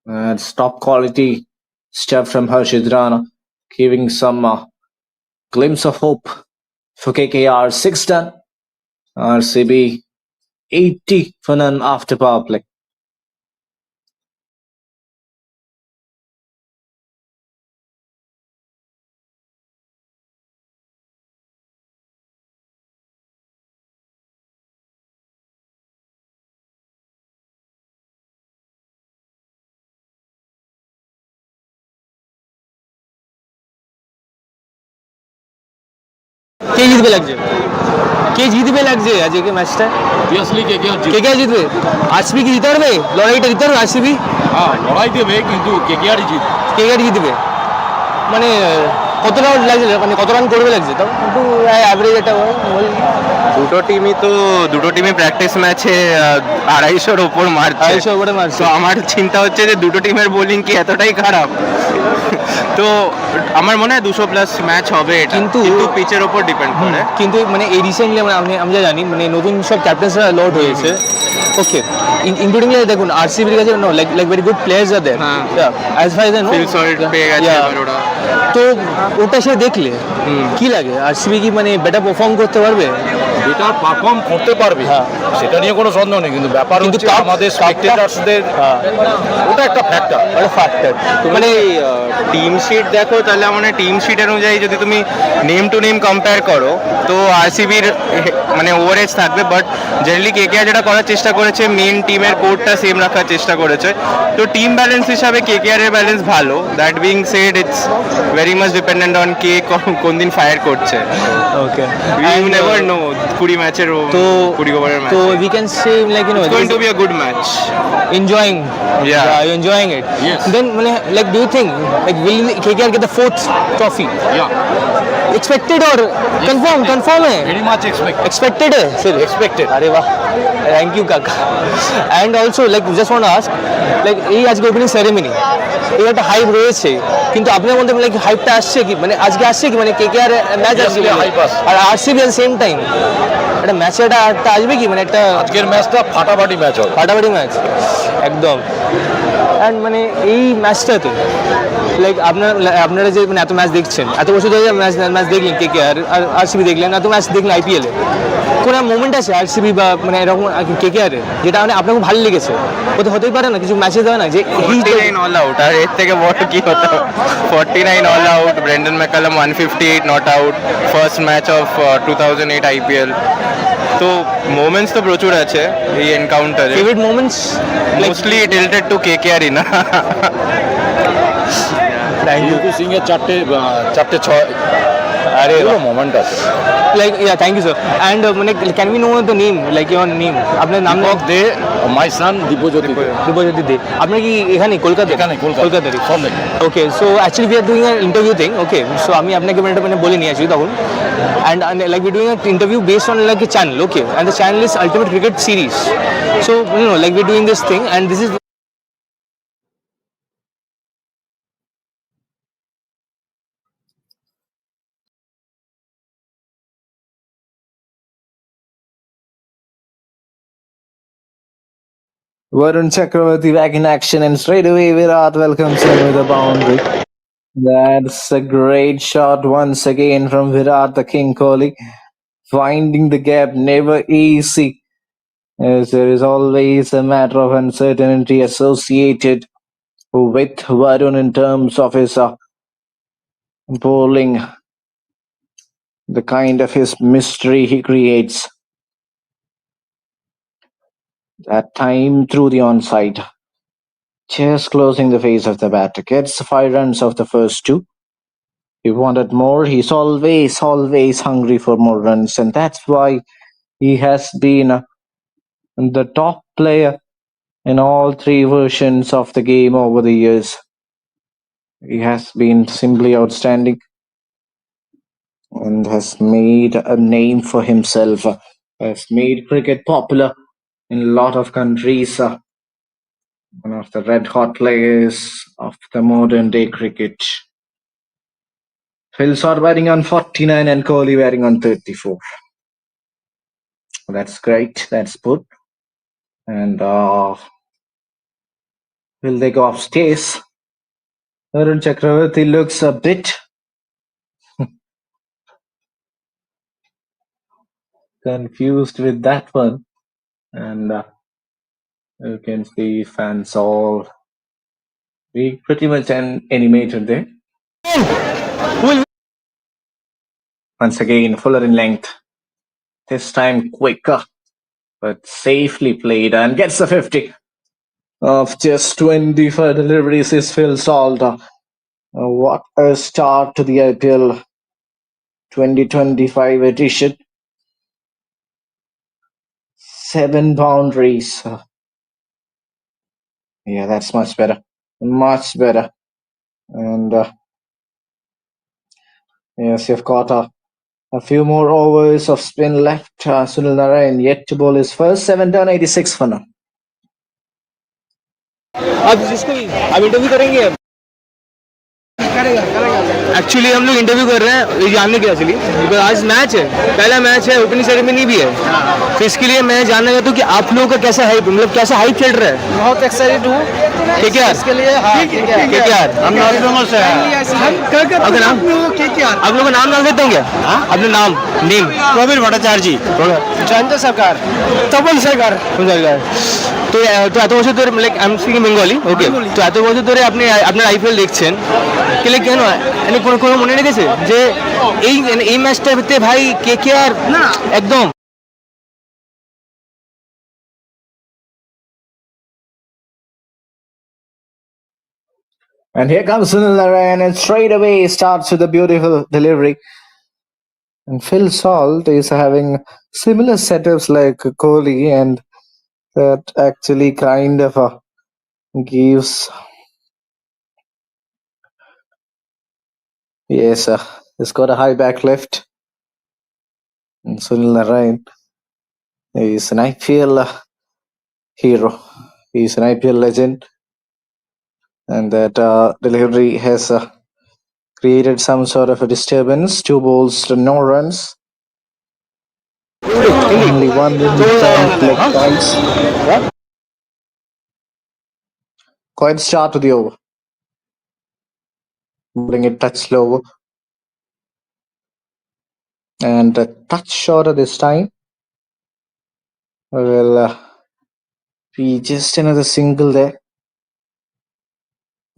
And top quality stuff from Harshit Rana, giving some glimpse of hope for KKR. 6 done. RCB 80 for none after power play. কে জিতবে লাগছে? কে জিতবে লাগছে আজকে ম্যাচটা? Obviously কে জিতবে? RCB কি জিতে পারবে? লড়াইটা জিতে পারবে আরসিবি? হ্যাঁ, লড়াই দেবে, কিন্তু কেকেআরই জিতবে। কেকেআর জিতবে মানে কত রান লাগছে, মানে কত রান করবে লাগছে? তাও একটু অ্যাভারেজ একটা দুটো টিমই প্র্যাকটিস ম্যাচে 250-র উপর মারছে। 250 উপরে মারছে। তো আমার চিন্তা হচ্ছে যে দুটো টিমের বোলিং কি এতটাই খারাপ? তো আমার মনে হয় 200+ ম্যাচ হবে এটা, কিন্তু পিচের ওপর ডিপেন্ড করে। কিন্তু মানে এই রিসেন্টলি আমি যা জানি মানে নতুন সব ক্যাপ্টেন্সরা লর্ড হয়েছে, ওকে, ইনক্লুডিং দেখুন আরসিবির কাছে no like very good players are there, as far as I know Phil Salt পেয়ে গেছে এবার ওরা। তো ওটা সে দেখলে কি লাগে আরসিবি কি মানে বেটার পারফর্ম করতে পারবে? এটা পারফর্ম করতে পারবে, সেটা নিয়ে কোনো সন্দেহ নেই, কিন্তু ব্যাপার হচ্ছে আমাদের স্পেক্টেটার্সদের ওটা একটা ফ্যাক্টর। মানে টিম শিট দেখো, তাহলে মানে টিম শিট অনুযায়ী যদি তুমি নেম টু নেম কম্পেয়ার করো তো আরসিবির মানে ওভারেজ থাকবে, বাট জেনারেলি কেকেআর যেটা করার চেষ্টা করেছে মেন টিমের কোরটা সেম রাখার চেষ্টা করেছে। তো টিম ব্যালেন্স হিসাবে কেকেআর এর ব্যালেন্স ভালো। That being said it's very much dependent on কে কোন দিন ফায়ার করছে। ওকে, ইউ নেভার নো 20 ম্যাচের তো 20 ওভারের ম্যাচ। তো we can say like you know it's going to be a good match. Enjoying, you enjoying it. Yes. Then, like, do you think like will KKR get the 4th trophy? Yeah, Expected or confirm है? very much Expected है sir. expected. अरे वाह, thank you काका. And also like just want to ask, like এই আজকে opening ceremony এই একটা hype রয়েছে, কিন্তু আপনার মধ্যে লাইক হাইপটা আসছে কি মানে আজকে আসছে কি মানে KKR ম্যাচ আসছে আর আরসিবি এট সেম টাইম একটা ম্যাচে একটা আসবে কি মানে একটা আজকের ম্যাচটা ফাটাফাটি ম্যাচ হবে, ফাটাফাটি ম্যাচ একদম। অ্যান্ড মানে এই ম্যাচটাতে লাইক আপনারা যে মানে এত ম্যাচ দেখছেন, এত বছর ধরে ম্যাচ দেখলেন KKR আর আরসিবি দেখলেন, এত ম্যাচ দেখলেন আইপিএলে, কোনো মোমেন্ট আছে আরসিবি বা মানে এরকম KKR এর যেটা মানে আপনার খুব ভালো লেগেছে? হতেই পারে না কিছু ম্যাচে দেওয়া না যে 49 অল আউট, আর এর থেকে বড় কি হতো? 49 all out, Brendon McCullum 158 not out, first match of 2008 IPL. তো মোমেন্টস তো প্রচুর আছে এই এনকাউন্টারে। Favourite moments mostly tilted to কেকেআরই না। থ্যাংক ইউ সিং এর চারটে ছয় আরে মোমেন্ট আছে। Like thank you sir. And মানে can we know the name like your name, আপনার নাম? দে মাই সান দীপজ্যোতি দে। আপনার কি এখানে কলকাতা? কলকাতারই। Okay, so actually we are doing an interview thing. Okay, so আমি আপনাকে মানে বলে নিয়ে আসি তখন, and like we doing an interview based on like a channel. Okay, and the channel is ultimate cricket series. So you know like we doing this thing and this is Varun Chakravarti back in action, and straight away Virat welcomes him with a boundary. That's a great shot once again from Virat, the King Kohli. Finding the gap never easy, as there is always a matter of uncertainty associated with Varun in terms of his bowling the kind of his mystery he creates. That time through the onside. Just closing the face of the batter. Gets 5 runs off the first 2. He wanted more. He's always hungry for more runs. And that's why he has been the top player in all 3 versions of the game over the years. He has been simply outstanding and has made a name for himself. Has made cricket popular in a lot of countries. One of the red hot players of the modern day cricket. Phil Salt batting on 49 and Kohli batting on 34. That's great. That's good. And will they go upstairs? Arun Chakravarti looks a bit confused with that one. And you can see fans all being pretty much animated there. Once again, Fuller in length. This time quicker, but safely played and gets the 50. Of just 24 deliveries is Phil Salt. What a start to the IPL 2025 edition. 7 boundaries. Yeah, that's much better. Much better. And yes, you've got a few more overs of spin left. Sunil Narayan yet to bowl his first. 7 done, 86 for now. अब जिसको अब interview करेंगे actually हम लोग interview कर रहे हैं ये जानने के लिए बिकॉज आज मैच है, पहला मैच है, ओपनिंग सेरेमनी भी है, तो इसके लिए मैं जानना चाहता हूँ कि आप लोगों का कैसा हाइप, मतलब कैसा हाइप चल रहा है। बहुत एक्साइटेड हूँ KKR इसके लिए। KKR हम नॉर्थ बेंगल से हैं। आपका नाम, आप लोगों का नाम जान सकते हैं क्या? अपने नाम, नेम? प्रवीण भट्टाचार्य जी। जयंत सरकार, तपन सरकार। তো এত বছর ধরে like I am speaking Bengali, okay, তো এত বছর ধরে আপনি আপনার আইপিএল দেখছেন, কেলে কেন মানে কোনো মনে রেখেছে যে এই ম্যাচটাতে ভাই KKR না একদম And here comes Sunil Narayan and straight away starts with a beautiful delivery. And Phil Salt is having similar setups like Kohli, and that actually kind of gives. Yes, he's got a high back lift. And Sunil Narayan is an IPL hero. He's an IPL legend. And that delivery has created some sort of a disturbance. 2 balls to no runs. Only 1 leg points. Quite start to the over. Bring it touch slow. And a touch shorter this time. Will be just another single there.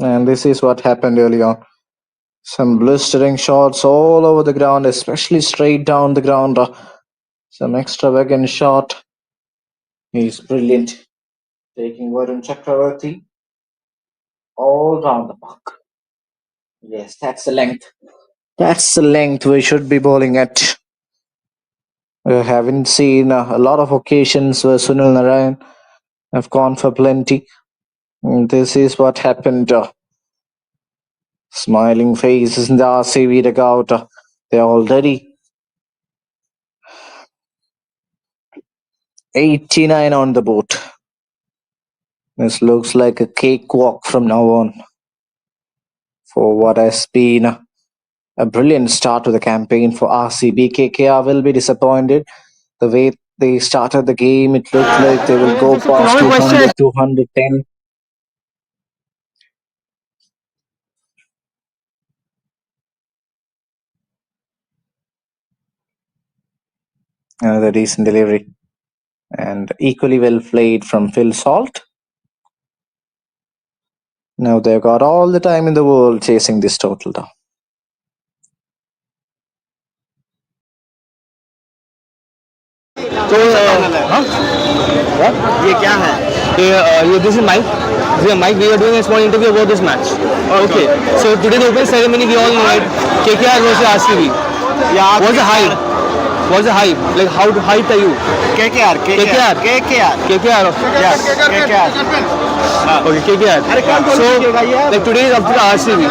And this is what happened early on. Some blistering shots all over the ground, especially straight down the ground. Some extravagant shot. He's brilliant. Taking Varun Chakravarti all round the park. Yes, that's the length. That's the length we should be bowling at. We haven't seen a lot of occasions where Sunil Narayan have gone for plenty. And this is what happened. Smiling faces in the RCB dugout. They're already 89 on the boat. This looks like a cakewalk from now on for what has been a brilliant start to the campaign for RCB. KKR will be disappointed. The way they started the game, it looked like they will go past 200, 210. Another decent delivery. And equally well played from Phil Salt. Now they've got all the time in the world chasing this total down. तो ये क्या है? this is Mike. We are doing a small interview about this match. Okay. So today the opening ceremony, we all know it. KKR versus RCB. Yeah, What's the hype? What's the hype? Like how hyped are you? KKR. KKR. KKR. Yes, KKR. Okay, KKR. So like today is up to the RCB.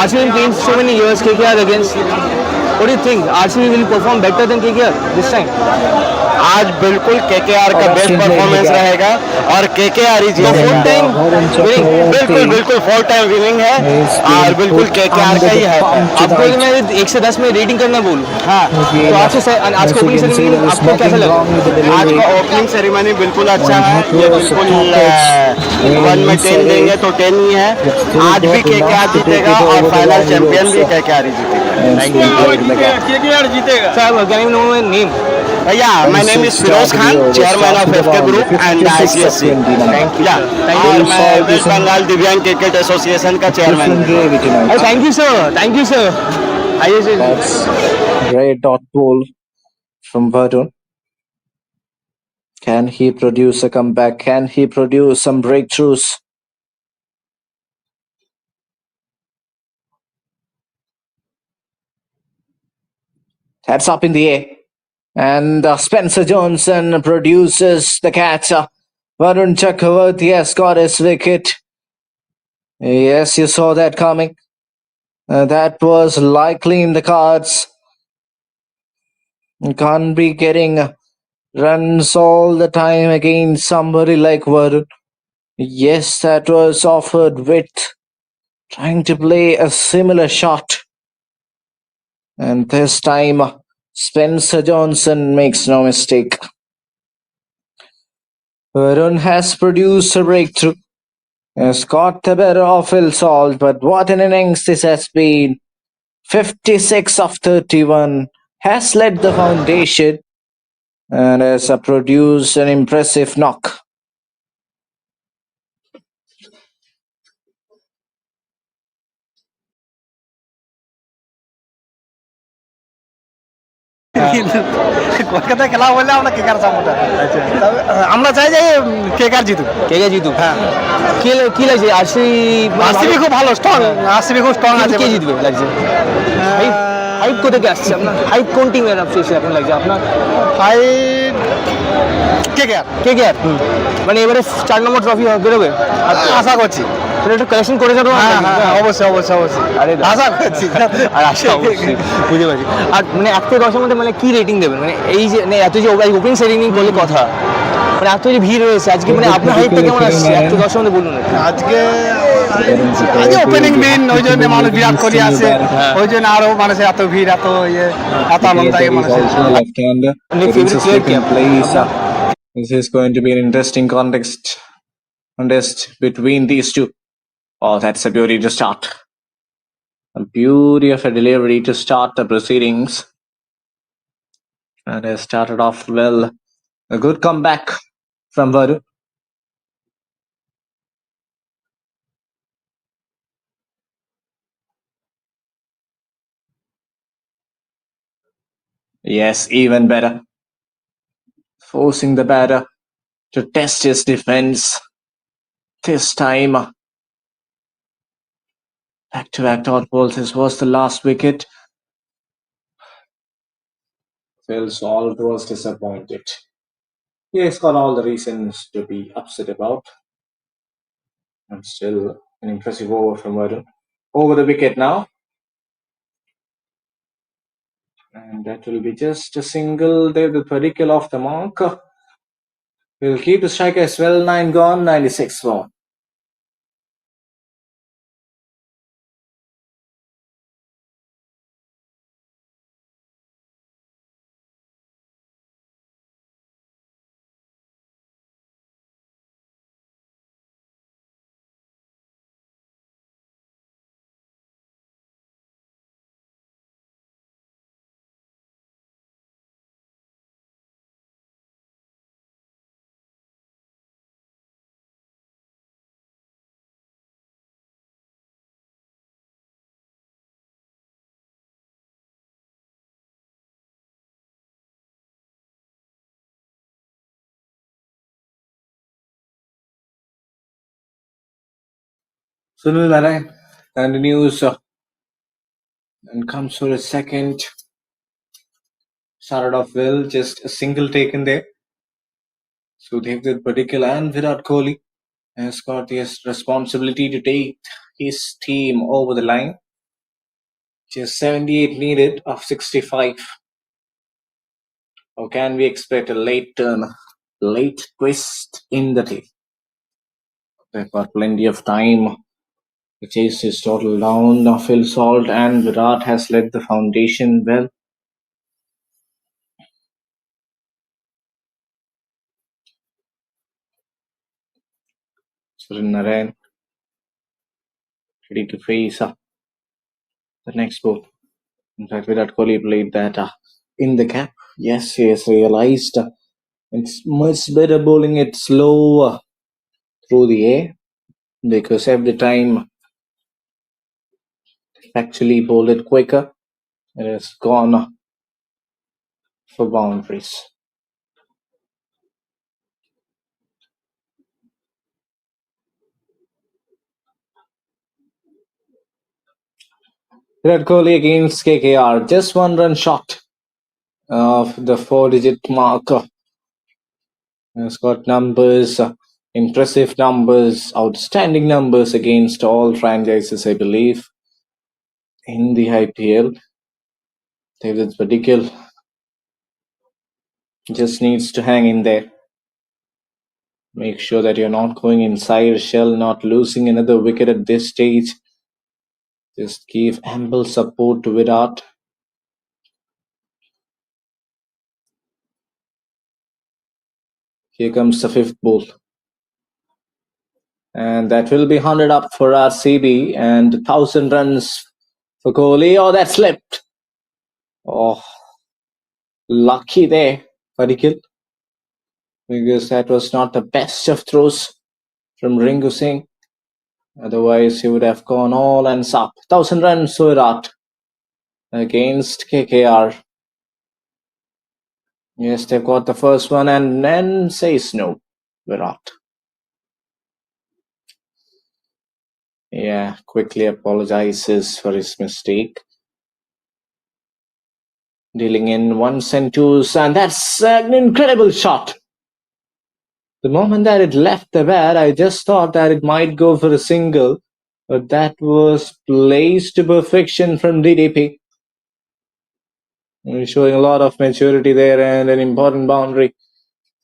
RCB has been so many years. KKR against. What do you think? RCB will perform better than KKR this time? आज बिल्कुल KKR का best performance रहेगा और KKR ही जीतेगा। बिल्कुल full time winning है और बिल्कुल केकेआर का ही है। आपको यदि मैं 1 से 10 में रेटिंग करना बोलूं, हाँ, तो आज का ओपनिंग सेरेमनी आपको कैसा लगा? आज का ओपनिंग सेरेमनी बिल्कुल अच्छा है। ये बिल्कुल 1 में 10 देंगे तो 10 ही है। आज भी केकेआर जीतेगा और फाइनल चैंपियन भी केकेआर ही जीतेगा। केकेआर जीतेगा। Sir, can you know my name? Yeah, my name is Firoz Khan, chairman of FK Group and ICSC. और मैं वेस्ट बंगाल दिव्यांग क्रिकेट एसोसिएशन का चेयरमैन हूँ। Thank you, sir. Thank you, sir. That's great dot ball from Varun. Can he produce a comeback? Can he produce some breakthroughs? That's up in the air. And Spencer Johnson produces the catch. Varun Chakravarti has got his wicket. Yes, you saw that coming. That was likely in the cards. You can't be getting runs all the time against somebody like Varun. Yes, that was offered with trying to play a similar shot. And this time, Spencer Johnson makes no mistake. Varun has produced a breakthrough. Has got the better of Phil Salt, but what an innings this has been. 56 of 31 has led the foundation and has produced an impressive knock. কলকাতায় খেলা বললে আমরা কেকার supporter. তবে আমরা চাই যে কেকার জিতুক। KKR জিতুক। হ্যাঁ। কি লাগছে আরসিবি খুব ভালো স্ট্রং, আরসিবি খুব স্ট্রং আছে। কে জিতবে লাগছে? হাইপ কোথা থেকে আসছে আপনার? হাইপ কোন টিমের আসছে আপনার লাগছে? আপনার ফাইট কেকেআর। মানে এবারে 4 নম্বর ট্রফি বেরোবে আশা করছি। একটু কালেকশন করেছে তো? হ্যাঁ, অবশ্যই। আরে আশা করছি। আর আশা অবশ্যই বুঝতে পারছি। আর মানে 1 থেকে 10-এর মধ্যে মানে কি রেটিং দেবেন? মানে এই যে এত যে ওপেনিং সেরেমনি বলে কথা, মানে এত যে ভিড় রয়েছে আজকে, মানে আপনার হাইপটা কেমন আসছে 1 থেকে 10-এর মধ্যে বলুন। আজকে ওপেনিং দিন, ওই জন্য মানুষ বিরাট কোহলি আসে, ওই জন্য আরো মানুষের এত ভিড়, এত আনন্দ লাগে মানুষের। Left-hander. This is going to be an interesting contest between these two. Oh, that's a beauty to start. A beauty of a delivery to start the proceedings. And has started off well. A good comeback from Varun. Yes, even better. Forcing the batter to test his defense. This time, back-to-back dot balls. This was the last wicket. Phil Salt was disappointed. He's got all the reasons to be upset about. And still an impressive over from Varun. Over the wicket now. And that will be just a single there with Padikkal off the mark. We'll keep the strike as well. 9 gone, 96 more. Sunil Narayan continues and comes for a second. Started off well, just a single taken there. So Devdutt Padikkal and Virat Kohli has got his responsibility to take his team over the line. Just 78 needed of 65. Or can we expect a late turn, late twist in the tail? They've got plenty of time to chase his total down. Now Phil Salt and Virat has led the foundation well. Sunil Narayan ready to face the next ball. In fact, Virat Kohli played that in the gap. Yes, he has realized it's much better bowling it slow through the air, because every time actually bowl it quicker, it has gone for boundaries. Virat Kohli against KKR, just 1 run short of the 4-digit mark. Has got numbers, impressive numbers, outstanding numbers against all franchises, I believe, in the IPL. Devdutt Padikkal just needs to hang in there. Make sure that you're not going inside a shell, not losing another wicket at this stage. Just give ample support to Virat. Here comes the 5th ball. And that will be 100 up for RCB and 1,000 runs for Kohli. Oh, that slipped. Oh, lucky there, Padikkal, because that was not the best of throws from Ringu Singh. Otherwise, he would have gone all ends up. 1,000 runs for Virat against KKR. Yes, they've got the first one and then says no, Virat. Yeah, quickly apologizes for his mistake. Dealing in 1s and 2s, and that's an incredible shot. The moment that it left the bat, I just thought that it might go for a single, but that was placed to perfection from DDP. Showing a lot of maturity there and an important boundary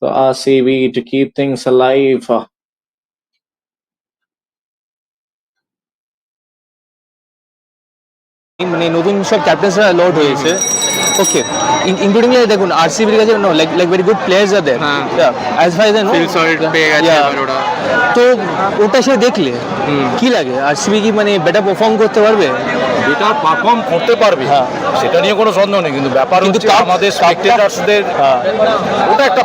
for RCB to keep things alive. মানে নতুন সব ক্যাপ্টেন্সরা Lord হয়েছে, ওকে, including দেখুন আরসিবির কাছে no like very good players are there, as far as I know Phil Salt পেয়ে গেছে এবার ওরা, তো ওটা সে দেখলে কি লাগে আরসিবি কি মানে বেটার পারফর্ম করতে পারবে? এটা পারফর্ম করতে পারবে, সেটা নিয়ে কোনো সন্দেহ নেই, কিন্তু ব্যাপার হচ্ছে আমাদের স্পেকটেটরসদের ওটা একটা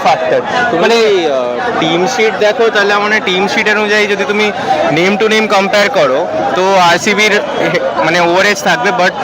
ফ্যাক্টর। মানে টিম শিট দেখো, তাহলে মানে টিম শিট অনুযায়ী যদি তুমি নেম টু নেম কম্পেয়ার করো তো আরসিবির মানে ওভারেজ থাকবে, বাট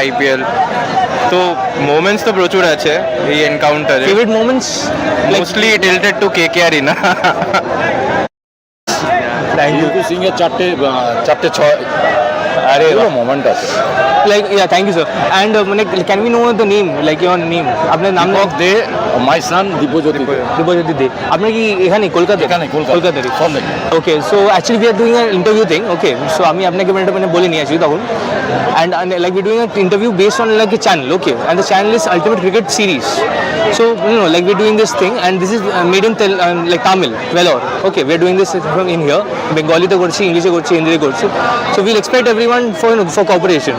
IPL তো মোমেন্টস তো প্রচুর আছে এই এনকাউন্টারে। Favourite moments mostly tilted to KKR না। রিঙ্কু সিং এর চারটে 6 अरे মোমেন্ট আছে। like yeah, thank you sir. And can we know the name, like your name? আপনার নাম দে মাই সান দিব্যজ্যোতি দে। দিব্যজ্যোতি দে। আপনার কি এখানে কলকাতা? এখানে কলকাতারই। সন্দেহ। Okay, so actually we are doing an interview thing. Okay, so আমি আপনাকে মানে বলে নিয়ে আসি তখন, and like we're doing an interview based on like a channel. Okay, and the channel is Ultimate Cricket Series. So like we're doing this thing, and this is made in like Tamil, Vellore. Okay, we're doing this from in here. Bengali te korchi, English e korchi, Hindi e korchi. So we'll expect everyone for cooperation.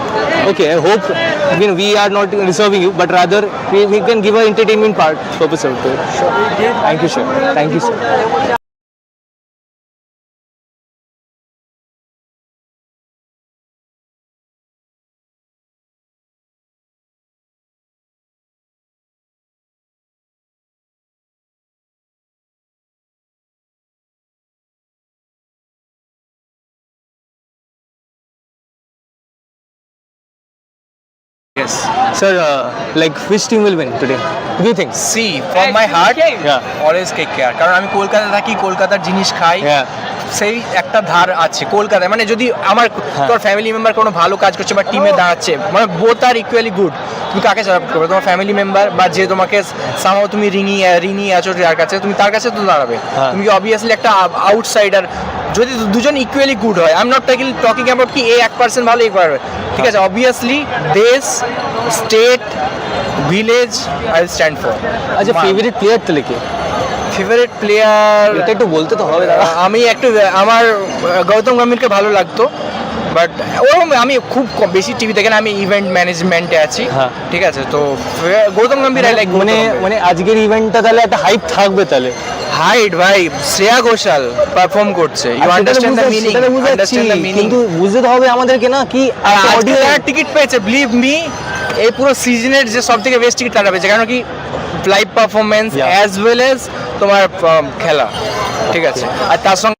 Okay, I hope we are not reserving you, but rather we can give an entertainment part purpose out there. Thank you sir. Thank you sir. Yes. Sir, like which team will win today? What do you think? See from my heart Yeah. Always KKR, কারণ আমি কলকাতা থাকি, কলকাতার জিনিস খাই, Yeah. সেই একটা ধার আছে কলকাতায়। মানে যদি আমার তোর ফ্যামিলি মেম্বার কোনো ভালো কাজ করছে বা টিমে দাঁড়াচ্ছে, মানে বোথ আর ইকুয়ালি গুড, তুমি কাকে সাপোর্ট করবে? তোমার ফ্যামিলি মেম্বার বা যে তোমাকে সামাও তুমি ঋণী আছো যার কাছে, তুমি তার কাছে তো দাঁড়াবে। তুমি অবভিয়াসলি একটা আউটসাইডার, যদি দুজন ইকুয়ালি গুড হয়, I am not talking about কি এ 1% ভালো এ পারবে, ঠিক আছে? অবভিয়াসলি দেশ, state, village I will stand for. আচ্ছা, ফেভারিট প্লেয়ার তাহলে কে? ফেভারিট প্লেয়ার এটা একটু বলতে তো হবে দাদা। আমি একটু আমার গৌতম গম্ভীরকে ভালো লাগতো, বাট ওরকম আমি খুব বেশি টিভি দেখে না, আমি ইভেন্ট ম্যানেজমেন্টে আছি, ঠিক আছে? তো গৌতম গম্ভীর আই লাইক। মানে আজকের ইভেন্টটা তাহলে একটা হাইপ থাকবে তাহলে। হাইট ভাই, শ্রেয়া ঘোষাল পারফর্ম করছে, you understand the meaning, understand the meaning. কিন্তু বুঝতে তো হবে আমাদেরকে না কি অডিয়েন্স টিকিট পেয়েছে, বিলিভ মি, এই পুরো সিজনের যে সবথেকে বেস্ট টিকিট তারা পেয়েছে, কারণ কি live performance as well as তোমার খেলা, ঠিক আছে? আর তার সঙ্গে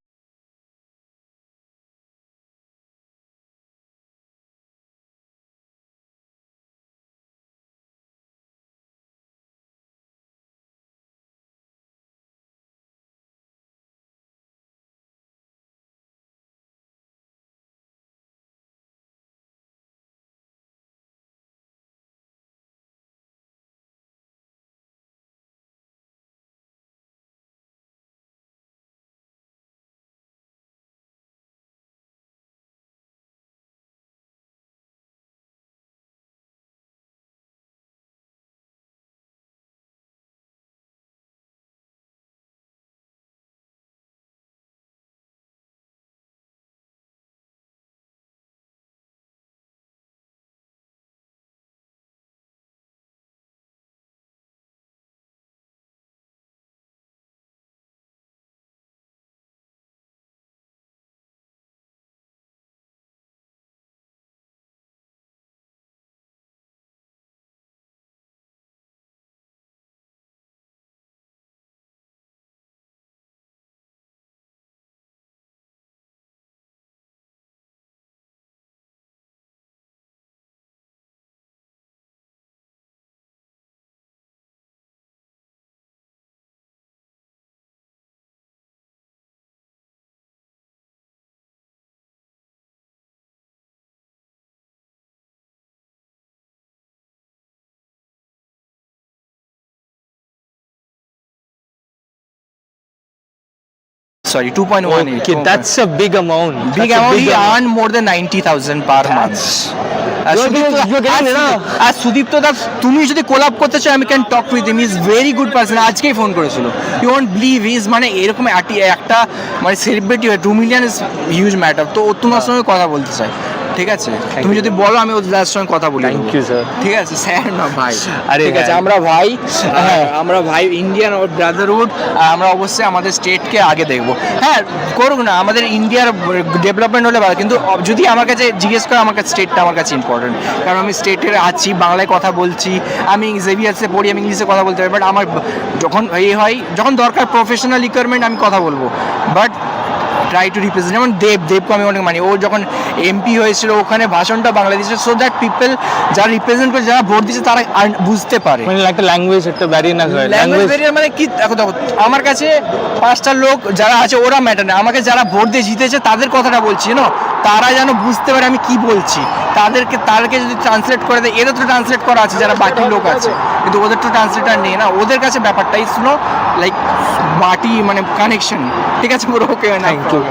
sorry 2.1. Okay, that's a big amount. Big amount. He earned more than 90,000 per month. আর সুদীপ্ত দা, তুমি যদি কোলাপ করতে চাও, আমি can talk with him, is very good person. আজকেই ফোন করেছিল, ইউ ওন্ট বিলিভ, ইজ মানে এরকম একটা মানে সেলিব্রিটি হয়, 2 মিলিয়ন ইজ হিউজ ম্যাটার। তো ও তোমার সঙ্গে কথা বলতে চাই, ঠিক আছে? তুমি যদি বলো আমি ওদের সঙ্গে কথা বলি। Thank you sir. ঠিক আছে স্যার না ভাই, আরে ঠিক আছে, আমরা ভাই, আমরা ভাই, ইন্ডিয়ান ব্রাদারহুড। আমরা অবশ্যই আমাদের স্টেটকে আগে দেখবো। হ্যাঁ করুক না, আমাদের ইন্ডিয়ার ডেভেলপমেন্ট হলে ভালো, কিন্তু যদি আমার কাছে জিজ্ঞেস করে, আমার কাছে স্টেটটা আমার কাছে ইম্পর্টেন্ট, কারণ আমি স্টেটের আছি, বাংলায় কথা বলছি, আমি জেভিয়ার্সে পড়ি, আমি ইংলিশে কথা বলতে পারি, বাট আমার যখন হয়, যখন দরকার প্রফেশনাল রিকোয়ারমেন্ট, আমি কথা বলবো, বাট ট্রাই টু রিপ্রেজেন্ট। যেমন দেবকে আমি অনেক মানি, ও যখন এমপি হয়েছিল ওখানে ভাষণটা বাংলাদেশে, সো দ্যাট পিপল যারা রিপ্রেজেন্ট করে, যারা ভোট দিচ্ছে, তারা বুঝতে পারে। মানে একটা ল্যাঙ্গুয়েজ, একটা ব্যারিয়ার না, ল্যাঙ্গুয়েজ ব্যারিয়ার মানে কি? দেখো আমার কাছে 5টা লোক যারা আছে ওরা ম্যাটার না, আমাকে যারা ভোট দিয়ে জিতেছে তাদের কথাটা বলছি, তারা যেন বুঝতে পারে আমি কি বলছি, তাদেরকে যদি ট্রান্সলেট করে দেয়, এদের তো ট্রান্সলেট করা আছে যারা বাকি লোক আছে, কিন্তু ওদের তো ট্রান্সলেটার নেই না, ওদের কাছে ব্যাপারটা শুনো লাইক মাটি মানে কানেকশন, ঠিক আছে পুরো ওকে না। Thank you.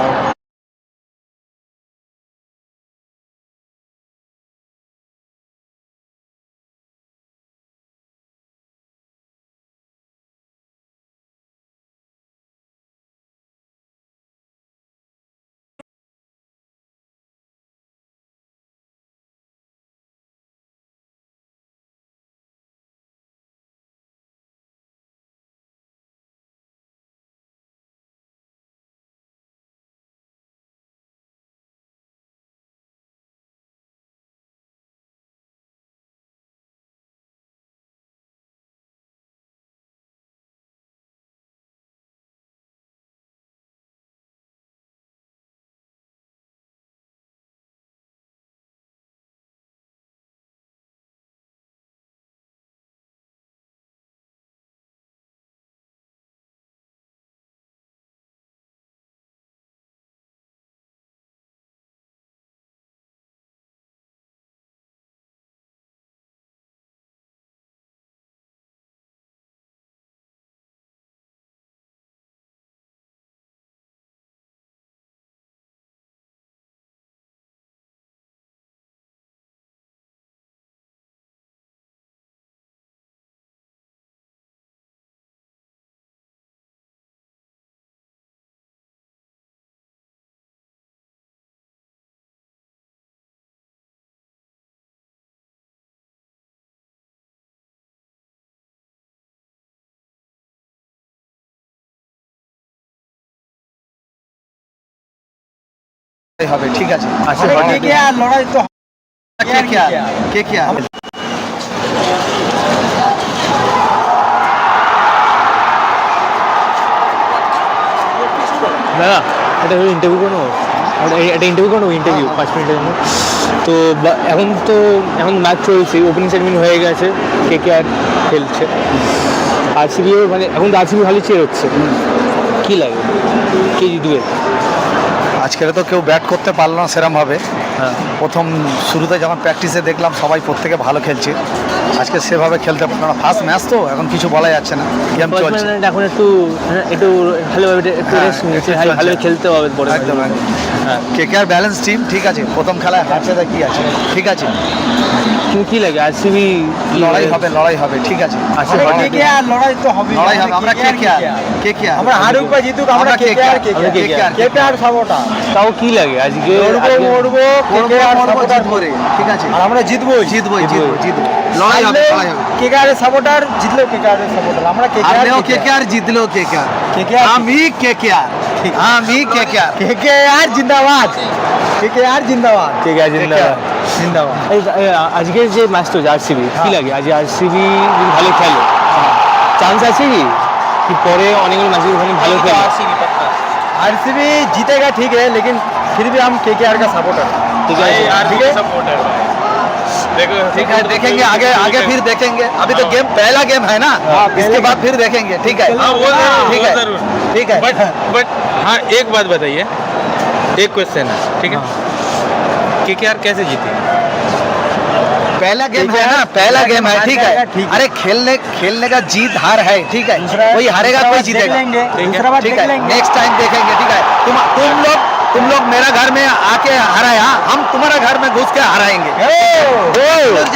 হবে, ঠিক আছে। লড়াই তো KKR দাদা এটা ইন্টারভিউ কোনো এটা ইন্টারভিউ কোনো ইন্টারভিউ 5 মিনিটের জন্য। তো এখন ম্যাচ চলছে, ওপেনিং সেরেমনি হয়ে গেছে, KKR খেলছে, RCBও মানে এখন তো RCB ভালো চেয়ার হচ্ছে, কী লাগে কে জিতবে? আজকের তো কেউ ব্যাট করতে পারলো না সেরমভাবে। হ্যাঁ, প্রথম শুরুতে যখন প্র্যাকটিসে দেখলাম সবাই প্রত্যেকে ভালো খেলছে, আজকে সেভাবে খেলতে পারলো না, ফার্স্ট ম্যাচ তো এখন কিছু বলা যাচ্ছে না, গেম চলছে। এখন একটু ভালোভাবে একটু রেস্ট নিচ্ছে, ভালোভাবে খেলতে হবে পরে। একদম হ্যাঁ, KKR ব্যালেন্স টিম, ঠিক আছে, প্রথম খেলায় হারছে তা কি আছে, ঠিক আছে। তুমি কি লাগে RCB লড়াই হবে, ঠিক আছে। লড়াই তো হবে, লড়াই হবে, আমরা KKR আমরা হারুক বা জিতুক আমরা KKR সাপোর্টার। তাও কি লাগে আজকে মরবো KKR সাপোর্টার করে, ঠিক আছে, আর আমরা জিতবো। লড়াই হবে। KKR এর সাপোর্টার জিতলেও KKR এর সাপোর্টার, আমরা KKR জিতলেও KKR, আমি KKR জিন্দাবাদ, KKR জিন্দাবাদ। আজকের যে ম্যাচটা RCB কি লাগে, আজ RCB যদি ভালো খেলে চান্স আছে কি পরে অনেকগুলো ম্যাচে ওখানে ভালো খেলে RCB जीतेगा ठीक है, लेकिन फिर भी हम KKR का सपोर्टर, ठीक है, ठीक है, देखेंगे आगे फिर देखेंगे। अभी तो गेम पहला गेम है ना, इसके बाद फिर देखेंगे, ठीक है। ठीक है बट हाँ एक बात बताइए, एक क्वेश्चन है, ठीक है, KKR कैसे जीती? पहला गेम है ना, पहला गेम है, ठीक है। अरे खेलने का जीत हार है, ठीक है, कोई हारेगा कोई जीतेगा, ठीक है, नेक्स्ट टाइम देखेंगे, ठीक है। तुम लोग मेरा घर में आके हराया, हम तुम्हारा घर में घुस के हराएंगे,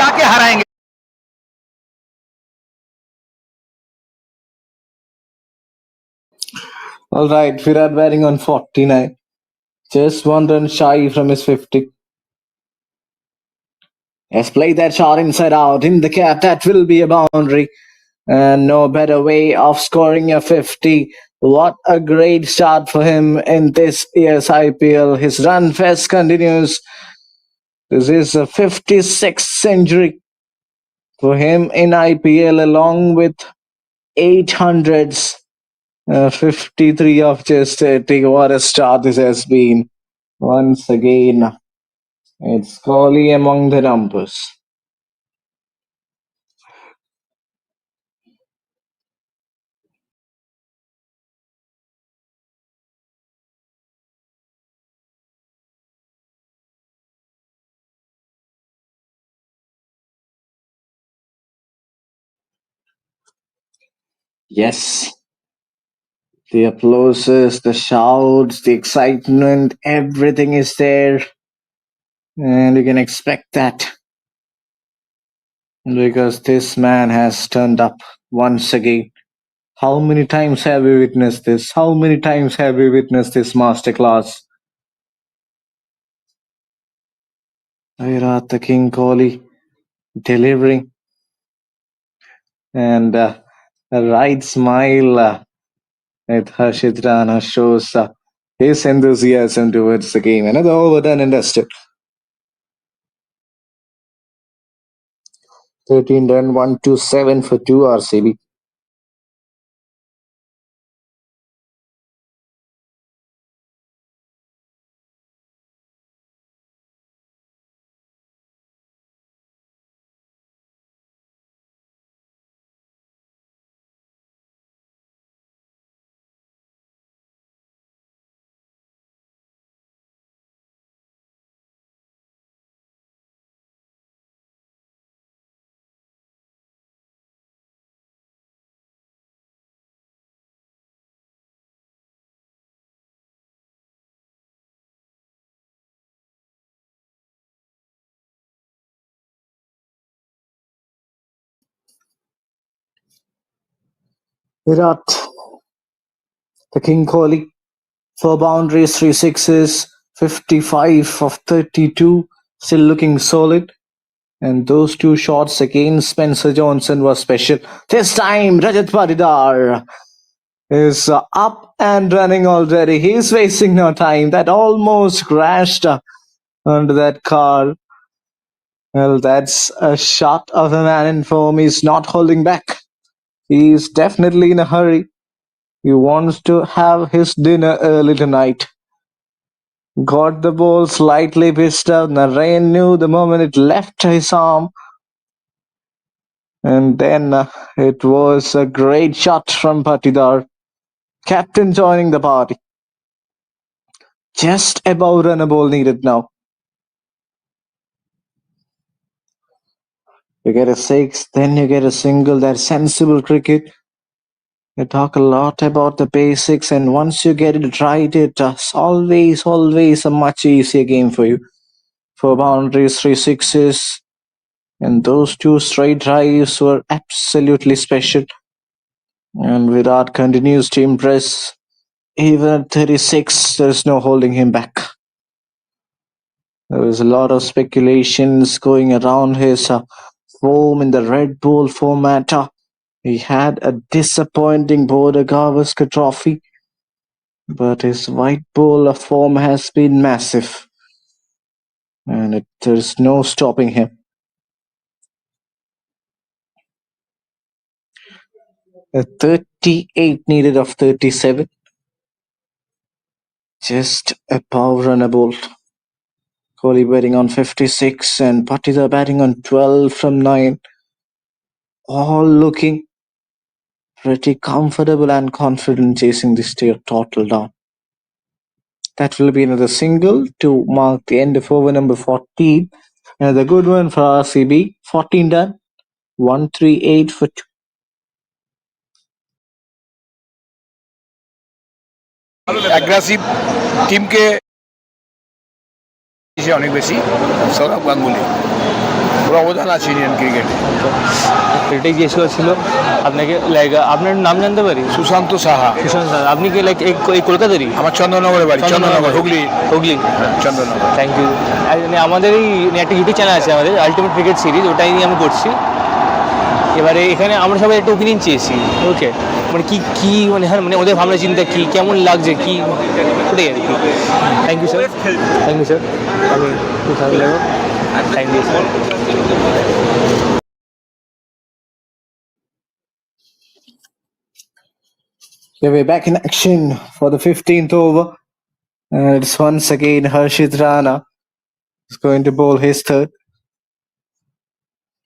जाके हराएंगे। All right, Virat batting on 49. Just one run shy from his 50. Let's play that shot inside out in the cap. That will be a boundary. And no better way of scoring a 50. What a great start for him in this year's IPL. His run fest continues. This is a 56th century for him in IPL, along with 800s. 53 of just 30. What a start this has been. Once again, it's Kohli among the numbers. Yes, the applauses, the shouts, the excitement, everything is there. And you can expect that because this man has turned up once again. How many times have we witnessed this? How many times have we witnessed this masterclass? Virat the King Kohli delivering and a right smile at Harshit Rana shows his enthusiasm towards the game. Another over done and dusted. 13 run, 127 for 2 RCB. Virat the King Kohli, 4 boundaries, 3 sixes, 55 of 32, still looking solid. And those 2 shots against Spencer Johnson was special. This time, Rajat Patidar is up and running already. He's wasting no time. That almost crashed under that car. Well, that's a shot of a man in form. He's not holding back. He's definitely in a hurry. He wants to have his dinner early tonight. Got the ball slightly pissed out. Narayan knew the moment it left his arm. And then it was a great shot from Patidar. Captain joining the party. Just about run a ball needed now. You get a 6, then you get a single. That's sensible cricket. You talk a lot about the basics, and once you get it right, it's always a much easier game for you. 4 boundaries, 3 sixes, and those 2 straight drives were absolutely special. And Virat continues to impress. Even at 36, there's no holding him back. There was a lot of speculations going around his form in the Red Bull format. He had a disappointing Border Gavaskar Trophy, but his white ball form has been massive, and there's no stopping him. A 38 needed of 37. Just a power run a bolt. Kohli batting on 56 and Patidar batting on 12 from 9. All looking pretty comfortable and confident chasing this total down. That will be another single to mark the end of over number 14. Another good one for RCB. 14 done. 138 for 2. Aggressive টিমকে অনেক বেশি সৌরভ গাঙ্গুলি ওর অবদান আছে Indian ক্রিকেটে। এটাই জিজ্ঞেস করছিল আপনাকে, লাইক আপনার নাম জানতে পারি? সুশান্ত সাহা। সুশান্ত সাহা, আপনি কি লাইক এই কলকাতারই? আমার চন্দননগরে বাড়ি। চন্দননগর, হুগলি। হুগলি, চন্দননগর। Thank you. আমাদের এই একটা ইউটিউব চ্যানেল আছে আমাদের, আলটিমেট ক্রিকেট সিরিজ, ওটাই নিয়ে আমি করছি। এবারে এখানে আমরা সবাই একটা ওপিনিয়ন চেয়েছি। ওকে, মানে কি মানে হ্যাঁ, মানে ওদের ভাবনা চিন্তা কী, কেমন লাগছে, কি ওটাই আর কি। Thank you sir, thank you sir. আমি খুব ভালো লাগলো, thank you sir. Okay, we're back in action for the 15th over. And it's once again Harshit Rana is going to bowl his third.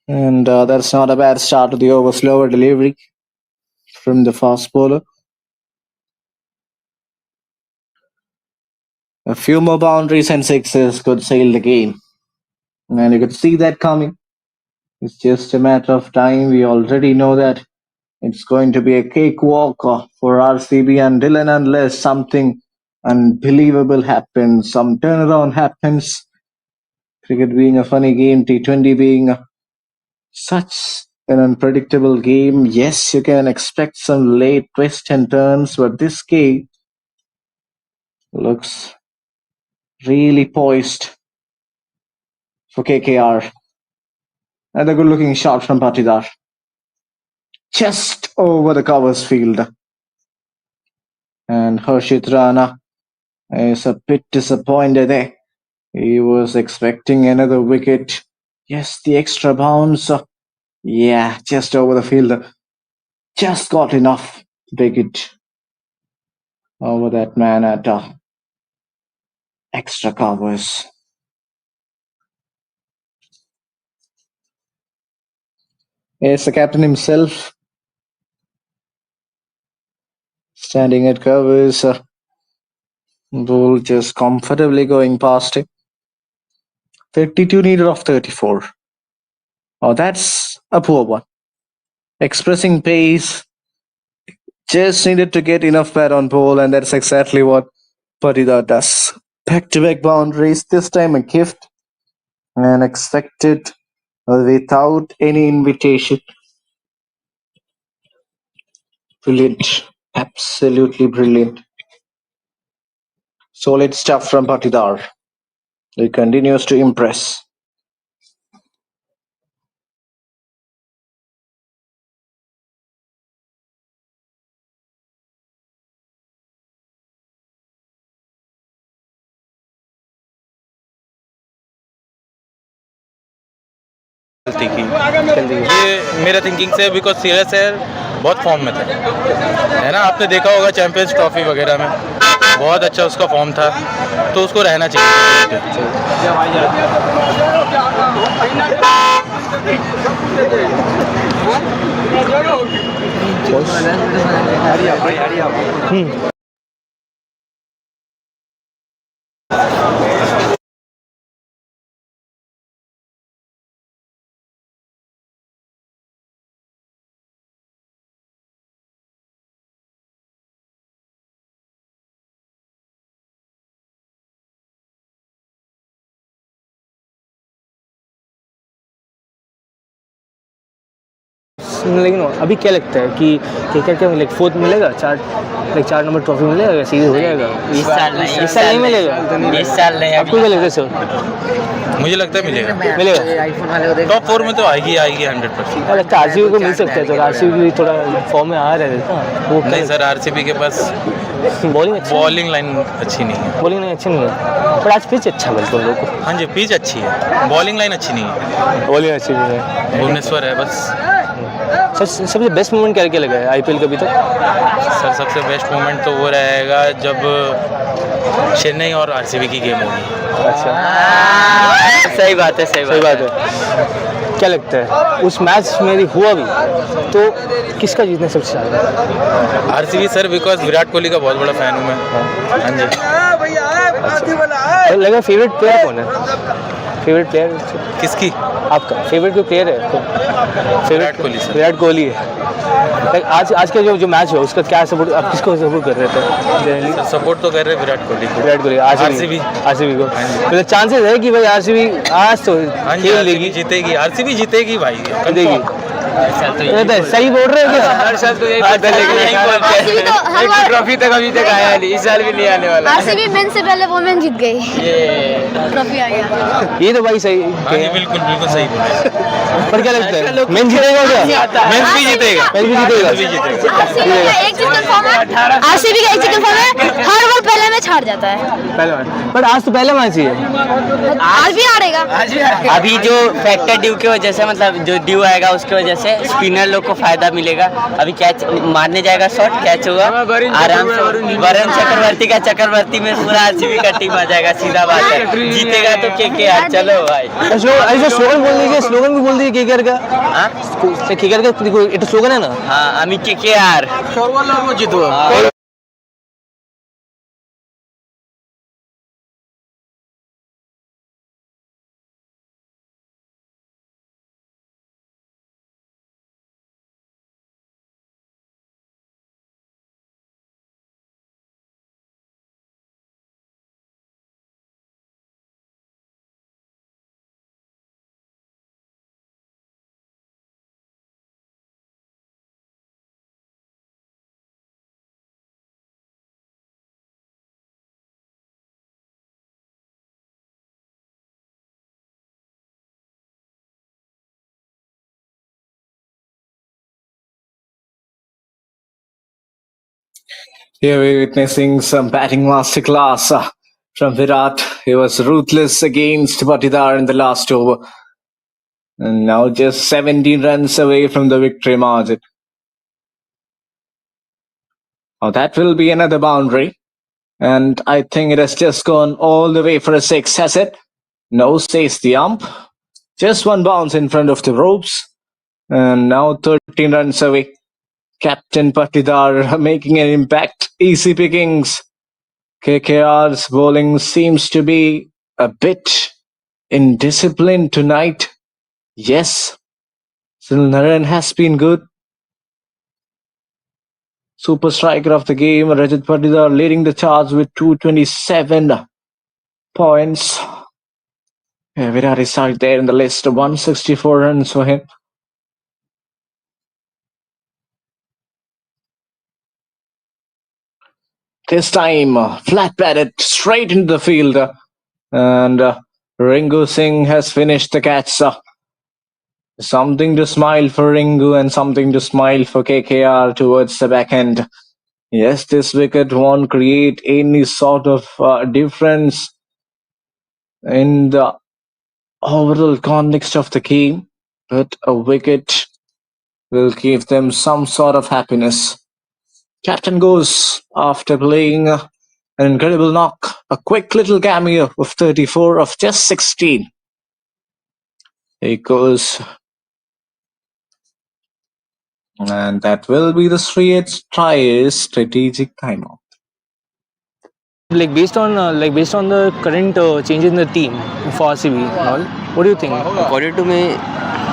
And that's not a bad start to the over. Slower delivery from the fast bowler. A few more boundaries and sixes could sail the game. And you could see that coming. It's just a matter of time. We already know that It's going to be a cakewalk for RCB and Dylan unless something unbelievable happens, some turnaround happens. Cricket being a funny game, T20 being such an unpredictable game. Yes, you can expect some late twists and turns, but this game looks really poised for KKR. And a good looking shot from Patidar. Just over the covers field. And Harshit Rana is a bit disappointed there. He was expecting another wicket. Yes, the extra bounce. Yeah, just over the field. Just got enough to take it over that man at extra covers. Yes, the captain himself standing at covers. Ball just comfortably going past him. 32 needed of 34. Oh, that's a poor one. Expressing pace. Just needed to get enough bat on ball, and that's exactly what Patidar does. Back-to-back boundaries, this time a gift, and expected without any invitation. Brilliant. Absolutely brilliant. Solid stuff from Patidar. He continues to impress. गलती की ये मेरा thinking से because serious है बहुत form में था है ना आपने देखा होगा चैंपियंस ट्रॉफी वगैरह में बहुत अच्छा उसका फॉर्म था तो उसको रहना चाहिए लेकिन अभी क्या लगता है कि केकेआर क्या लाइक फोर्थ मिलेगा, 4 नंबर ट्रॉफी मिलेगा, सीरीज हो जाएगा? इस साल नहीं मिलेगा। इस साल नहीं। आपको क्या लगता है सर? मुझे लगता है मिलेगा टॉप 4 में तो आएगी 100%। लगता है आरसीबी को मिल सकता है, तो आरसीबी भी थोड़ा फॉर्म में आ रहे थे वो। नहीं सर, आरसीबी के पास बॉलिंग लाइन अच्छी नहीं है। बॉलिंग लाइन अच्छी नहीं है, पर आज पिच अच्छा मिलता है लोगों को। हाँ जी, पिच अच्छी है, बॉलिंग लाइन अच्छी नहीं है। बॉलिंग अच्छी नहीं है, भुवनेश्वर है बस। सर सबसे बेस्ट मोमेंट क्या लगा है आईपीएल का अभी तक? सर सबसे बेस्ट मोमेंट तो वो रहेगा जब चेन्नई और आरसीबी की गेम होगी। अच्छा, सही बात है, सही बात है। क्या लगता है उस मैच में हुआ भी तो किसका जीतने सबसे ज़्यादा? RCB sir, because Virat Kohli का बहुत बड़ा फैन हूँ मैं। हाँ जी। तो लगा फेवरेट प्लेयर कौन है? फेवरेट प्लेयर किसकी? आपका फेवरेट कोई प्लेयर है? विराट कोहली सर। विराट कोहली है। आज का जो मैच है उसका क्या सपोर्ट, आप किसको सपोर्ट कर रहे थे? सपोर्ट तो कर रहे विराट कोहली को। विराट कोहली आरसीबी को। तो चांसेस है कि भाई आरसीबी आज तो खेल लेगी, जीतेगी। आरसीबी जीतेगी भाई, जीतेगी। सही बोल रहे हो क्या? हर साल तो यही बोलते हैं, एक ट्रॉफी तक अभी तक आया नहीं, इस साल भी नहीं आने वाला। आरसीबी मेन से पहले वोमेन जीत गई, ये ट्रॉफी आ गया। ये तो भाई सही, बिल्कुल सही बोला। पर क्या लगता है मेन जीतेगा क्या? मेन भी जीतेगा। एक चीज कंफर्म है, आरसीबी का एक चीज कंफर्म है, हर बार पहले मैच हार जाता है। पर आज तो पहला मैच ही है, आज भी हारेगा। अभी जो फैक्टर ड्यू की वजह से, मतलब जो ड्यू आएगा उसकी वजह से स्पिनर लोग को फायदा मिलेगा। अभी कैच मारने जाएगा, शॉट कैच होगा आराम से। वरुण चक्रवर्ती का चक्रवर्ती में पूरा आरसीबी का टीम आ जाएगा, सीधा बात है। जीतेगा तो केकेआर। चलो भाई, ऐसा स्लोगन बोल दीजिए, स्लोगन भी बोल दीजिए केकेआर का। केकेआर का एक स्लोगन है ना, हाँ, अमी केकेआर जीतो। Here we're witnessing some batting masterclass from Virat. He was ruthless against Patidar in the last over. And now just 17 runs away from the victory margin. Oh, that will be another boundary. And I think it has just gone all the way for a 6, has it? No, says the ump. Just one bounce in front of the ropes. And now 13 runs away. Captain Patidar making an impact. Easy pickings. KKR's bowling seems to be a bit indisciplined tonight. Yes, Sunil Narayan has been good. Super striker of the game, Rajat Patidar leading the charge with 227 points. Yeah, Virat is right there in the list, 164 runs for him. This time, flat batted straight into the field. And Ringu Singh has finished the catch. Something to smile for Ringu and something to smile for KKR towards the back end. Yes, this wicket won't create any sort of difference in the overall context of the game, but a wicket will give them some sort of happiness. Captain goes after playing an incredible knock, a quick little cameo of 34 of just 16. He goes, and that will be the Shreyas tries strategic timeout. Based on the current change in the team for RCB and all, what do you think? According to me,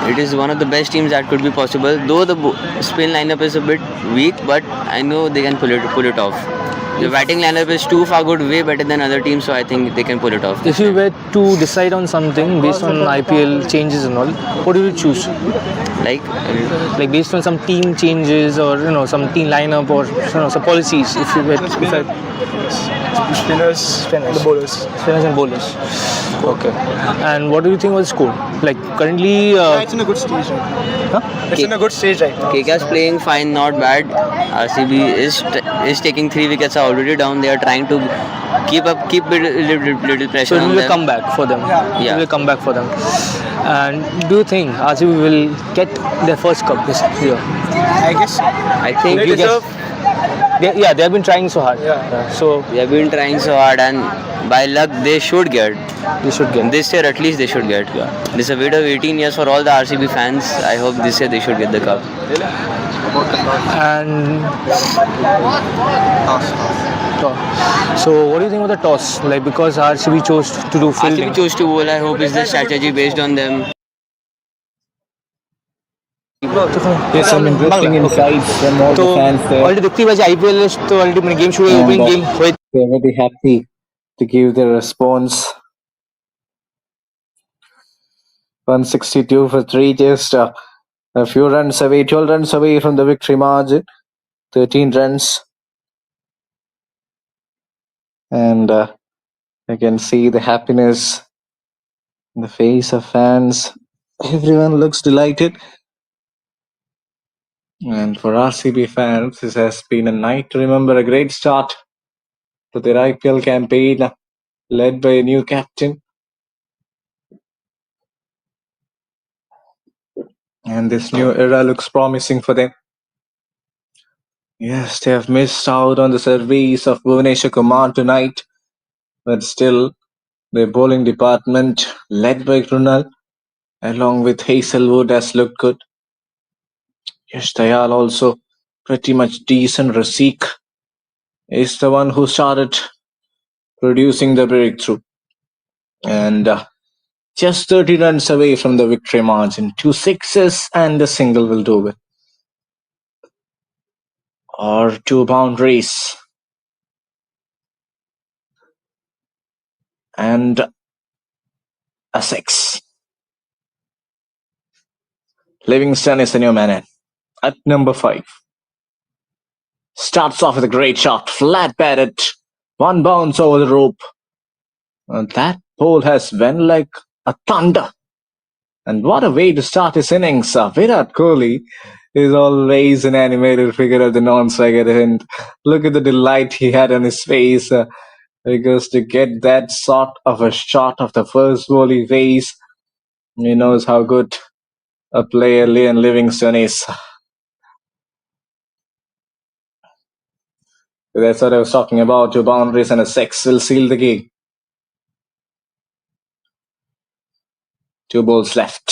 it is one of the best teams that could be possible. Though the spin lineup is a bit weak, but I know they can pull it off. The batting lineup is too far good, way better than other teams, so I think they can pull it off. If you were to decide on something based on IPL changes and all, what do you choose? Like based on some team changes or some team lineup or some policies. If you were, spinners, spinners and bowlers. Okay. And what do you think was the score? Currently, it's in a good stage. It's in a good stage right now. KKR is playing fine, not bad. RCB is taking 3 wickets are already down. They are trying to keep little pressure on them. So it will come back for them. Yeah. It will come back for them. And do you think RCB will get their first cup this year? I think they deserve. They have been trying so hard. So they have been trying so hard, and by luck they should get. This year at least they should get. This is a wait of 18 years for all the RCB fans. I hope this year they should get the cup. And so what do you think of the toss? Because RCB chose to do fielding. RCB chose to bowl. I hope it's the strategy based on them. There's some interesting insights from all the fans there. Already देखती बजे IPL तो already game शुरू है, opening game हुए. They're very happy to give their response. 162 for 3, just a few runs away, 12 runs away from the victory margin, 13 runs. And I can see the happiness in the face of fans. Everyone looks delighted. And for RCB fans, this has been a night to remember, a great start to their IPL campaign, led by a new captain. And this new era looks promising for them. Yes, they have missed out on the service of Bhuvaneshwar Kumar tonight, but still, their bowling department, led by Krunal, along with Hazelwood, has looked good. Yash Dayal also pretty much decent. Raseek is the one who started producing the breakthrough. And just 30 runs away from the victory margin. 2 sixes and a single will do it. Or 2 boundaries. And a 6. Livingston is the new man at number 5. Starts off with a great shot. Flat batted. 1 bounce over the rope. That ball has went like a thunder. And what a way to start his innings. Virat Kohli He's always an animated figure of the non-striker, and look at the delight he had on his face because to get that sort of a shot of the first volley face, he knows how good a player Liam Livingstone is. That's what I was talking about. 2 boundaries and a 6 will seal the game. 2 balls left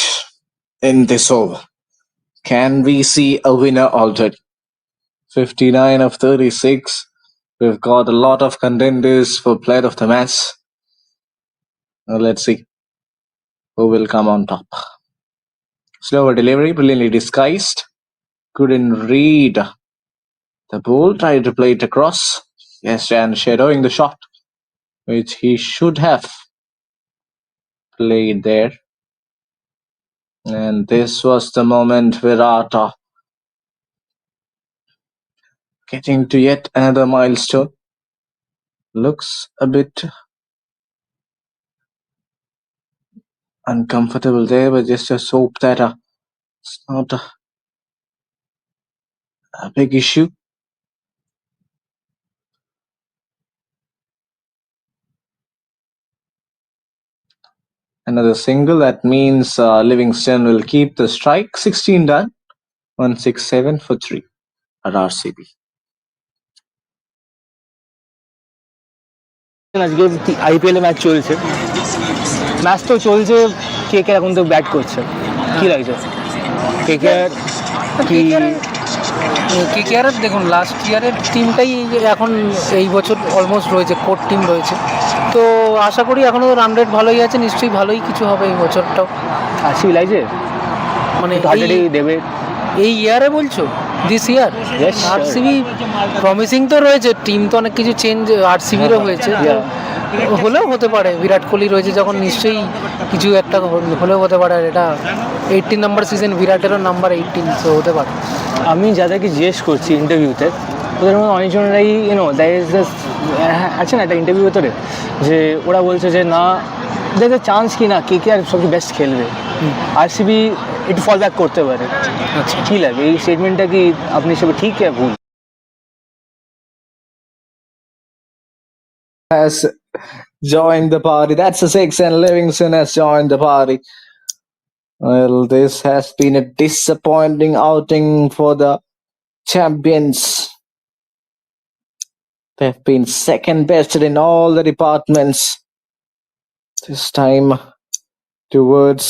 in this over. Can we see a winner already? 59 of 36. We've got a lot of contenders for player of the match. Now let's see who will come on top. Slower delivery, brilliantly disguised. Couldn't read the ball. Tried to play it across. Yes, and shadowing the shot, which he should have played there. And this was the moment Virata getting to yet another milestone. Looks a bit uncomfortable there, but just hope that it's not a big issue. Another single, that means Livingstone will keep the strike. 16 done. 167 for 3 at RCB. আজকে IPL এ match চলছে, match তো চলছে, KKR এখন তো bat করছে, কি লাগছে KKR কি? KKR দেখুন লাস্ট ইয়ারের টিমটাই এখন এই বছর অলমোস্ট রয়েছে, কোর টিম রয়েছে, তো আশা করি এখনও রান রেট ভালোই আছে, নিশ্চয়ই ভালোই কিছু হবে এই বছরটাও। RCB লাগছে মানে দেবে এই ইয়ারে বলছো? দিস ইয়ার RCB প্রমিসিং তো রয়েছে, টিম তো অনেক কিছু চেঞ্জ RCBরও হয়েছে, তো হলেও হতে পারে। বিরাট কোহলি রয়েছে যখন, নিশ্চয়ই কিছু একটা হলেও হতে পারে। আর এটা 18 নম্বর সিজন, বিরাটেরও নাম্বার 18, তো হতে পারে। আমি যাদেরকে জিজ্ঞেস করছি ইন্টারভিউতে, ওদের মধ্যে অনেকজনেরাই দ্যাট ইজ দ্য আছে না একটা ইন্টারভিউ ভেতরে, যে ওরা বলছে যে না, দেখে চান্স কি না KKR সবচেয়ে বেস্ট খেলবে, RCB একটু ফল ব্যাক করতে পারে। আচ্ছা, কী লাগে এই স্টেটমেন্টটা, কি আপনি সব ঠিক কি ভুল? Has joined the party. That's a 6, and Livingstone has joined the party. Well, this has been a disappointing outing for the champions. They've been second best in all the departments. This time towards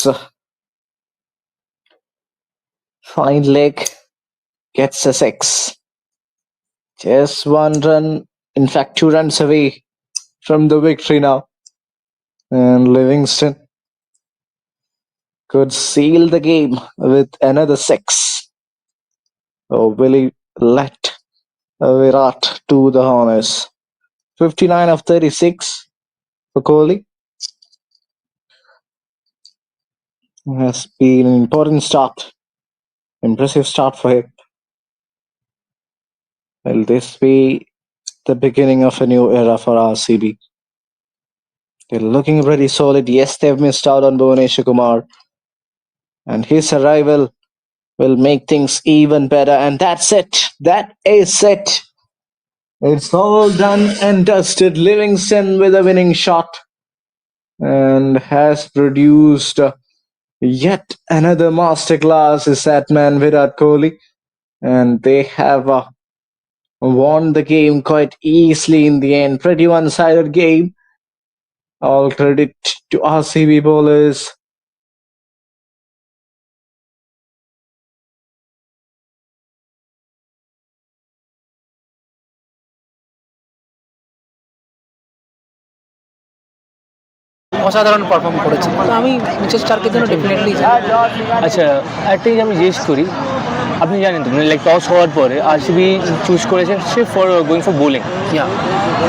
fine leg, gets a 6. Just 1 run, in fact 2 runs away from the victory now. And Livingstone could seal the game with another 6. Oh, will he let Virat do the honors? 59 of 36 for Kohli. Has been an important start. Impressive start for him. Will this be the beginning of a new era for RCB? They're looking pretty solid. Yes, they've missed out on Bhuvaneswar Kumar, and his arrival will make things even better. And that's it. That is it. It's all done and dusted. Livingstone with a winning shot and has produced yet another masterclass. Is that man Virat Kohli, and they have won the game quite easily in the end. Pretty one-sided game. All credit to RCB bowlers. অসাধারণ perform করেছে, তো আমি Mitchell স্টার্কের জন্য definitely. আচ্ছা, একটা জিনিস আমি জিজ্ঞেস করি, আপনি জানেন তো লাইক টস হওয়ার পরে RCB চুজ করেছে সে for going for bowling,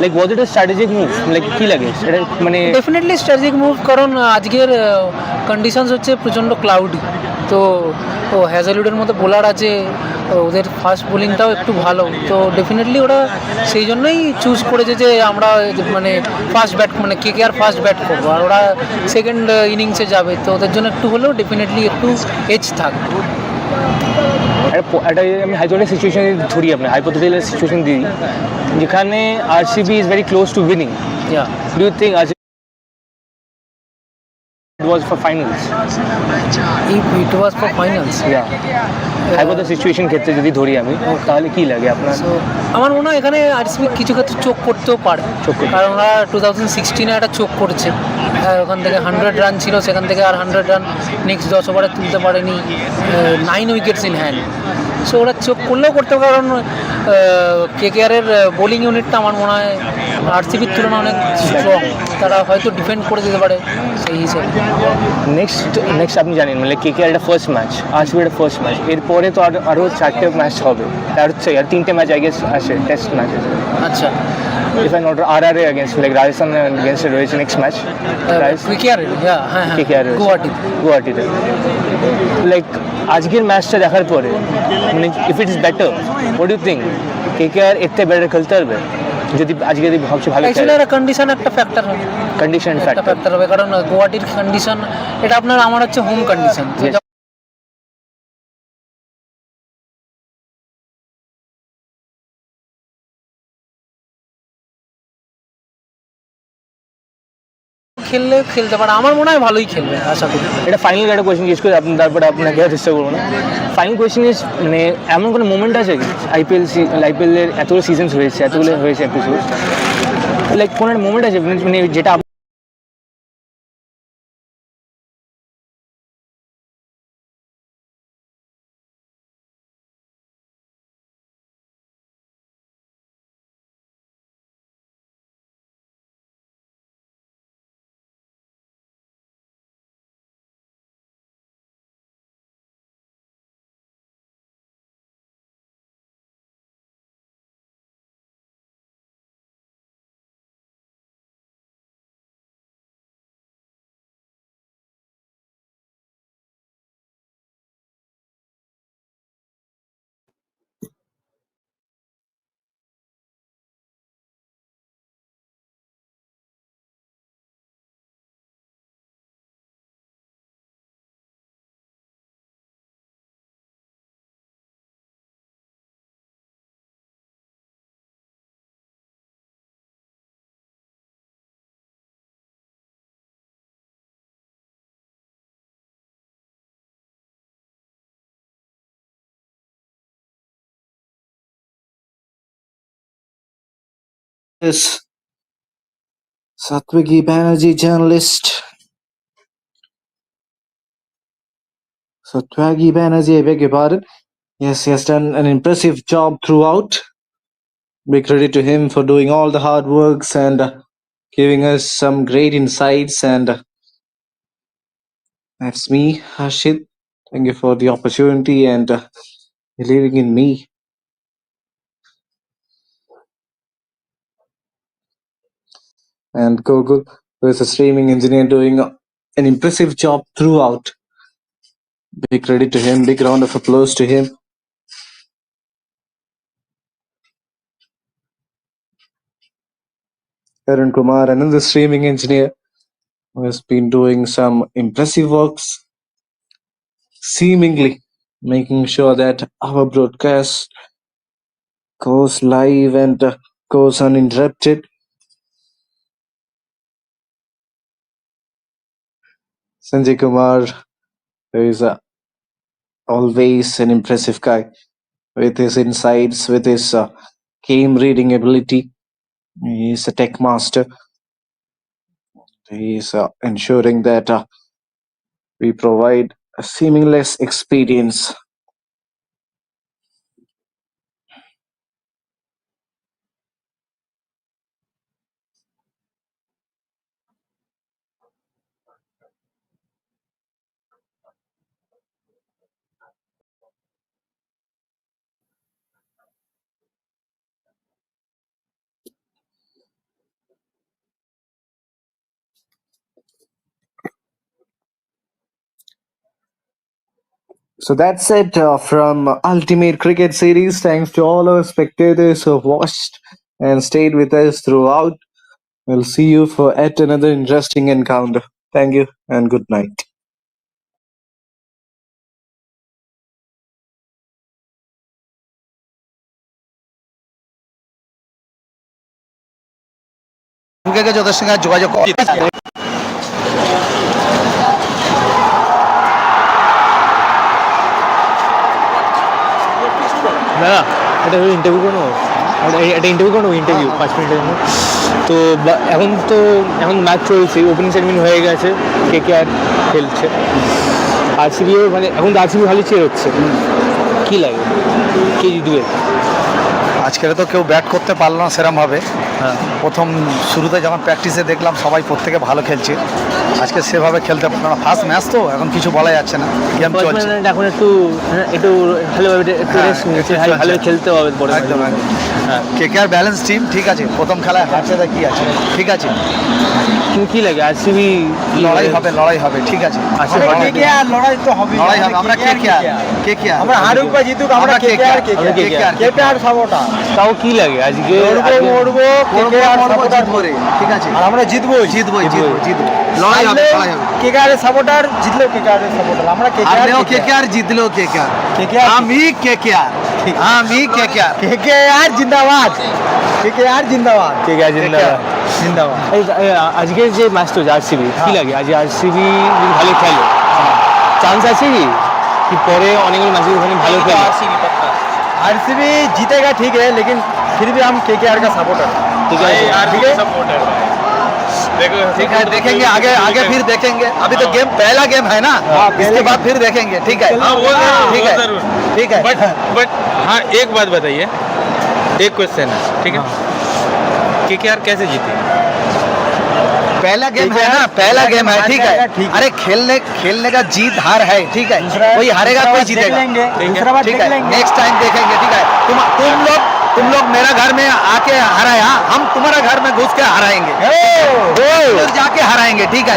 like was it a strategic move, like কী লাগে সেটা? মানে ডেফিনেটলি স্ট্র্যাটেজিক মুভ, কারণ আজকের কন্ডিশনস হচ্ছে প্রচণ্ড ক্লাউডি, তো হ্যাজেলউডের মতো বোলার আছে, ওদের ফাস্ট বোলিংটাও একটু ভালো, তো ডেফিনেটলি ওরা সেই জন্যই চুজ করেছে যে আমরা মানে ফাস্ট ব্যাট, মানে KKR ফাস্ট ব্যাট করবো, আর ওরা সেকেন্ড ইনিংসে যাবে, তো ওদের জন্য একটু হলেও ডেফিনেটলি একটু এজ থাকবে। একটা আমি হাইপোথেটিক্যাল সিচুয়েশন ধরি, আপনার হাইপোথেটিক্যাল সিচুয়েশন দিই যেখানে RCB is very close to winning, do you think RCB was for finals? If it was for finals, hypothetical situation ক্ষেত্রে যদি ধরি আমি, তাহলে কি লাগে আপনার? আমার মনে হয় এখানে আরসিবি কিছু ক্ষেত্রে চোখ করতেও পারে, কারণ ওরা 2016-এ একটা চোখ করেছে, ওখান থেকে 100 রান ছিল, সেখান থেকে আর 100 রান নেক্সট 10 ওভারে তুলতে পারেনি, 9 উইকেটস ইন হ্যান্ড। সো ওরা চোখ করলেও করতে পারে, কারণ কেকেআরের বোলিং ইউনিটটা আমার মনে হয় আরসিবির তুলনায় অনেক স্ট্রং, তারা হয়তো ডিফেন্ড করে দিতে পারে সেই হিসেবে। নেক্সট আপনি জানেন মানে কেকেআর একটা ফার্স্ট ম্যাচ, আরসিবির একটা ফার্স্ট ম্যাচ, এরপরে তো আরও 4টে ম্যাচ হবে, আর 3টে ম্যাচ আই গেস আসে, টেস্ট ম্যাচ। আচ্ছা, if I not RRA against like Rajasthan against রয়েছে নেক্সট ম্যাচ, KKR গুয়াহাটিতে। লাইক আজকের ম্যাচটা দেখার পরে মানে if it is better, what do you think KKR এর থেকে বেটার খেলতে পারবে যদি আজকে যদি ভাবছি ভালো অ্যাকচুয়ালি একটা কন্ডিশন একটা ফ্যাক্টর হবে, কন্ডিশন ফ্যাক্টর হবে, কারণ গুয়াহাটির কন্ডিশন এটা আপনার আমার হচ্ছে হোম কন্ডিশন, খেলতে পারে, আমার মনে হয় ভালোই খেলবে আশা করি। এটা ফাইনাল একটা কোয়েশ্চেন জিজ্ঞেস করে আপনি, তারপরে আপনাকে চেষ্টা করবো না। ফাইনাল কোয়েশ্চেন ইজ মানে এমন কোনো মোমেন্ট আছে আইপিএলের এতগুলো সিজনস হয়েছে, এতগুলো হয়েছে এপিসোড, লাইক কোনো একটা মোমেন্ট আছে মানে যেটা Yes, Satviki Banerjee, journalist. Satyagi Banerjee, I beg your pardon. Yes, he has done an impressive job throughout. Big credit to him for doing all the hard works and giving us some great insights. And that's me, Harshit. Thank you for the opportunity and believing in me. And Gokul, who is a streaming engineer, doing an impressive job throughout. Big credit to him. Big round of applause to him. Arun Kumar, another streaming engineer, who has been doing some impressive works, seemingly making sure that our broadcast goes live and goes uninterrupted. Sanjay Kumar, who is always an impressive guy with his insights, with his game reading ability. He is a tech master. He is ensuring that we provide a seamless experience. So that's it from Ultimate Cricket Series. Thanks to all our spectators who have watched and stayed with us throughout. We'll see you for yet another interesting encounter. Thank you and good night. ঢুকে গেছে ওদের সঙ্গে যোগাযোগ দাদা এটা interview কোনো এটা interview কোনো ইন্টারভিউ 5 মিনিটের জন্য তো এখন ম্যাচ চলছে ওপেনিং সেরেমনি হয়ে গেছে KKR খেলছে RCBও মানে এখন RCB ভালো চেয়ে হচ্ছে কী লাগে কে জিতবে আজকে তো কেউ ব্যাট করতে পারলো না সেরমভাবে হ্যাঁ প্রথম শুরুতে যখন প্র্যাকটিসে দেখলাম সবাই প্রত্যেকে ভালো খেলছে আজকে সেভাবে খেলতে পারলো না ফার্স্ট ম্যাচ তো এখন কিছু বলা যাচ্ছে না গেম চলছে এখন একটু ভালোভাবে ভালো খেলতে হবে পরে একদম হ্যাঁ KKR ব্যালেন্স টিম ঠিক আছে প্রথম খেলায় হারছে তা কি আছে ঠিক আছে কিন্তু কী লাগে RCB লড়াই হবে ঠিক আছে লড়াই তো হবে আমরা KKR আমরা হারুক বা জিতুক আমরা KKR সাপোর্টার তাও কি লাগে আজকে মরবো ঠিক আছে আর আমরা জিতবো লড়াই হবে KKR সাপোর্টার জিতলেও KKR সাপোর্টার আমরা KKR জিতলেও KKR আমি KKR জিন্দাবাদ আজকে যে ম্যাচটা হচ্ছে RCB কি লাগে আজ RCB যদি ভালো খেলে চান্স আছে কি পরে অনেকগুলো ম্যাচে ওখানে ভালো খেলে RCB जीतेगा ठीक है लेकिन फिर भी हम KKR का सपोर्टर ठीक है ठीक है देखेंगे आगे फिर देखेंगे अभी तो गेम पहला गेम है ना इसके बाद फिर देखेंगे ठीक है ठीक है बट हाँ एक बात बताइए एक क्वेश्चन है ठीक है KKR कैसे जीती पहला गेम है ठीक है अरे खेलने का जीत हार है ठीक है कोई हारेगा कोई जीतेगा ठीक है नेक्स्ट टाइम देखेंगे ठीक है तुम लोग मेरा घर में आके हराया हम तुम्हारा घर में घुस के हराएंगे जाके हराएंगे ठीक है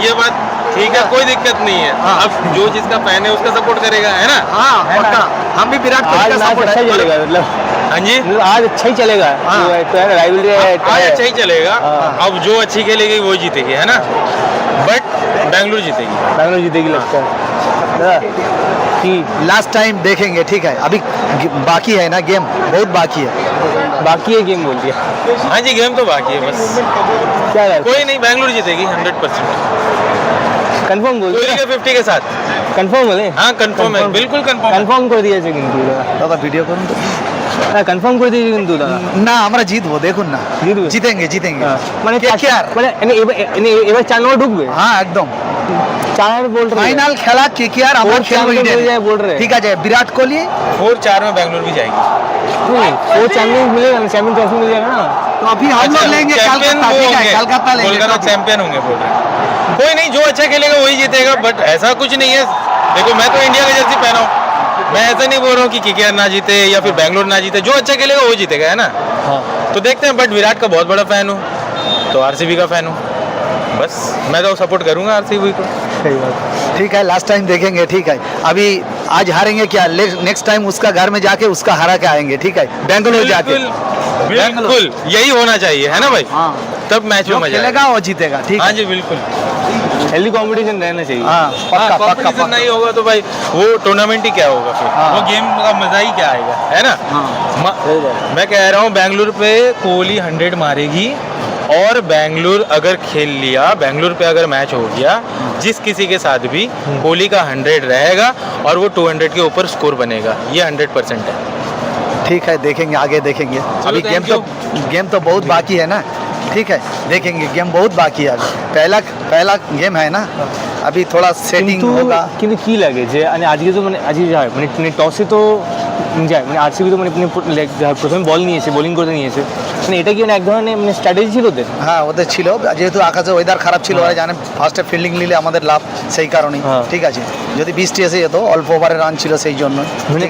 ये बात ठीक है कोई दिक्कत नहीं है अब जो जिसका फैन है उसका सपोर्ट करेगा है ना हाँ हम भी विराट कोहली का सपोर्ट चलेगा मतलब हाँ जी आज अच्छा ही चलेगा आज अच्छा ही चलेगा अब जो अच्छी खेलेगी वो जीतेगी है ना बट बेंगलुरु जीतेगी लगता है कि लास्ट टाइम देखेंगे ठीक है अभी बाकी है ना गेम बहुत बाकी है गेम बोल दिया हाँ जी गेम तो बाकी है बस क्या कोई नहीं बेंगलुरु जीतेगी 100% कंफर्म बोल 50 के साथ कंफर्म बोले हाँ कंफर्म है बिल्कुल कंफर्म कर दिएছে কিন্তু দাদা ভিডিও করুন তো कंफर्म করে দিয়েছে কিন্তু না আমরা জিতবো দেখুন না জিতেंगे মানে KKR মানে এবার 4 নম্বর ঢুকবে হ্যাঁ একদম 4 बोल रहे फाइनल खेला KKR हम खेल बोल रहे ठीक है विराट कोहली 4-4 में बेंगलुरु भी जाएगी वो चैंपियन मिलेगा ना चैंपियन ट्रॉफी मिल जाएगा ना तो अभी हम लोग लेंगे कोलकाता लेंगे कोलकाता चैंपियन होंगे बोल रहे कोई नहीं जो अच्छा खेलेगा वही जीतेगा बट ऐसा कुछ नहीं है देखो मैं तो इंडिया का जर्सी पहना हूँ मैं ऐसा नहीं बोल रहा हूँ कि KKR ना जीते या फिर बेंगलुरु ना जीते जो अच्छा खेलेगा वो जीतेगा है ना तो देखते हैं बट विराट का बहुत बड़ा फैन हूँ तो RCB का फैन हूँ बस मैं तो सपोर्ट करूँगा RCB को सही बात ठीक है लास्ट टाइम देखेंगे ठीक है अभी आज हारेंगे क्या नेक्स्ट टाइम उसका घर में जाके उसका हरा के आएंगे ठीक है बेंगलुरु जाके बिल्कुल यही होना चाहिए है ना भाई तब मैच में मजा खेलेगा और जीतेगा ठीक हाँ जी बिल्कुल हेल्दी कंपटीशन रहना चाहिए पक्का नहीं होगा तो भाई वो टूर्नामेंट ही क्या होगा फिर वो गेम का मजा ही क्या आएगा है ना मैं कह रहा हूँ बेंगलुरु पे कोहली 100 मारेगी और बेंगलुरु अगर खेल लिया बेंगलुरु पे अगर मैच हो गया जिस किसी के साथ भी कोहली का 100 रहेगा और वो 200 के ऊपर स्कोर बनेगा ये 100% है ठीक है देखेंगे आगे देखेंगे अभी गेम तो बहुत बाकी है ना ठीक है देखेंगे गेम बहुत बाकी है पहला गेम है ना अभी थोड़ा सेटिंग होगा কিন্তু কি লাগে যে মানে আজকে তো মানে আজকে যায় মানে টসে তো যায় মানে RCB তো মানে প্রথমে বল নিয়েছে বোলিং করতে নিয়েছে মানে এটা কি মানে এক ধরনের মানে স্ট্র্যাটেজি ছিল ওদের হ্যাঁ ওদের ছিল যেহেতু আকাশে ওয়েদার খারাপ ছিল ওরা জানে ফার্স্টে ফিল্ডিং নিলে আমাদের লাভ সেই কারণেই ঠিক আছে যদি বৃষ্টি এসে যেত অল্প ওভারে রান ছিল সেই জন্য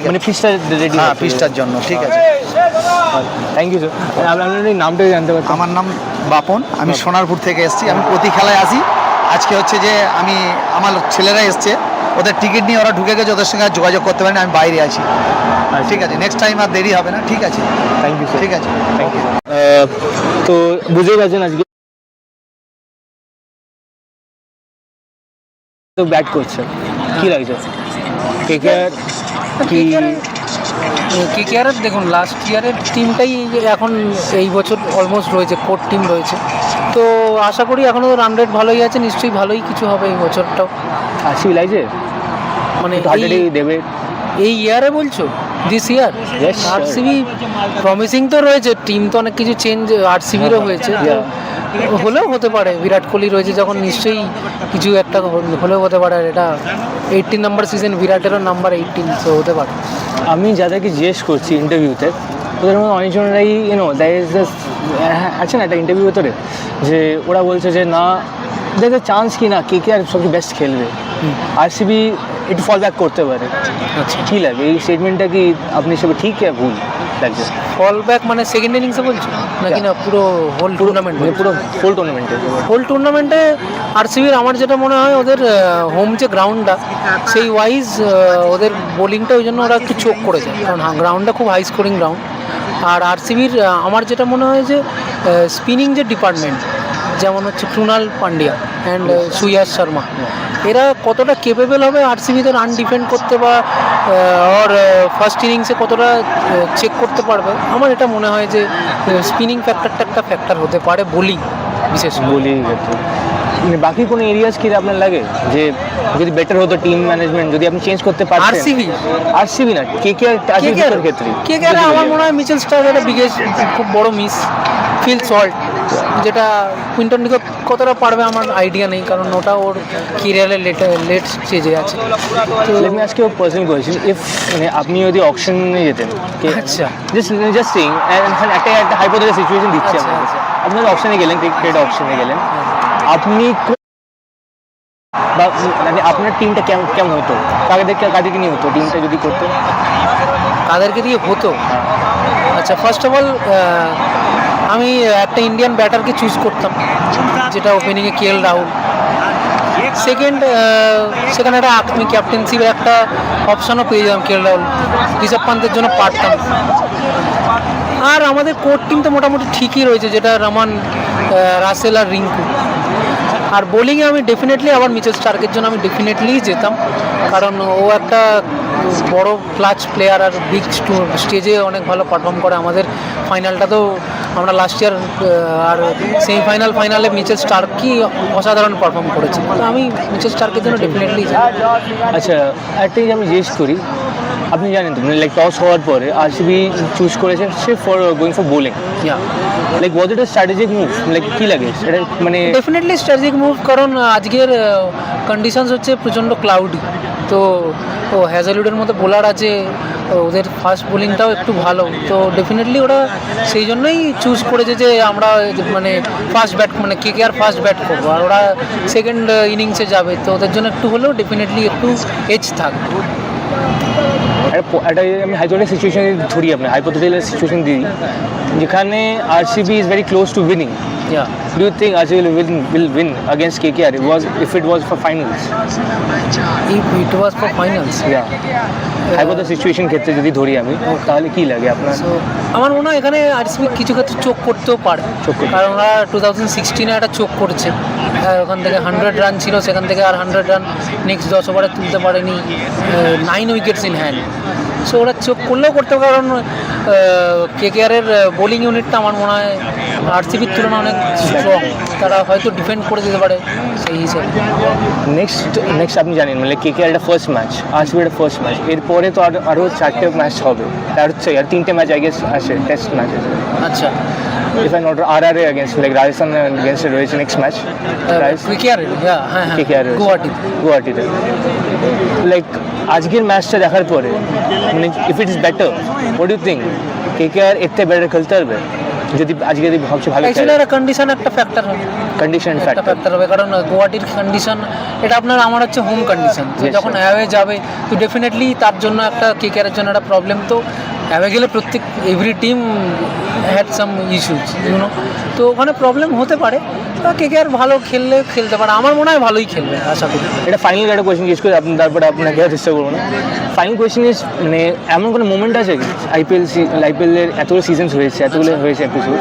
মানে পিচটা রেডি হ্যাঁ পিচটার জন্য ঠিক আছে থ্যাংক ইউ স্যার আপনার নামটা জানতে পারছি আমার নাম বাপন আমি সোনারপুর থেকে এসেছি আমি প্রতি খেলায় আসি আজকে হচ্ছে যে আমি আমার ছেলেরা এসছে ওদের টিকিট নিয়ে ওরা ঢুকে গেছে ওদের সঙ্গে যোগাযোগ করতে পারেন আমি বাইরে আছি ঠিক আছে নেক্সট টাইম আর দেরি হবে না ঠিক আছে থ্যাংক ইউ ঠিক আছে থ্যাংক ইউ তো বুঝে গেছেন আজকে তো ব্যাট করছে কি লাগছে KKR কি KKR দেখুন লাস্ট ইয়ারের টিমটাই এখন এই বছর অলমোস্ট রয়েছে, কোর টিম রয়েছে, তো আশা করি এখনও রান রেট ভালোই আছে, নিশ্চয়ই ভালোই কিছু হবে এই বছরটাও। RCB লাগছে মানে দেবে এই ইয়ারে বলছো, দিস ইয়ার RCB প্রমিসিং তো রয়েছে, টিম তো অনেক কিছু চেঞ্জ RCBরও হয়েছে, হলেও হতে পারে। বিরাট কোহলি রয়েছে যখন নিশ্চয়ই কিছু একটা হলেও হতে পারে। এটা 18 নম্বর সিজন, বিরাটেরও নাম্বার 18, সো হতে পারে। আমি যাদেরকে জিজ্ঞেস করছি ইন্টারভিউতে, ওদের মধ্যে অনেকজনেরাই আছে না একটা ইন্টারভিউ ভেতরে, যে ওরা বলছে যে না, দেখে চান্স কি না KKR সবচেয়ে বেস্ট খেলবে, RCB একটু ফল ব্যাক করতে পারে। আচ্ছা, কী লাগে এই স্টেটমেন্টটা? কি আপনি সব ঠিক ভুল লাগছে? ফল ব্যাক মানে সেকেন্ড ইনিংসে বলছো নাকি না পুরো হোল টুর্নামেন্ট? পুরো ফুল টুর্নামেন্টে RCBর আমার যেটা মনে হয়, ওদের হোম যে গ্রাউন্ডটা সেই ওয়াইজ ওদের বোলিংটা ওই জন্য ওরা একটু চোক করে যায়, কারণ গ্রাউন্ডটা খুব হাই স্কোরিং গ্রাউন্ড। আর RCBর আমার যেটা মনে হয় যে স্পিনিং যে ডিপার্টমেন্ট, যেমন হচ্ছে ক্রুনাল পান্ডিয়া অ্যান্ড সুয়াস শর্মা, এরা কতটা কেপেবল হবে RCBতে রান ডিফেন্ড করতে, বা ওর ফার্স্ট ইনিংসে কতটা চেক করতে পারবে। আমার এটা মনে হয় যে স্পিনিং ফ্যাক্টরটা একটা ফ্যাক্টর হতে পারে, বোলিং বিশেষ বোলিং। বাকি কোনো এরিয়াস কি আপনার লাগে যে যদি বেটার হতো টিম ম্যানেজমেন্ট, যদি আপনি চেঞ্জ করতে পারতেন? RCB না, KKR ক্ষেত্রে KKR আমার মনে হয় মিচেল স্টার্ক একটা বিগেস্ট খুব বড় মিস, ফিল সল্ট, যেটা কুইন্টন ডিকক কতটা পারবে আমার আইডিয়া নেই, কারণ ওটা ওর কেরিয়ারের লেট স্টেজে আছে। তো আমি আজকে পার্সোনাল কোয়েশ্চেন, ইফ মানে আপনি যদি অকশনে যেতেন, আচ্ছা জাস্ট সেইং, একটা হাইপোথেটিক্যাল সিচুয়েশন দিচ্ছি আপনাকে, আপনি অকশনে গেলেন, ক্রিকেট অকশনে গেলেন, আপনি মানে আপনার টিমটা কেমন হতো? কাদেরকে নিয়ে হতো টিমটা যদি করতো? কাদেরকে দিয়ে হতো? আচ্ছা, ফার্স্ট অফ অল আমি একটা ইন্ডিয়ান ব্যাটারকে চুজ করতাম, যেটা ওপেনিংয়ে KL রাহুল। সেকেন্ড, সেখানে একটা আমি ক্যাপ্টেন্সির একটা অপশানও পেয়ে যেতাম, KL রাহুল, ঋষভ পান্তের জন্য পারতাম। আর আমাদের কোর টিম তো মোটামুটি ঠিকই রয়েছে, যেটা রমান, রাসেল আর রিঙ্কু। আর বোলিংয়ে আমি ডেফিনেটলি আবার মিচেল স্টার্কের জন্য আমি ডেফিনেটলি যেতাম, কারণ ও একটা বড় ক্লাচ প্লেয়ার আর বিগ স্টেজে অনেক ভালো পারফর্ম করে। আমাদের ফাইনালটা তো আমরা লাস্ট ইয়ার আর ফাইনালে মিচেল স্টার্কই অসাধারণ পারফর্ম করেছি, তো আমি মিচেল স্টার্কের জন্য ডেফিনেটলি যাই। আচ্ছা, একটা জিনিস আমি জিজ্ঞেস করি, আপনি জানেন তো লাইক টস হওয়ার পরে RCB চুজ করেছে সে for going for bowling, like was it a strategic move? Like কী লাগে এটা? মানে ডেফিনেটলি স্ট্র্যাটেজিক মুভ, কারণ আজকের কন্ডিশনস হচ্ছে প্রচণ্ড ক্লাউডি, তো হ্যাজেলউডের মতো বোলার আছে, ওদের ফাস্ট বোলিংটাও একটু ভালো, তো ডেফিনেটলি ওরা সেই জন্যই চুজ করেছে যে আমরা মানে ফাস্ট ব্যাট, মানে KKR ফাস্ট ব্যাট করবো, আর ওরা সেকেন্ড ইনিংসে যাবে, তো ওদের জন্য একটু হলেও ডেফিনেটলি একটু এজ থাকবে। একটা আমি হাইপোথেটিক্যাল সিচুয়েশন ধরি, আপনি হাইপোথেটিক্যাল সিচুয়েশন দিই যেখানে RCB is very close to winning. Yeah. Do you think RCB will win against KKR if it was for finals? If it was for finals? Yeah. Hypothetical situation ক্ষেত্রে যদি ধরি আমি, তাহলে কি লাগে আপনার? আমার মনে হয় এখানে RCB কিছু ক্ষেত্রে চোখ করতেও পারে, কারণ ওরা 2016-এ একটা চোখ করেছে, ওখান থেকে 100 রান ছিল, সেখান থেকে আর 100 রান নেক্সট 10 ওভারে তুলতে পারেনি, 9 উইকেটস ইন হ্যান্ড। সো ওরা চোখ করলেও করতে পারে, কারণ KKR-এর বোলিং ইউনিটটা আমার মনে হয় RCB-র তুলনায় অনেক স্ট্রং, তারা হয়তো ডিফেন্ড করে দিতে পারে সেই হিসেবে। নেক্সট আপনি জানেন মানে KKR একটা ফার্স্ট ম্যাচ, RCB একটা ফার্স্ট ম্যাচ, এরপরে তো আরও 4টে ম্যাচ হবে, তার হচ্ছে আর 3টে ম্যাচ আই গেস আসে, টেস্ট ম্যাচ আছে। আচ্ছা, if I not RRA against like Rajasthan against রয়েছে নেক্সট ম্যাচ, KKR গুয়াহাটিতে। লাইক আজকের ম্যাচটা দেখার পরে মানে if it is better, what do think KKR এতে বেটার খেলতে পারবে যদি আজকে ভাবছি ভালো খেলে? একটা কন্ডিশন একটা ফ্যাক্টর হবে, ফ্যাক্টর হবে, কারণ গুয়াহাটির কন্ডিশন এটা আপনার আমার হচ্ছে হোম কন্ডিশন, যখন অ্যাওয়ে যাবে তো ডেফিনেটলি তার জন্য একটা KKR-এর জন্য একটা প্রবলেম, তো অ্যাওয়ে গেলে every team had some issues you know, তো ওখানে প্রবলেম হতে পারে। KKR ভালো খেলতে পারে, আমার মনে হয় ভালোই খেলবে আশা করি। এটা ফাইনাল একটা কোয়েশ্চেন জিজ্ঞেস করে আপনি, তারপরে আপনাকে চেষ্টা করবো না। ফাইনাল কোয়েশ্চেন ইজ মানে এমন কোনো মোমেন্ট আছে IPL-এর এতগুলো সিজনস হয়েছে, এতগুলো হয়েছে এপিসোড,